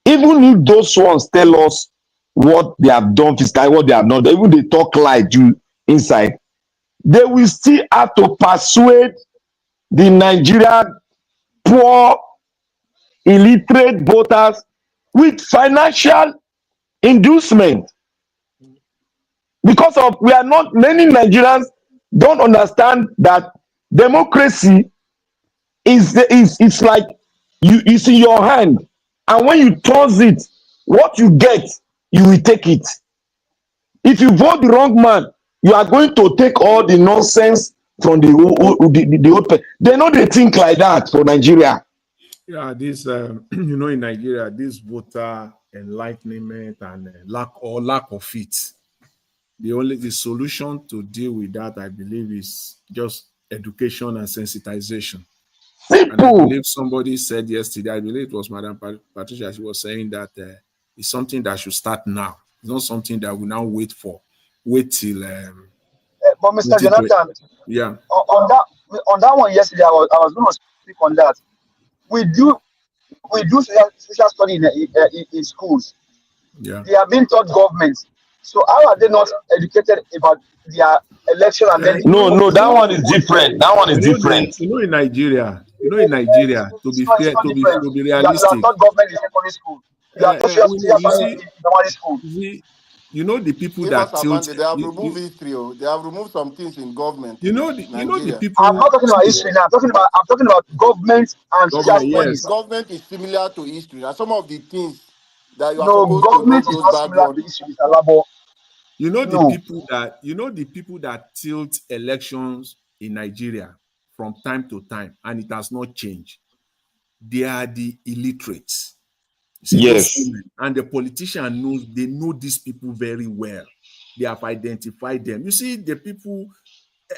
Speaker 8: Even if those ones tell us what they have done fiscally, what they have not done, even they talk like you inside, they will still have to persuade the Nigerian poor, illiterate voters with financial inducement, because of we are not, many Nigerians don't understand that democracy is it's like it's in your hand, and when you toss it, what you get, you will take it. If you vote the wrong man, you are going to take all the nonsense from the old person. They know they think like that for Nigeria.
Speaker 6: Yeah, this in Nigeria, this voter enlightenment and lack of it. The solution to deal with that, I believe, is just education and sensitization. And I
Speaker 8: Simple.
Speaker 6: believe somebody said yesterday, I believe it was Madam Patricia, she was saying that it's something that should start now. It's not something that we now wait till
Speaker 9: But Mr.
Speaker 6: 2020.
Speaker 9: Jonathan,
Speaker 6: Yeah,
Speaker 9: on that one yesterday, I was going to speak on that. We do social study in schools.
Speaker 6: yeah.
Speaker 9: They are being taught government. So how are they not educated about their election and then
Speaker 8: No, that
Speaker 9: who
Speaker 8: one is different. That one is different.
Speaker 6: In Nigeria, to be
Speaker 9: it's
Speaker 6: fair,
Speaker 9: not different.
Speaker 6: to be
Speaker 9: You are
Speaker 6: realistic,
Speaker 9: taught government in secondary school. You are taught social
Speaker 6: you
Speaker 9: study
Speaker 6: see,
Speaker 9: in primary school.
Speaker 6: the people
Speaker 3: Give us
Speaker 6: that
Speaker 3: a
Speaker 6: tilt,
Speaker 3: bandit. They have removed history. Oh. They have removed some things in government in
Speaker 6: the
Speaker 3: Nigeria.
Speaker 9: I'm
Speaker 6: people.
Speaker 9: not talking about history now. I'm talking about government and social
Speaker 6: Government,
Speaker 3: Government,
Speaker 9: studies.
Speaker 6: yes.
Speaker 3: government is similar to history. And some of the things that you are
Speaker 9: No,
Speaker 3: supposed to know
Speaker 9: government is
Speaker 3: those
Speaker 9: not similar to
Speaker 3: background.
Speaker 9: history, Mr. Labo. No.
Speaker 6: The people that tilt elections in Nigeria from time to time, and it has not changed. They are the illiterates. You see those
Speaker 8: Yes.
Speaker 6: women, and the politician know these people very well. They have identified them. You see the people,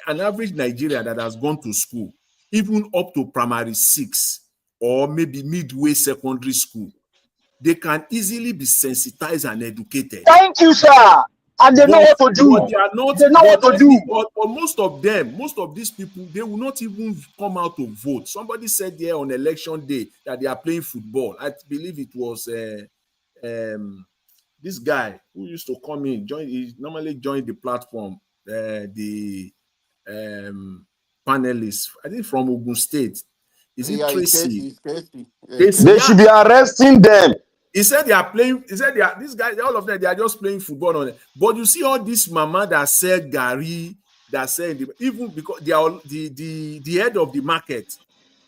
Speaker 6: an average Nigerian that has gone to school, even up to primary 6 or maybe midway secondary school, they can easily be sensitized and educated.
Speaker 9: Thank you, sir. And they know what to do.
Speaker 6: But they are not.
Speaker 9: They know what to do.
Speaker 6: But most of them, most of these people, they will not even come out to vote. Somebody said there on election day that they are playing football. I believe it was this guy who used to come in. He normally joined the platform. The panelists, I think from Ogun State. Is it
Speaker 3: Yeah,
Speaker 6: Tracy?
Speaker 3: it's
Speaker 8: They should be arresting them.
Speaker 6: He said they are playing. He said these guys, all of them, they are just playing football on it. But you see all this mama that sell Gary, that sell even because they are the head of the market,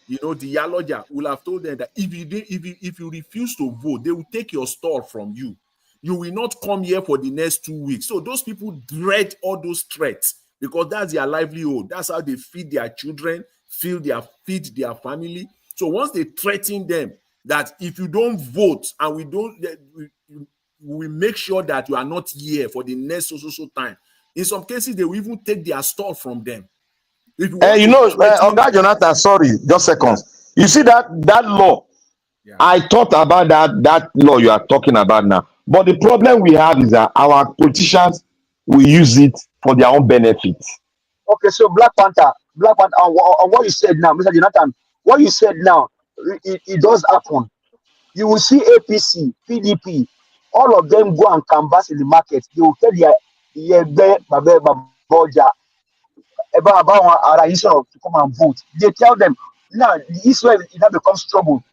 Speaker 6: the Yaloja will have told them that if you refuse to vote, they will take your store from you. You will not come here for the next 2 weeks. So those people dread all those threats because that's their livelihood. That's how they feed their children, feed their family. So once they threaten them, that if you don't vote and we make sure that you are not here for the next so time. In some cases, they will even take their store from them.
Speaker 8: Oga Jonathan, sorry, just seconds. You see that law?
Speaker 6: Yeah.
Speaker 8: I thought about that law you are talking about now. But the problem we have is that our politicians will use it for their own benefit.
Speaker 9: Okay, so Black Panther, on what you said now, Mr. Jonathan, what you said now, it does happen. You will see APC, PDP, all of them go and canvass in the market. They will tell their Baboja about to come and vote. They tell them now this way it now becomes trouble.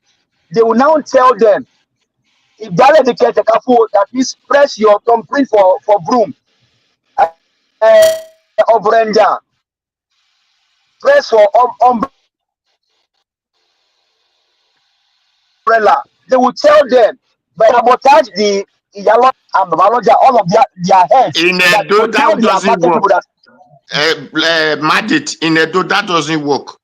Speaker 9: They will now tell them if they get a careful, that means press your thumbprint for broom. Obrenda, press for umbrella. They will tell them, but sabotage Iyalo and Babaloja, all of their heads,
Speaker 7: In
Speaker 9: that
Speaker 7: Edo,
Speaker 9: to tell
Speaker 7: that
Speaker 9: their
Speaker 7: doesn't
Speaker 9: market
Speaker 7: work.
Speaker 9: people that
Speaker 7: Mandate in Edo, that doesn't work.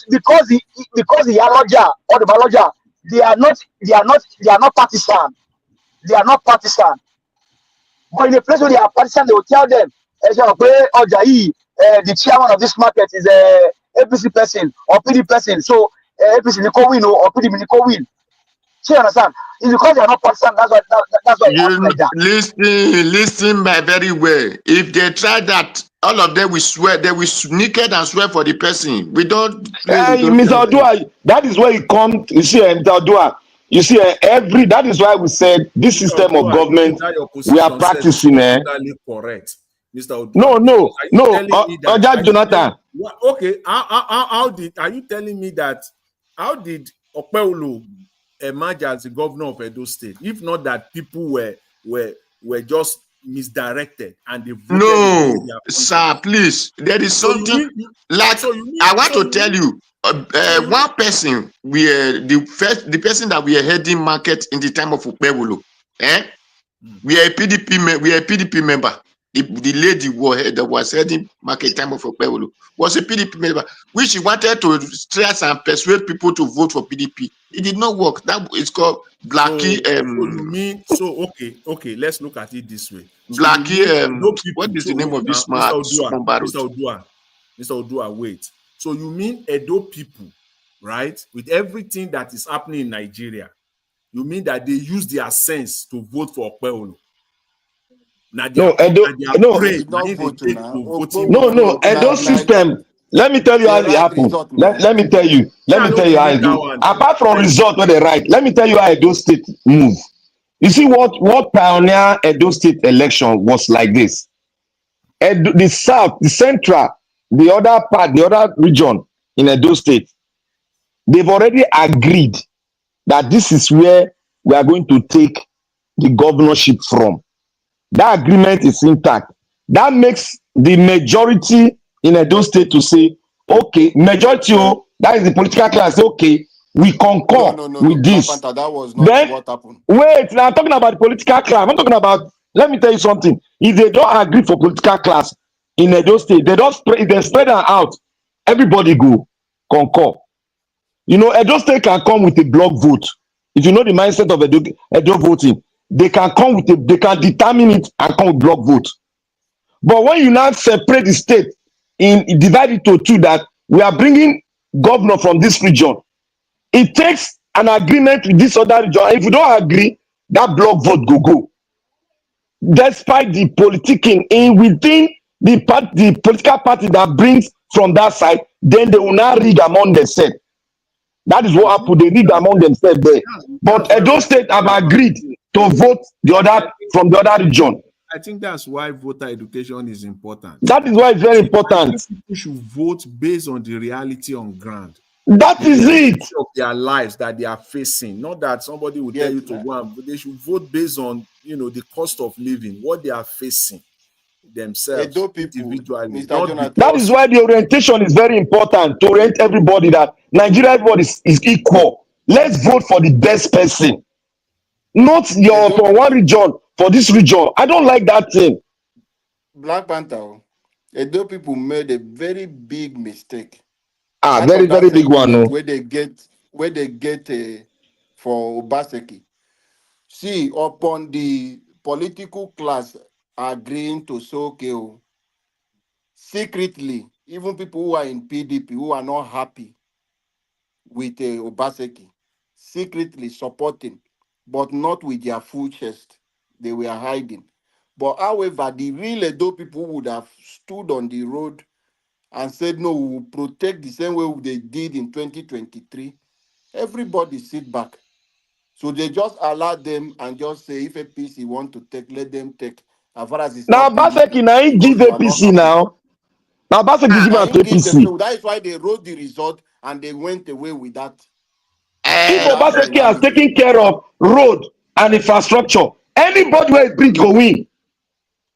Speaker 9: because Iyaloja or the Baloja, they are not partisan. They are not partisan. But in a place where they are partisan, they will tell them, the chairman of this market is a APC person or PD person. So APC Nico win or PDP Nico win. So you understand? It's because they are not partisan. That's why it happens
Speaker 7: You
Speaker 9: like that.
Speaker 7: listen very well. If they try that, all of them will swear. They will naked and swear for the person. We don't play with those
Speaker 8: Mr.
Speaker 7: kind of things.
Speaker 8: Odua, that is where you come. You see, Mr. Odua, you see, that is why we said this
Speaker 6: Mr.
Speaker 8: system of
Speaker 6: Odua,
Speaker 8: government
Speaker 6: is that your
Speaker 8: we are
Speaker 6: position says is
Speaker 8: practicing.
Speaker 6: totally correct, Mr.
Speaker 8: No,
Speaker 6: Odua? Because are you telling me that?
Speaker 8: Oja Jonathan.
Speaker 6: Okay, are you telling me that? How did Okpeolo emerge as the governor of Edo State? If not that people were just misdirected and they voted
Speaker 7: No,
Speaker 6: against their
Speaker 7: sir, please. There is something like I want to tell you. One person, the person that we are heading market in the time of Ukpewolo, we are a PDP member. The lady that was heading market time of Ukpewolo was a PDP member, which she wanted to stress and persuade people to vote for PDP. It did not work. That is called Blackie.
Speaker 6: Okay, let's look at it this way.
Speaker 7: Blackie. What is the name of this man?
Speaker 6: Mr. Odua, wait. So you mean Edo people, right? With everything that is happening in Nigeria, you mean that they use their sense to vote for Okpeolo?
Speaker 8: No, Edo system. Let me tell you how it happened. Let me tell you how it do. Apart from result where they write, let me tell you how Edo State move. You see what pioneer Edo State election was like this. The south, the central, the other region in Edo State, they've already agreed that this is where we are going to take the governorship from. That agreement is intact. That makes the majority in Edo State to say, okay, majority, that is the political class, okay, we concur with this.
Speaker 3: Panta, that was not
Speaker 8: Then,
Speaker 3: what happened.
Speaker 8: wait, now I'm talking about the political class. I'm talking about, let me tell you something. If they don't agree for political class in Edo State, if they spread them out, everybody go concur. You know, Edo State can come with a block vote. If you know the mindset of Edo voting, they can determine it and come with block vote. But when you now separate the state, divide it to two, that we are bringing governor from this region, it takes an agreement with this other region. If you don't agree, that block vote go. Despite the politicking within the political party that brings from that side, then they will now rig among themselves. That is what happened. They rig among themselves there. But Edo State have agreed to vote from the other region.
Speaker 6: I think that's why voter education is important.
Speaker 8: That is why it's very important.
Speaker 6: People should vote based on the reality on ground.
Speaker 8: That is it.
Speaker 6: Of their lives that they are facing. Not that somebody will tell you to go and they should vote based on the cost of living, what they are facing themselves individually.
Speaker 8: That is why the orientation is very important, to orient everybody that Nigeria everybody is equal. Let's vote for the best person. Not for one region, for this region. I don't like that thing.
Speaker 3: Black Panther, Edo people made a very big mistake.
Speaker 8: Very big one. No.
Speaker 3: Where they get for Obaseki. See, upon the political class agreeing to so secretly, even people who are in PDP who are not happy with Obaseki, secretly supporting, but not with their full chest. They were hiding. But however, the real Edo people would have stood on the road and said, no, we will protect the same way they did in 2023. Everybody sit back. So they just allow them and just say, if APC want to take, let them take. As far as it's
Speaker 8: now, Baseki now he give APC now. Now Baseki give us APC.
Speaker 3: So that is why they wrote the result and they went away with that.
Speaker 8: If Baseki has taken care of road and infrastructure, anybody where it bring go win.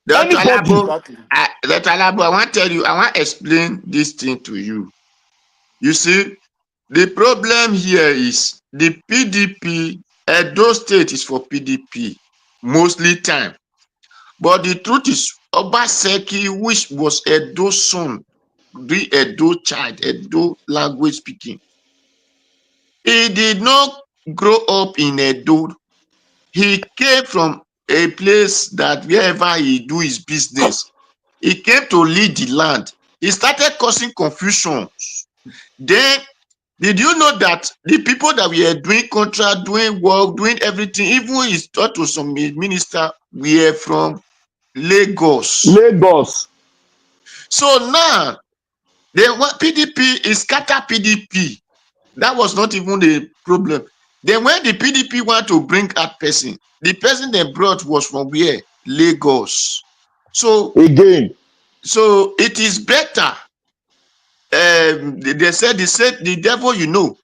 Speaker 7: Dr. Alabo, I want to tell you, I want to explain this thing to you. You see, the problem here is the PDP Edo State is for PDP, mostly time. But the truth is, Obaseki, which was Edo son, the Edo child, Edo language speaking, he did not grow up in Edo. He came from a place that wherever he do his business, he came to lead the land. He started causing confusion. Then, did you know that the people that were doing contract, doing work, doing everything, even his taught to some minister, were from Lagos.
Speaker 8: Lagos.
Speaker 7: So now, they want PDP is scatter PDP. That was not even the problem. Then when the PDP want to bring out person, the person they brought was from where? Lagos. So
Speaker 8: Again.
Speaker 7: So it is better. They said the devil you know.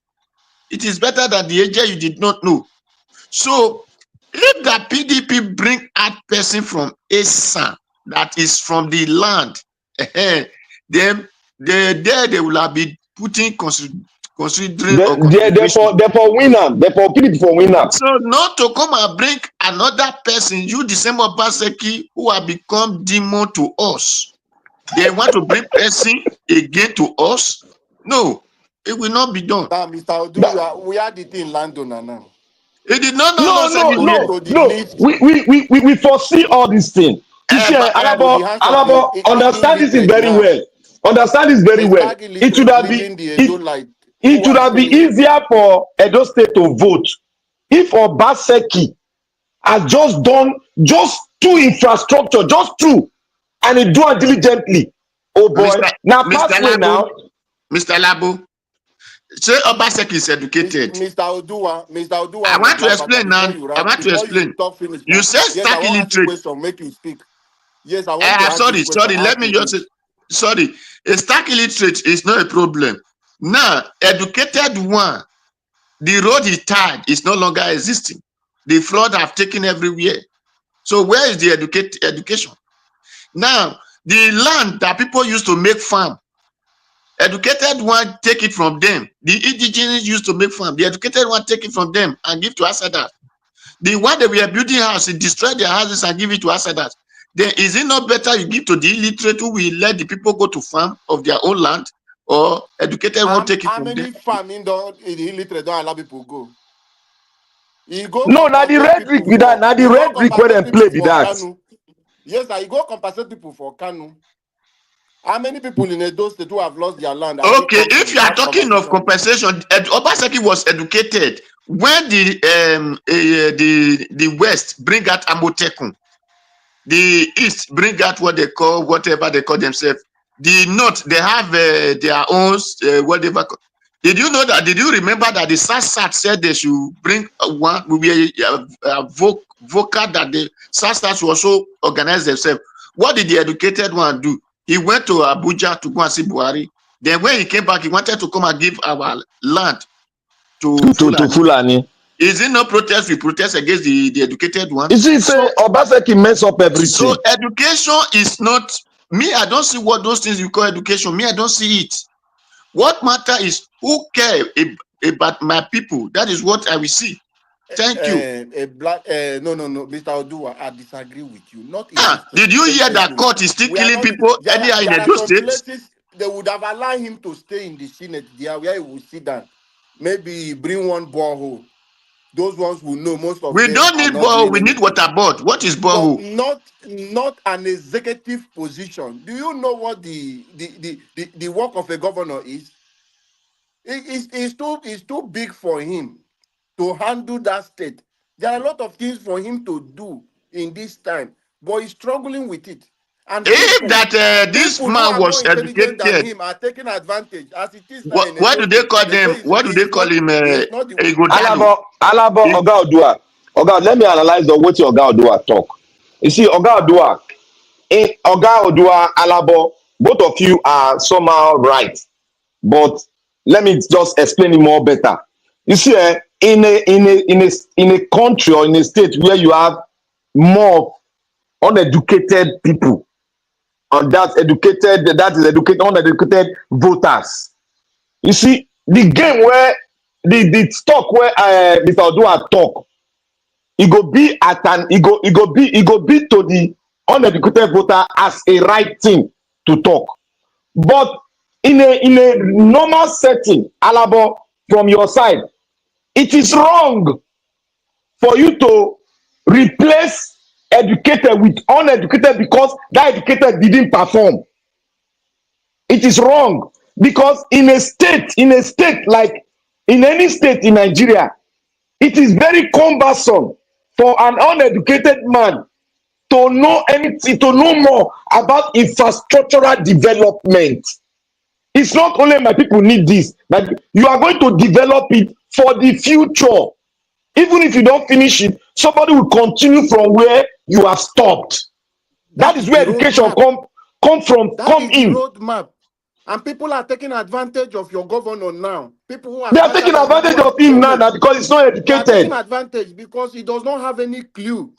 Speaker 7: It is better than the angel you did not know. So if the PDP bring out person from Esan that is from the land, then they will have been putting considering or consideration.
Speaker 8: Therefore win am. Therefore PDP for win am.
Speaker 7: So not to come and bring another person, you the same Obaseki who have become demon to us. They want to bring person again to us? No, it will not be done.
Speaker 3: Now, Mr. Odu, we are the thing landowner now.
Speaker 7: It did not
Speaker 8: We foresee all these things. You see, Alabo, understand this very well. Understand this very well. It should have been it should have been easier for Edo State to vote if Obaseki has just done just two infrastructure, just two, and he do it diligently. Oh boy, now pathway now.
Speaker 7: Mr. Labo, say Obaseki is educated.
Speaker 3: Mr. Odua,
Speaker 7: I want to explain now. I want to explain. You said stark illiterate.
Speaker 3: Make you speak. Yes, I want to
Speaker 7: sorry. Let me just say, sorry. A stark illiterate is not a problem. Now, educated one, the road he tied is no longer existing. The flood have taken everywhere. So where is the education? Now, the land that people used to make farm, educated one take it from them. The indigenous used to make farm. The educated one take it from them and give to Asadat. The one that we are building house, they destroy their houses and give it to Asadat. Then is it not better you give to the illiterate who will let the people go to farm of their own land, or educated one take it from them?
Speaker 3: How many farming the illiterate don't allow people go?
Speaker 8: No, now the rhetoric with that. Now the rhetoric where they play with that.
Speaker 3: Yes, I go compensate people for Kanu. How many people in Edo State who have lost their land?
Speaker 7: Okay, if you are talking of compensation, Obaseki was educated when the West bring out Amotekun, the East bring out what they call whatever they call themselves. The North they have their own whatever. Did you know that? Did you remember that the SASAT said they should bring one? Will be vocal that the SASAT should also organize themselves. What did the educated one do? He went to Abuja to go and see Buhari. Then when he came back, he wanted to come and give our land to
Speaker 8: Fulani.
Speaker 7: Is it no protest? We protest against the educated one.
Speaker 8: You see, so Obaseki mess up everything.
Speaker 7: So education is not me. I don't see what those things you call education. Me, I don't see it. What matter is who care about my people. That is what I will see. Thank you.
Speaker 3: No, Mr. Odua, I disagree with you. Not
Speaker 7: did you hear that court is still killing people anyhow in Edo State?
Speaker 3: They would have allowed him to stay in the Senate there where he would sit down. Maybe bring one borehole. Those ones who know most of
Speaker 7: we don't need borehole, we need water board. What is borehole?
Speaker 3: Not an executive position. Do you know what the work of a governor is? It's too big for him to handle that state. There are a lot of things for him to do in this time, but he's struggling with it. And
Speaker 7: if that this man was educated,
Speaker 3: than him are taking advantage as it is.
Speaker 7: What do they call them? What do they call him?
Speaker 8: Alabo, Oga Odua. Oga, let me analyze what your Oga Odua talk. You see, Oga Odua, Alabo, both of you are somehow right, but let me just explain it more better. You see, in a country or in a state where you have more uneducated people, and uneducated voters. You see, the game where the stock where Mr. Odua talk it go be to the uneducated voter as a right thing to talk. But in a normal setting, Alabo, from your side, it is wrong for you to replace educated with uneducated because that educated didn't perform. It is wrong because in a state like in any state in Nigeria, it is very cumbersome for an uneducated man to know anything, to know more about infrastructural development. It's not only my people need this, but you are going to develop it for the future. Even if you don't finish it, somebody will continue from where you have stopped. That is where education come in.
Speaker 3: Roadmap. And people are taking advantage of your governor now. People who are
Speaker 8: They are taking advantage of him now because he's not educated.
Speaker 3: They are taking advantage because he does not have any clue.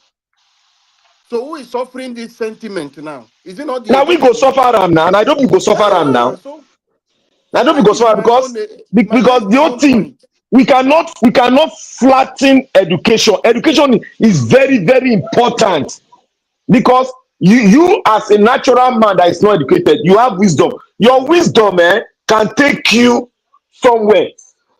Speaker 3: So who is suffering this sentiment now? Is it not the
Speaker 8: now we go suffer him now, and I don't we go suffer him now.
Speaker 3: So
Speaker 8: I don't we go suffer because the whole thing we cannot flatten education. Education is very, very important because you as a natural man that is not educated, you have wisdom. Your wisdom can take you somewhere,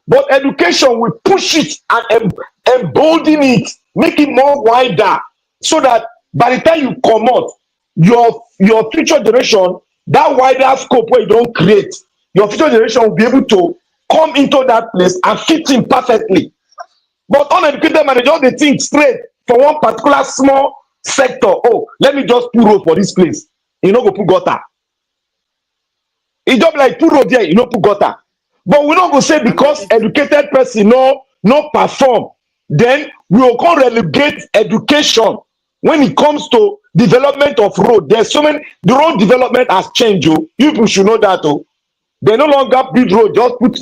Speaker 8: but education will push it and embolden it, make it more wider, so that by the time you come out, your future generation, that wider scope where you don't create, your future generation will be able to come into that place and fit in perfectly. But uneducated man, they just they think straight for one particular small sector. Oh, let me just put road for this place. You know, go put gutter. It just like put road there, you know, put gutter. But we don't go say because educated person no perform, then we will come relegate education when it comes to development of road. There's so many, the road development has changed. You people should know that. Oh, they no longer build road, just put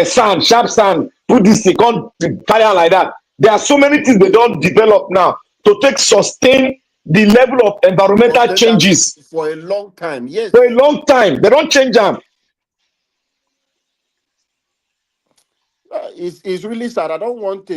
Speaker 8: sand, sharp sand, put this thing on fire like that. There are so many things they don't develop now to take sustain the level of environmental changes
Speaker 3: for a long time. Yes,
Speaker 8: for a long time. They don't change them.
Speaker 3: It's really sad. I don't want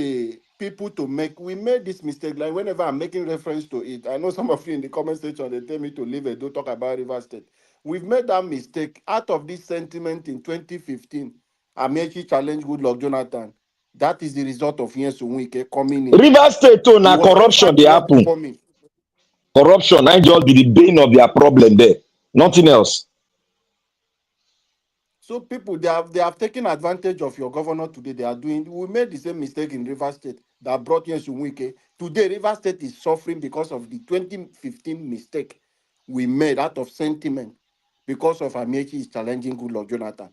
Speaker 3: people to make. We made this mistake. Like whenever I'm making reference to it, I know some of you in the comment section they tell me to leave it. Don't talk about River State. We've made that mistake out of this sentiment in 2015. Amechi challenged Goodluck Jonathan. That is the result of Nyesom Wike coming in.
Speaker 8: River State too, now corruption they happen. Corruption ain't just be the bane of their problem there. Nothing else.
Speaker 3: So people they have taken advantage of your governor today. They are doing. We made the same mistake in River State that brought Nyesom Wike. Today, River State is suffering because of the 2015 mistake we made out of sentiment. Because of Amechi is challenging Goodluck Jonathan.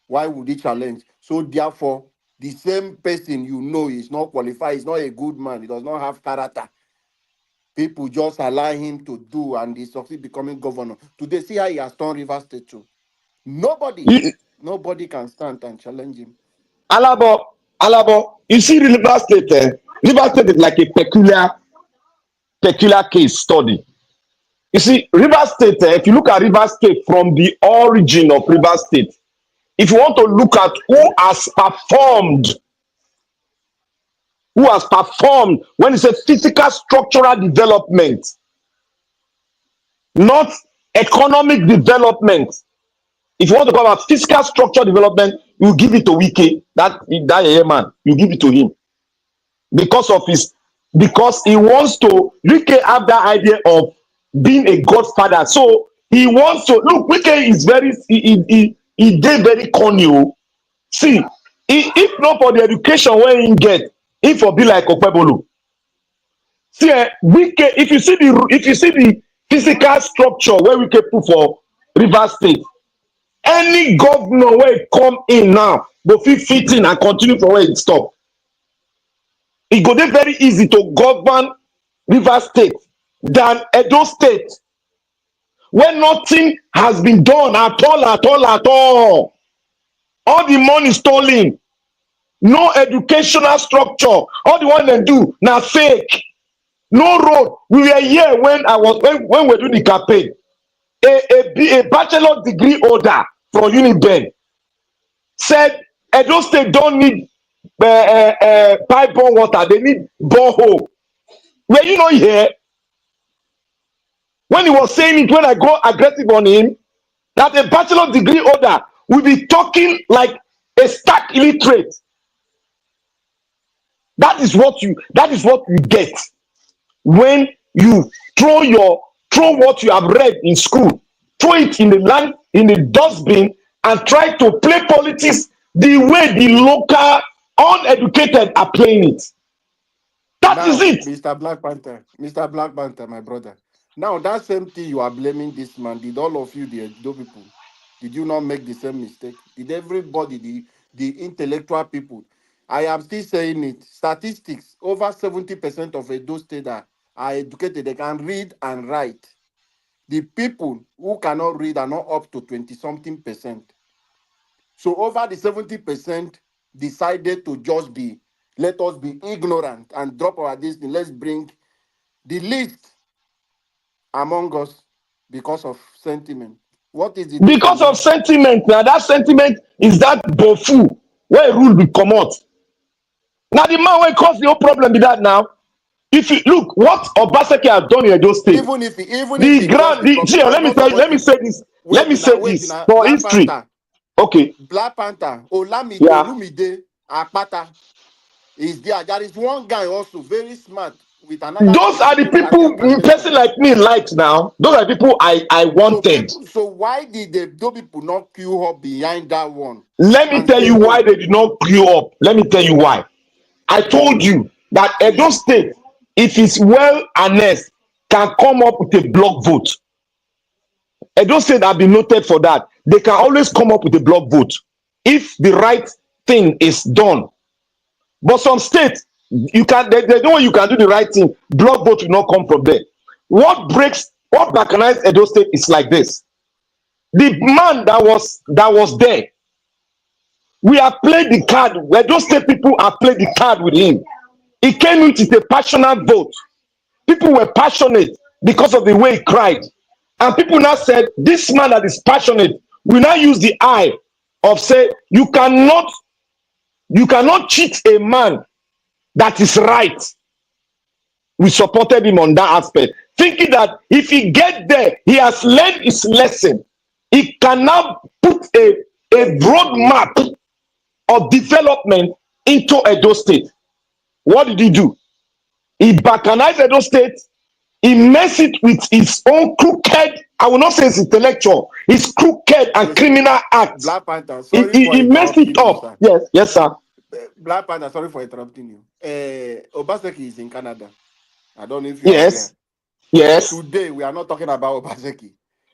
Speaker 3: Why would he challenge? So therefore, the same person you know is not qualified, is not a good man, he does not have character. People just allow him to do and he succeed becoming governor. Today, see how he has turned River State to. Nobody can stand and challenge him.
Speaker 8: Alabo, you see River State, River State is like a peculiar case study. You see, River State, if you look at River State from the origin of River State, if you want to look at who has performed when it's a physical structural development, not economic development. If you want to talk about physical structural development, you give it to Wike, that man, you give it to him. Because he wants to, Wike have that idea of being a godfather. So he wants to, look, Wike is he did very corny. See, if not for the education where he get, if for be like Akpabio. See, Wike, if you see the physical structure where Wike put for River State, any governor where come in now go fit in and continue from where it stop. It go dey very easy to govern River State than Edo State, where nothing has been done at all. All the money stolen, no educational structure. All the one they do now fake. No road. We were here when we do the campaign. A bachelor degree holder from Uniben said Edo State don't need pipe-borne water, they need borehole. Were you not here when he was saying it, when I go aggressive on him, that a bachelor degree holder will be talking like a stark illiterate? That is what you get when you throw what you have read in school, throw it in the dustbin, and try to play politics the way the local uneducated are playing it. That is
Speaker 3: Now,
Speaker 8: it.
Speaker 3: Mr. Black Panther, my brother. Now, that same thing you are blaming this man, did all of you, the Edo people, did you not make the same mistake? Did everybody, the intellectual people? I am still saying it. Statistics, over 70% of Edo State are educated. They can read and write. The people who cannot read are not up to 20-something percent. So over the 70% decided to just let us be ignorant and drop our destiny. Let's bring the least among us because of sentiment. What is the
Speaker 8: Because
Speaker 3: difference
Speaker 8: of
Speaker 3: now?
Speaker 8: sentiment. Now that sentiment is that bofu where rule will come out. Now the man will cause the whole problem with that now. If you look what Obaseki has done in Edo State,
Speaker 3: Even if
Speaker 8: the
Speaker 3: he does
Speaker 8: ground,
Speaker 3: it
Speaker 8: see,
Speaker 3: properly, I'm not
Speaker 8: let me
Speaker 3: supporting.
Speaker 8: say this. Let me say
Speaker 3: Wait
Speaker 8: this
Speaker 3: now.
Speaker 8: for history. Okay.
Speaker 3: Black Panther, Olamide,
Speaker 8: Yeah.
Speaker 3: Olumide, Akpata is there. There is one guy also very smart with another
Speaker 8: Those are the
Speaker 3: specific career
Speaker 8: people
Speaker 3: trajectory.
Speaker 8: person like me likes now. Those are the people I wanted.
Speaker 3: So why did those people not queue up behind that one
Speaker 8: Let me
Speaker 3: and
Speaker 8: tell
Speaker 3: say
Speaker 8: you why
Speaker 3: no?
Speaker 8: they did not queue up. Let me tell you why. I told you that Edo State, if it's well harnessed, can come up with a block vote. Edo State have been noted for that. They can always come up with a block vote if the right thing is done. But some states, there's no way you can do the right thing. Block vote will not come from there. What balkanized Edo State is like this. The man that was there, we have played the card. Edo State people have played the card with him. He came in with a passionate vote. People were passionate because of the way he cried. And people now said, this man that is passionate will now use the eye of say, you cannot cheat a man that is right. We supported him on that aspect, thinking that if he get there, he has learned his lesson. He can now put a roadmap of development into Edo State. What did he do? He balkanized Edo State. He messed it with his own crooked, I will not say it's intellectual, his crooked and criminal acts.
Speaker 3: Black Panther, sorry for
Speaker 8: He messed it
Speaker 3: interrupting you,
Speaker 8: up.
Speaker 3: sir.
Speaker 8: Yes, sir.
Speaker 3: Black Panther, sorry for interrupting you. Obaseki is in Canada. I don't know if you are aware.
Speaker 8: Yes.
Speaker 3: Today, we are not talking about Obaseki.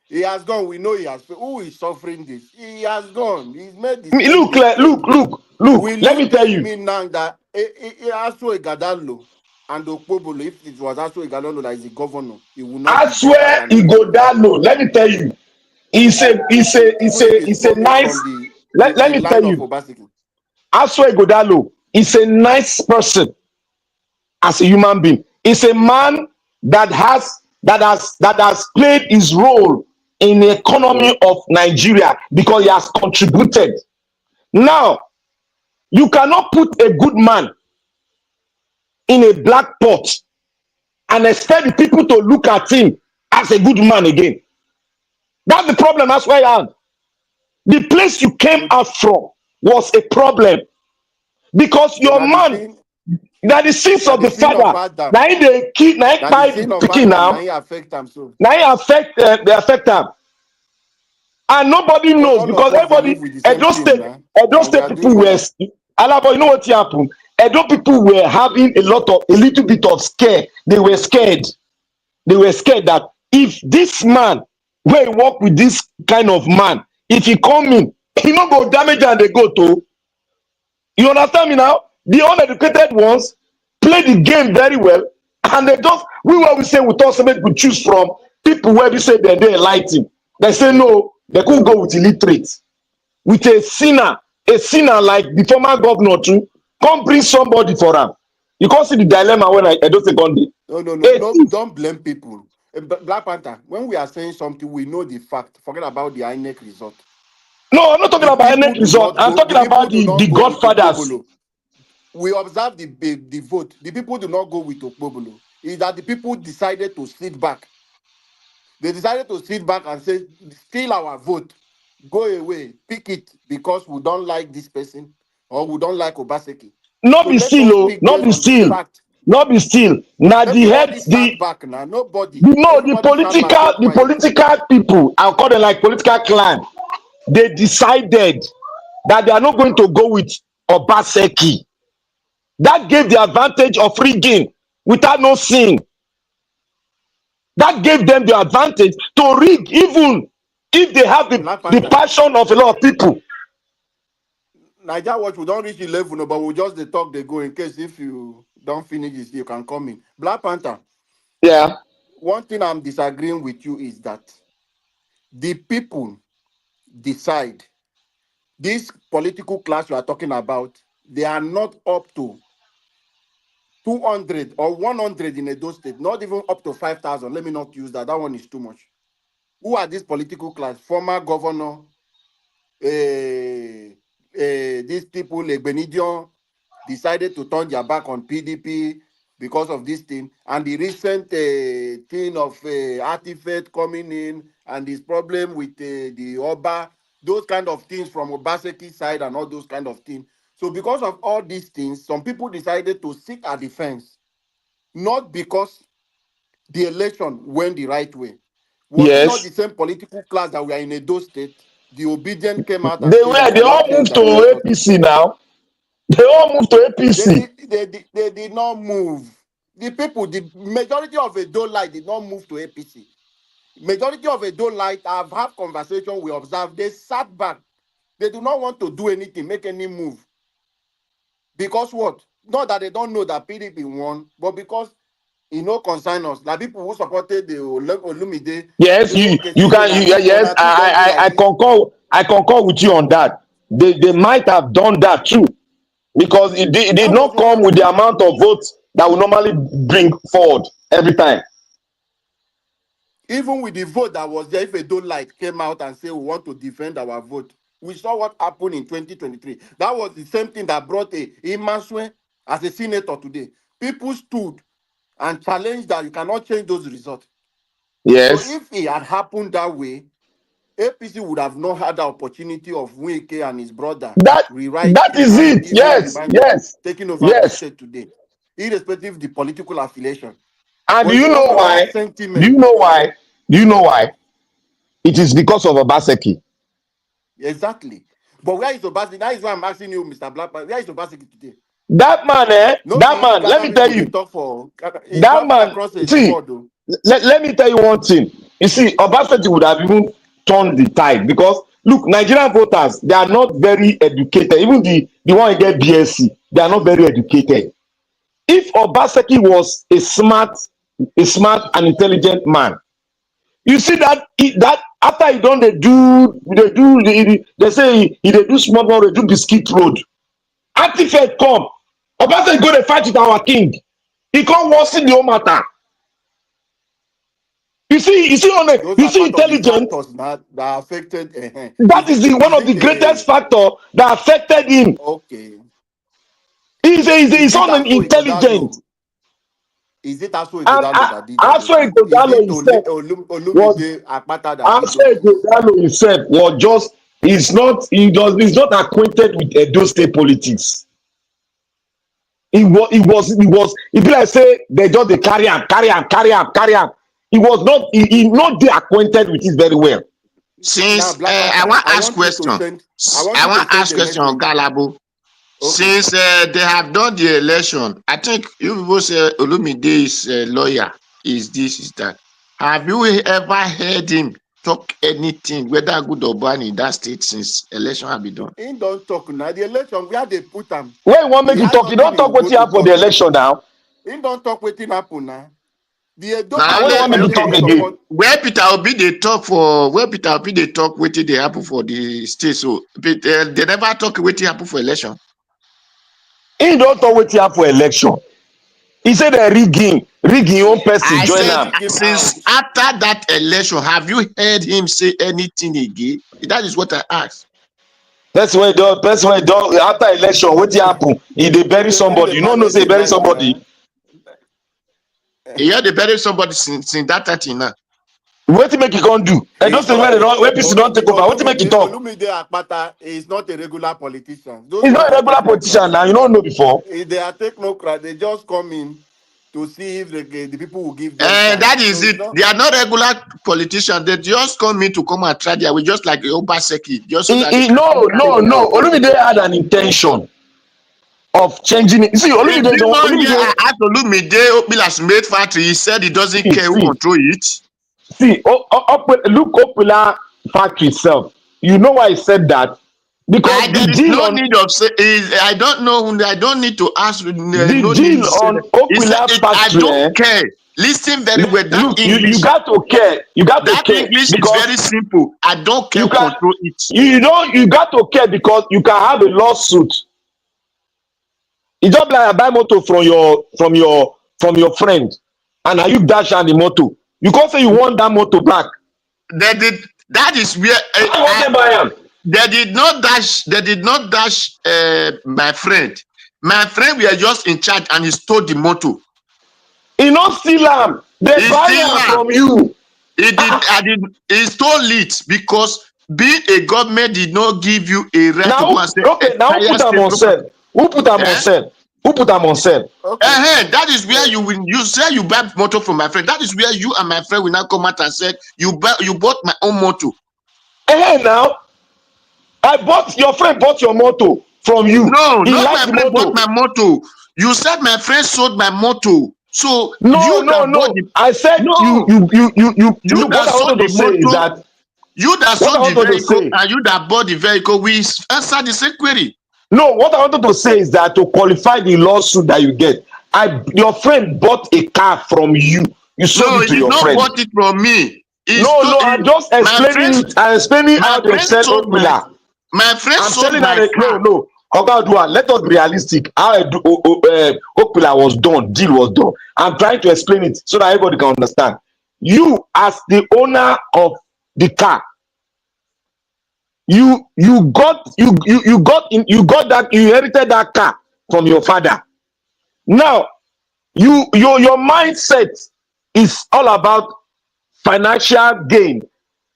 Speaker 3: He has gone. We know he has. Who is suffering this? He has gone. He's made the same mistake.
Speaker 8: Look.
Speaker 3: Will
Speaker 8: Let
Speaker 3: you
Speaker 8: me tell
Speaker 3: tell
Speaker 8: you.
Speaker 3: me now that Aso Igadalo and Okpobolo, if it was Aso Igadalo that is the governor, it will not
Speaker 8: I
Speaker 3: be better
Speaker 8: swear
Speaker 3: than
Speaker 8: he go
Speaker 3: Okpobolo?
Speaker 8: down low. Let me tell you. He's
Speaker 3: Even if it's
Speaker 8: a
Speaker 3: coming from
Speaker 8: nice. Let
Speaker 3: the
Speaker 8: me tell
Speaker 3: line of
Speaker 8: you.
Speaker 3: Obaseki.
Speaker 8: I swear Godalo is a nice person as a human being. He's a man that has played his role in the economy of Nigeria because he has contributed. Now, you cannot put a good man in a black pot and expect the people to look at him as a good man again. That's the problem. That's why I am. The place you came
Speaker 3: So,
Speaker 8: out from was a problem because
Speaker 3: so
Speaker 8: your
Speaker 3: now
Speaker 8: man, that the sins of
Speaker 3: the
Speaker 8: the
Speaker 3: sin of
Speaker 8: father,
Speaker 3: Adam,
Speaker 8: now the kid, now
Speaker 3: now the
Speaker 8: by
Speaker 3: sin of
Speaker 8: picking
Speaker 3: Adam, now
Speaker 8: now,
Speaker 3: he affect them so.
Speaker 8: now they affect them, and nobody
Speaker 3: But
Speaker 8: knows
Speaker 3: all of
Speaker 8: because
Speaker 3: us they
Speaker 8: everybody
Speaker 3: live with the same thing now,
Speaker 8: Edo
Speaker 3: and we
Speaker 8: State
Speaker 3: are doing
Speaker 8: people were,
Speaker 3: well.
Speaker 8: Alaba, you know what happened? Edo people were having a little bit of scare. They were scared. They were scared that if this man, where he work with this kind of man, if he come in, he not go damage and they go to. You understand me now? The uneducated ones play the game very well, and they just we say we thought somebody could choose from people where we say they're enlightened. They say no, they could go with illiterate, with a sinner like the former governor too. Come bring somebody for him. You can't see the dilemma when I don't say Gandhi.
Speaker 3: No.
Speaker 8: A thief.
Speaker 3: Don't blame people. Black Panther, when we are saying something, we know the fact. Forget about the INEC result.
Speaker 8: No, I'm not talking
Speaker 3: The
Speaker 8: about any
Speaker 3: people do
Speaker 8: result.
Speaker 3: not
Speaker 8: I'm
Speaker 3: go.
Speaker 8: talking
Speaker 3: The people
Speaker 8: about
Speaker 3: do
Speaker 8: the
Speaker 3: not go with
Speaker 8: godfathers.
Speaker 3: Okpobolo. We observe the vote. The people do not go with Okpobolo. is that the people decided to sit back. They decided to sit back and say, steal our vote, go away, pick it because we don't like this person or we don't like Obaseki.
Speaker 8: Not
Speaker 3: So
Speaker 8: be
Speaker 3: let
Speaker 8: still,
Speaker 3: us
Speaker 8: oh,
Speaker 3: pick
Speaker 8: not
Speaker 3: based
Speaker 8: be
Speaker 3: on the
Speaker 8: still,
Speaker 3: fact.
Speaker 8: not be still. Now the
Speaker 3: Everybody
Speaker 8: head,
Speaker 3: sat back now. Nobody.
Speaker 8: the
Speaker 3: Everybody sat back, kept quiet.
Speaker 8: political people, I'll call them like political clan, they decided that they are not going to go with Obaseki. That gave the advantage of rigging without no sin. That gave them the advantage to rig, even if they have
Speaker 3: Black
Speaker 8: the
Speaker 3: Panther.
Speaker 8: passion of a lot of people.
Speaker 3: Niger Watch, we don't reach 11, but we just the talk they go in case if you don't finish this, you can come in. Black Panther,
Speaker 8: Yeah.
Speaker 3: one thing I'm disagreeing with you is that the people decide. This political class you are talking about, they are not up to 200 or 100 in Edo State, not even up to 5,000. Let me not use that. That one is too much. Who are this political class? Former governor, these people, like Benidion, decided to turn their back on PDP because of this thing. And the recent thing of artifact coming in and this problem with the Oba, those kind of things from Obaseki side and all those kind of things. So because of all these things, some people decided to seek a defense, not because the election went the right way. Was it not
Speaker 8: Yes.
Speaker 3: the same political class that we are in Edo State? The obedient came out and said,
Speaker 8: They
Speaker 3: allow
Speaker 8: all
Speaker 3: things
Speaker 8: moved to
Speaker 3: that were not.
Speaker 8: APC now. They all moved to APC.
Speaker 3: They did not move. The people, the majority of Edo Light did not move to APC. Majority of Edo Light, I've had conversation, we observed, they sat back. They do not want to do anything, make any move. Because what? Not that they don't know that PDP won, but because concern us. Like people who supported the Olumide
Speaker 8: Yes,
Speaker 3: say, okay,
Speaker 8: you
Speaker 3: see,
Speaker 8: can yes,
Speaker 3: una thing don't be like this.
Speaker 8: I concur with you on that. They might have done that too, because it did
Speaker 3: That was
Speaker 8: not
Speaker 3: one
Speaker 8: come
Speaker 3: of
Speaker 8: with the
Speaker 3: the
Speaker 8: amount of votes that we normally bring forward every time.
Speaker 3: even with the vote that was there, if Edo Light came out and say we want to defend our vote, we saw what happened in 2023. That was the same thing that brought Imaswe as a senator today. People stood and challenged that you cannot change those results. So
Speaker 8: Yes,
Speaker 3: if it had happened that way, APC would have not had the opportunity of Wike and his brother
Speaker 8: that
Speaker 3: rewriting
Speaker 8: is
Speaker 3: and
Speaker 8: it.
Speaker 3: easily
Speaker 8: Yes, yes,
Speaker 3: taking over the
Speaker 8: yes.
Speaker 3: state today, irrespective of the political affiliation.
Speaker 8: And
Speaker 3: But
Speaker 8: do
Speaker 3: it's
Speaker 8: you
Speaker 3: because
Speaker 8: know
Speaker 3: of that
Speaker 8: why? Do you
Speaker 3: sentiment.
Speaker 8: know why? Do you know why? It is because of Obaseki.
Speaker 3: Exactly. But where is Obaseki? That is why I'm asking you, Mr. Blackman. Where is Obaseki today?
Speaker 8: That man,
Speaker 3: No
Speaker 8: that
Speaker 3: be
Speaker 8: man. Let me
Speaker 3: Kakabi
Speaker 8: tell
Speaker 3: go they
Speaker 8: you,
Speaker 3: talk for. He's
Speaker 8: that
Speaker 3: traveling
Speaker 8: man.
Speaker 3: across the
Speaker 8: See,
Speaker 3: world, though.
Speaker 8: let me tell you one thing. You see, Obaseki would have even turned the tide, because look, Nigerian voters, they are not very educated. Even the one who get BSc, they are not very educated. If Obaseki was a smart and intelligent man, you see that that after he done they say he dey do small small road, do biscuit road. Artifact come, Obaseki go dey fight with our king. He come worsen the whole matter.
Speaker 3: Those
Speaker 8: You
Speaker 3: are
Speaker 8: see
Speaker 3: part of the
Speaker 8: intelligent.
Speaker 3: factors that affected.
Speaker 8: That is the one
Speaker 3: Is
Speaker 8: of
Speaker 3: it
Speaker 8: the greatest
Speaker 3: a
Speaker 8: factor that affected him.
Speaker 3: okay?
Speaker 8: He's
Speaker 3: Is it
Speaker 8: on
Speaker 3: also
Speaker 8: intelligent.
Speaker 3: Igodalo? Is it also
Speaker 8: And
Speaker 3: Igodalo that did that?
Speaker 8: also
Speaker 3: Is
Speaker 8: Ighodalo
Speaker 3: it
Speaker 8: himself was
Speaker 3: Olumide Akpata that did
Speaker 8: also
Speaker 3: those things?
Speaker 8: Ighodalo himself was just he's not acquainted with Edo State politics. He be like say they just dey carry am, carry am, carry am, carry am. He was not he not dey acquainted with it very well.
Speaker 3: Now,
Speaker 7: Since
Speaker 3: Black
Speaker 7: I
Speaker 3: Panther,
Speaker 7: want ask question,
Speaker 3: I want
Speaker 7: I
Speaker 3: you to
Speaker 7: want
Speaker 3: send
Speaker 7: ask
Speaker 3: a
Speaker 7: question on
Speaker 3: message.
Speaker 7: Galabo.
Speaker 3: Okay.
Speaker 7: Since they have done the election, I think you people say Olumide is a lawyer, is this, is that. Have you ever heard him talk anything, whether good or bad, in that state since election have been done?
Speaker 3: He don't talk now. The election, where they put him,
Speaker 8: When you wan
Speaker 3: he
Speaker 8: make you
Speaker 3: has
Speaker 8: talk, you
Speaker 3: nothing
Speaker 8: don
Speaker 3: he
Speaker 8: talk
Speaker 3: will go
Speaker 8: wetin
Speaker 3: to
Speaker 8: happen for the
Speaker 3: court for.
Speaker 8: election now.
Speaker 3: He don't talk wetin happen now.
Speaker 7: Now
Speaker 8: And when you wan make you talk
Speaker 3: Edo
Speaker 8: again.
Speaker 3: support.
Speaker 7: where Peter Obi they talk for, where Peter Obi they talk wetin dey happen for the state, so but, they never talk wetin happen for election.
Speaker 8: He don talk wetin happen for election. He say dem rig him own person
Speaker 7: I
Speaker 8: join
Speaker 7: said,
Speaker 8: am.
Speaker 3: Rig him
Speaker 7: since
Speaker 3: out.
Speaker 7: after that election, have you heard him say anything again? That is what I asked.
Speaker 8: Person wey don after election wetin happen? He dey bury
Speaker 3: You
Speaker 8: somebody.
Speaker 3: dey
Speaker 8: You no know
Speaker 3: manage
Speaker 8: say he
Speaker 3: the
Speaker 8: bury
Speaker 3: life
Speaker 8: somebody.
Speaker 3: now.
Speaker 7: Yeah, they buried somebody since that 30 now.
Speaker 2: What to make you can't do? And those things where people don't take over. What to make you talk?
Speaker 3: Olumide Akpata is not a regular politician. Those
Speaker 2: He's not a
Speaker 3: ones are
Speaker 2: regular politician now. You don't know before.
Speaker 3: They are technocrats. They just come in to see if the people will give them.
Speaker 7: And that is
Speaker 3: so
Speaker 7: it. They are not regular politicians. They just come in to come and try their way, just like Obaseki. Just so
Speaker 2: no. Olumide had an intention of changing it. See, Olumide
Speaker 7: at Olumide Opila's made factory. He said he doesn't care who control it.
Speaker 2: See, look Opila factory itself. You know why he said that? Because
Speaker 7: there is no need of say. I don't know. I don't need to ask.
Speaker 2: The deal on Opila factory.
Speaker 7: I don't care. Listen very well.
Speaker 2: Look, you got to care. You got to care.
Speaker 7: English is very simple. I don't care who control it.
Speaker 2: You got to care because you can have a lawsuit. It's just like I buy motor from your friend, and now you dash on the motor. You can't say you want that motor back.
Speaker 7: That is where they did not dash. They did not dash my friend. My friend were just in charge, and he stole the motor.
Speaker 2: He not steal am. They buy am from you.
Speaker 7: He stole it because being a government did not give you a right to go and say.
Speaker 2: Okay, now who put am on sale? Who put am on sale? Who put them on sale?
Speaker 7: Okay. That is where you say you buy motor from my friend. That is where you and my friend will now come out and say you bought my own motor.
Speaker 2: Now your friend bought your motor from you.
Speaker 7: No, not my friend bought my motor. You said my friend sold my motor. So
Speaker 2: no. I said you
Speaker 7: that sold the motor. You that sold the vehicle and you that bought the vehicle. We answer the same query.
Speaker 2: No, what I wanted to say is that to qualify the lawsuit that you get, your friend bought a car from you. You sold it to your friend.
Speaker 7: No, he did not bought it from me.
Speaker 2: I'm just explaining. I'm explaining how they sell Opila.
Speaker 7: My friend sold my car.
Speaker 2: No. Ogadua, let us be realistic. How Opila was done, deal was done. I'm trying to explain it so that everybody can understand. You, as the owner of the car, you inherited that car from your father. Now your mindset is all about financial gain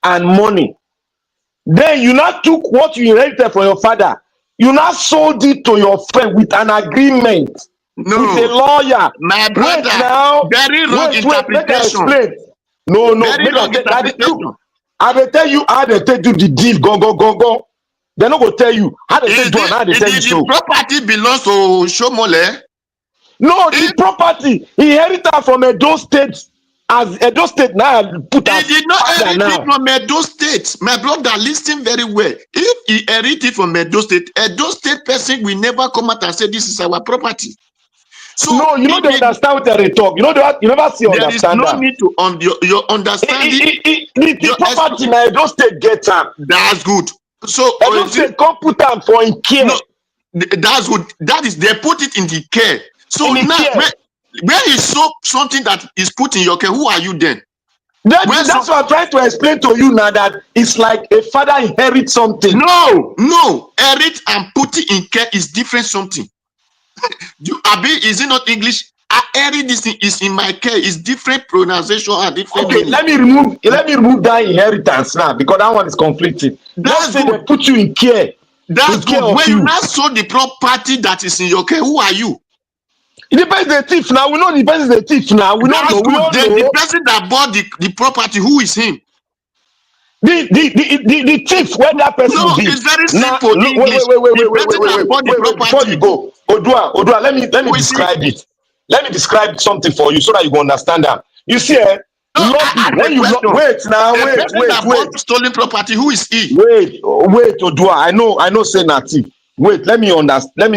Speaker 2: and money. Then you now took what you inherited from your father, you now sold it to your friend with an agreement with a lawyer.
Speaker 7: My brother, very wrong interpretation.
Speaker 2: No, I will tell you how they take you the deal. Go. They're not going to tell you how they take you and how they tell you so.
Speaker 7: The property belongs to Shomole?
Speaker 2: No, the property inherited from Edo State. As Edo State now put
Speaker 7: he did not inherit it from Edo State. My brother, listen very well. If he inherited from Edo State person will never come out and say this is our property. So
Speaker 2: no, you know they understand what they talk. You know that you never see understand.
Speaker 7: There is no need to your understanding.
Speaker 2: The property na Edo State get am.
Speaker 7: That's good. So
Speaker 2: Edo State come put am for in care.
Speaker 7: No, that's good. That is they put it in the care. So now where is something that is put in your care? Who are you then?
Speaker 2: That's what I'm trying to explain to you now, that it's like a father inherits something.
Speaker 7: No, inherit and put it in care is different something. Is it not English? I inherit this thing is in my care. It's different pronunciation and different.
Speaker 2: Okay, let me remove that inheritance now because that one is conflicting. Let's say they put you in care.
Speaker 7: That's good. When you now sold the property that is in your care, who are you?
Speaker 2: It depends the thief now. We know the person the thief now. We don't know.
Speaker 7: The person that bought the property, who is him?
Speaker 2: The thief, where that person
Speaker 7: be. No, it's very simple.
Speaker 2: Wait. Before you go, Odua, let me describe it. Let me describe something for you so that you can understand that. You see, wait.
Speaker 7: Stolen property, who is he?
Speaker 2: Wait, Odua. I know say native. Wait, let me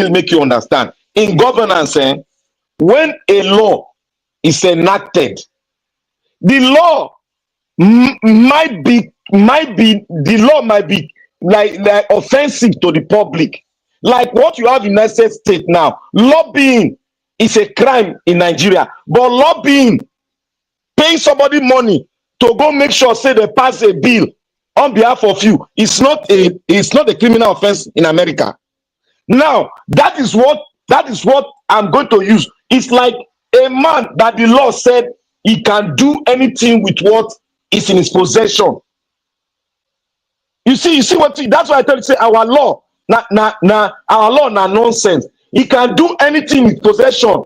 Speaker 2: make you understand. In governance, when a law is enacted, the law might be like offensive to the public. Like what you have in the United States now, lobbying is a crime in Nigeria. But lobbying, paying somebody money to go make sure say they pass a bill on behalf of you, it's not a criminal offense in America. Now that is what I'm going to use. It's like
Speaker 8: A man that the law said he can do anything with what is in his possession. You see what that's why I tell you, say our law, our law na nonsense. He can do anything with possession.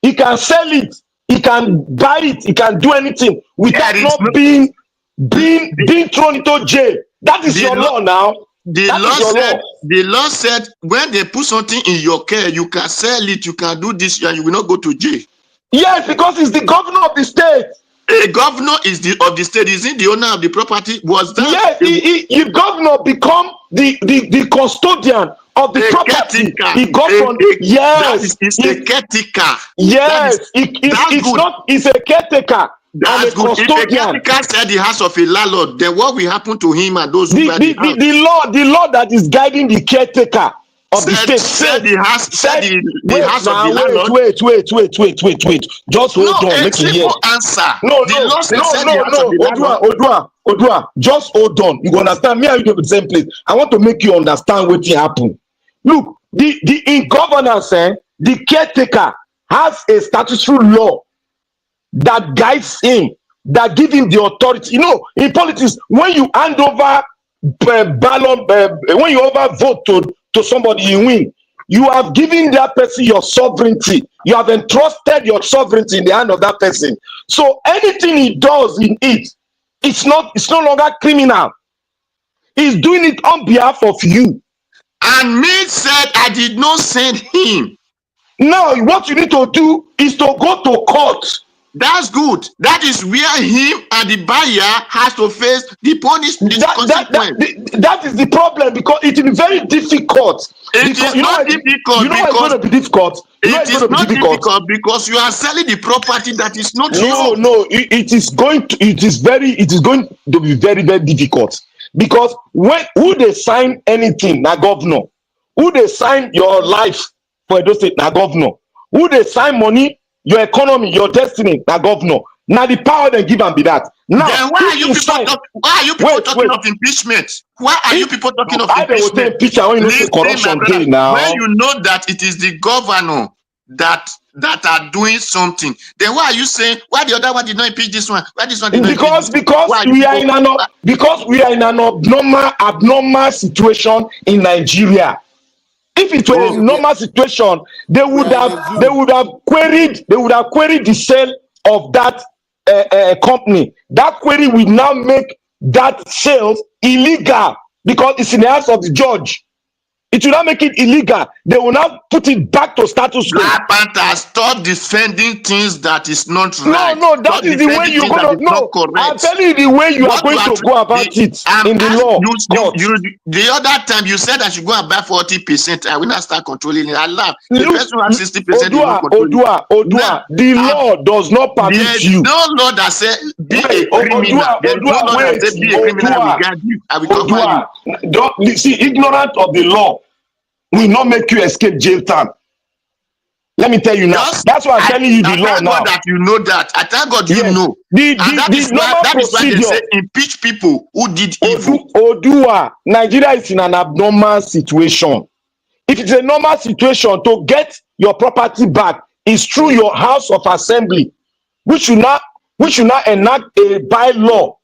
Speaker 8: He can sell it, he can buy it, he can do anything without not being thrown into jail. That is your law now.
Speaker 7: The law said when they put something in your care, you can sell it, you can do this, and you will not go to jail.
Speaker 8: Yes, because he's the governor of the state.
Speaker 7: A governor is of the state. Isn't the owner of the property? Was that?
Speaker 8: Yes, the governor become the custodian of the property. He got from yes.
Speaker 7: It's a caretaker.
Speaker 8: Yes, it's a caretaker.
Speaker 7: That's good. If a caretaker said the house of a landlord, then what will happen to him and those who buy the house?
Speaker 8: The law that is guiding the caretaker of the state said
Speaker 7: the house of the landlord.
Speaker 8: Wait. Just hold on. Make me hear.
Speaker 7: Answer.
Speaker 8: No. Odua. Just hold on. You understand? Me and you do the same place. I want to make you understand what happened. Look, in governance, the caretaker has a statutory law that guides him, that give him the authority. You know, in politics, when you hand over ballot, when you overvote to somebody, you win. You have given that person your sovereignty. You have entrusted your sovereignty in the hand of that person. So anything he does in it, it's no longer criminal. He's doing it on behalf of you.
Speaker 7: And me said I did not send him.
Speaker 8: Now, what you need to do is to go to court.
Speaker 7: That's good. That is where him and the buyer has to face the consequence.
Speaker 8: That is the problem, because it is very difficult.
Speaker 7: It is not difficult.
Speaker 8: You know it's going to be difficult.
Speaker 7: It is not difficult because you are selling the property that is not yours.
Speaker 8: No. It is going to be very, very difficult, because who they sign anything, na governor. Who they sign your life for Edo State, na governor. Who they sign money, your economy, your destiny, na governor. Now the power they give and be that. Now,
Speaker 7: then why are you people talking of impeachment? Why are you people talking of impeachment?
Speaker 8: Corruption now.
Speaker 7: When you know that it is the governor that are doing something, then why are you saying why the other one did not impeach this one? Why this one did not
Speaker 8: because we are in an abnormal situation in Nigeria. If it was a normal situation, they would have queried the sale of that company. That query will now make that sale illegal, because it's in the hands of the judge. It will not make it illegal. They will now put it back to status quo.
Speaker 7: Black Panther, stop defending things that is not right.
Speaker 8: No, that is the way you're going to. No, I'm telling you the way you are going to go about it in the law.
Speaker 7: The other time you said I should go and buy 40%. I will not start controlling it. I laugh. The person who has 60%.
Speaker 8: Odua, the law does not permit you.
Speaker 7: No law that says be a criminal. There is no law that says be a criminal. I will cover you.
Speaker 8: Don't see, ignorant of the law will not make you escape jail time. Let me tell you now. That's why I'm telling you the law now.
Speaker 7: I thank God that you know that. I thank God you know. That is why they say impeach people who did evil.
Speaker 8: Odua, Nigeria is in an abnormal situation. If it's a normal situation, to get your property back is through your House of Assembly, which should not enact a bylaw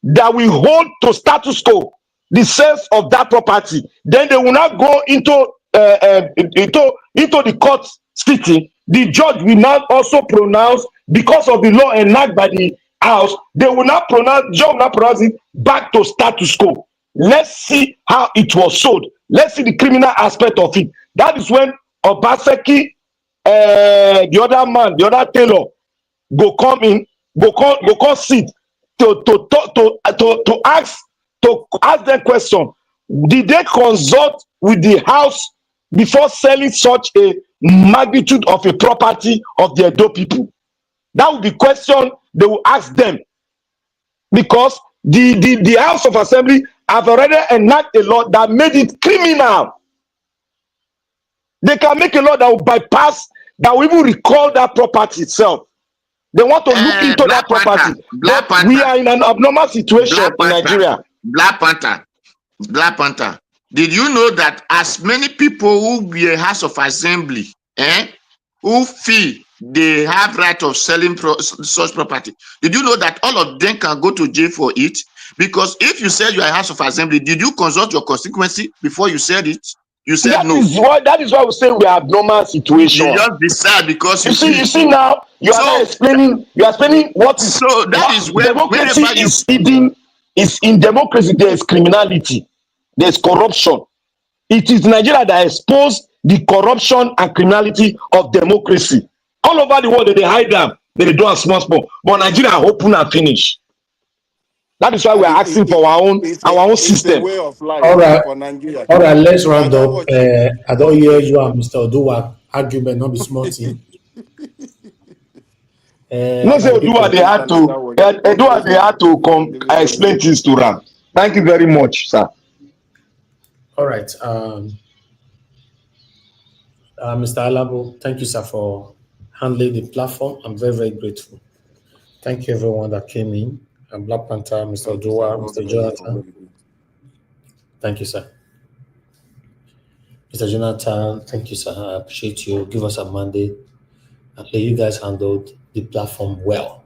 Speaker 8: that will hold to status quo the sales of that property. Then they will not go into the court sitting. The judge will not also pronounce, because of the law enacted by the House, they will not pronounce it back to status quo. Let's see how it was sold. Let's see the criminal aspect of it. That is when Obaseki, the other man, the other tailor, go come sit to ask them question. Did they consult with the House before selling such a magnitude of a property of the Edo people? That would be question they will ask them, because the House of Assembly have already enacted a law that made it criminal. They can make a law that will bypass, that will even recall that property itself. They want to look into that property. We are in an abnormal situation in Nigeria.
Speaker 7: Black Panther. Did you know that as many people who were House of Assembly, who feel they have right of selling such property. Did you know that all of them can go to jail for it? Because if you said you are a House of Assembly, did you consult your constituency before you said it? You said
Speaker 8: That
Speaker 7: no.
Speaker 8: is why we say we are abnormal situation.
Speaker 7: You just decide because
Speaker 8: you see now you are explaining what is
Speaker 7: so that is where
Speaker 8: democracy is hidden. Is in democracy there is criminality, there is corruption. It is Nigeria that exposed the corruption and criminality of democracy. All over the world they hide them, they do a small, but Nigeria open and finish. That is why we are asking for our own system.
Speaker 3: It's a way of life
Speaker 1: All right,
Speaker 3: for Nigeria.
Speaker 1: all right. Let's round up. I don't hear you and Mr. Oduwa argument, not be small thing.
Speaker 8: No, say Oduwa they had to come explain things to Ram. Thank you very much, sir.
Speaker 1: All right, Mr. Alabo, thank you, sir, for handling the platform. I'm very, very grateful. Thank you, everyone that came in. And Black Panther, Mr. Oduwa, Mr. Jonathan. Thank you, sir. Mr. Jonathan, thank you, sir. I appreciate you. Give us a mandate. And you guys handled the platform well.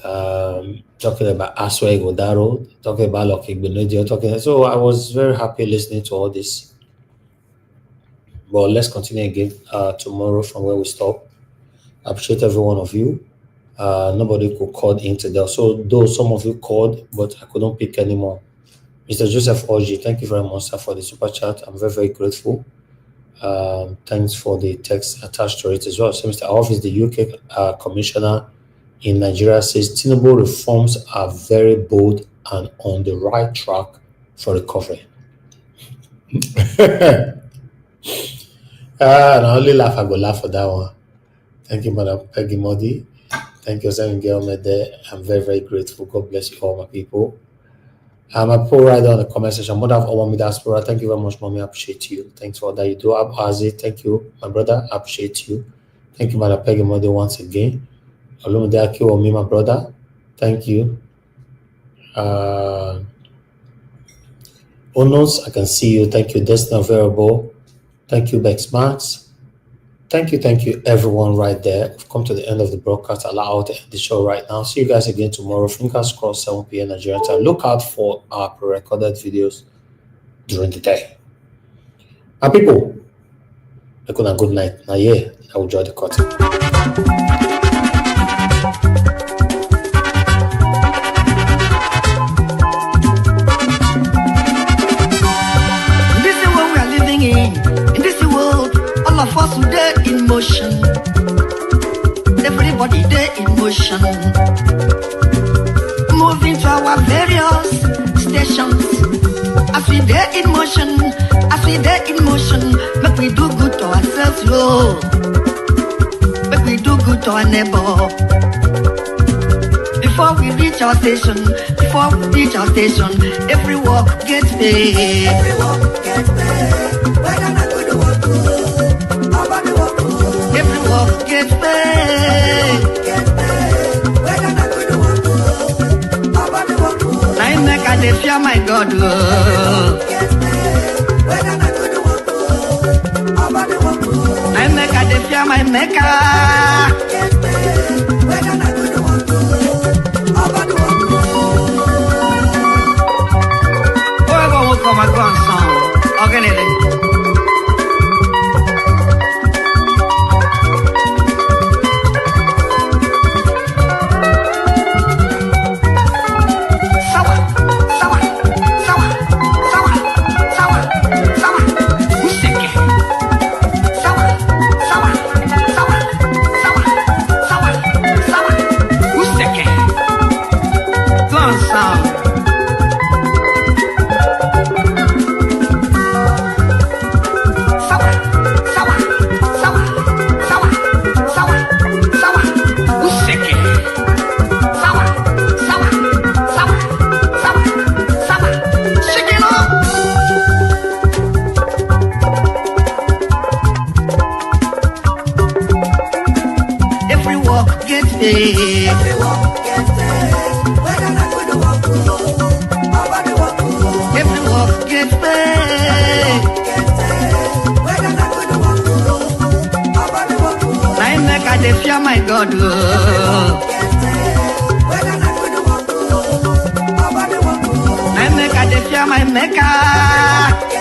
Speaker 1: Talking about Asweg Odaro, talking about Loki Benedio, so I was very happy listening to all this. But let's continue again tomorrow from where we stop. I appreciate every one of you. Nobody could call in today. So though some of you called, but I couldn't pick anymore. Mr. Joseph Oji, thank you very much, sir, for the super chat. I'm very, very grateful. Thanks for the text attached to it as well. So Mr. Alf is the UK commissioner in Nigeria, says Tinubu reforms are very bold and on the right track for recovery. And I only laugh, I go laugh for that one. Thank you, Madam Peggy Modi. Thank you, Sam Gelme there. I'm very, very grateful. God bless you all, my people. I'm a pro rider on the comment section. Mother of all, diaspora. Thank you very much, Mommy. I appreciate you. Thanks for all that you do. Abazi, thank you, my brother. I appreciate you. Thank you, Madam Peggy Modi, once again. Olumide Akiwomi, my brother. Thank you. Onos, I can see you. Thank you, Destiny Variable. Thank you, Bex Max. Thank you, everyone right there. We've come to the end of the broadcast. Allow to end the show right now. See you guys again tomorrow. Fingers crossed, 7 p.m. Nigerian time. Look out for our pre-recorded videos during the day. And people, good night. Now, yeah, I will enjoy the curtain.
Speaker 10: This is what we are living in this world, all of us today in motion. Everybody there in motion. Moving to our various stations. As we there in motion, make we do good to ourselves, yo. Make we do good to our neighbor. Before we reach our station, every walk gets paid. Every walk gets paid. Whether not good or what good, nobody walk good. Every walk gets paid. Whether not good or what good, nobody walk good. I make a day fear my God. Whether not good or what good, nobody walk good. I make a day fear my maker. Whether not good or what good, nobody walk good. Come on, go on, song. Organize. fear my God. I make I dey fear my maker.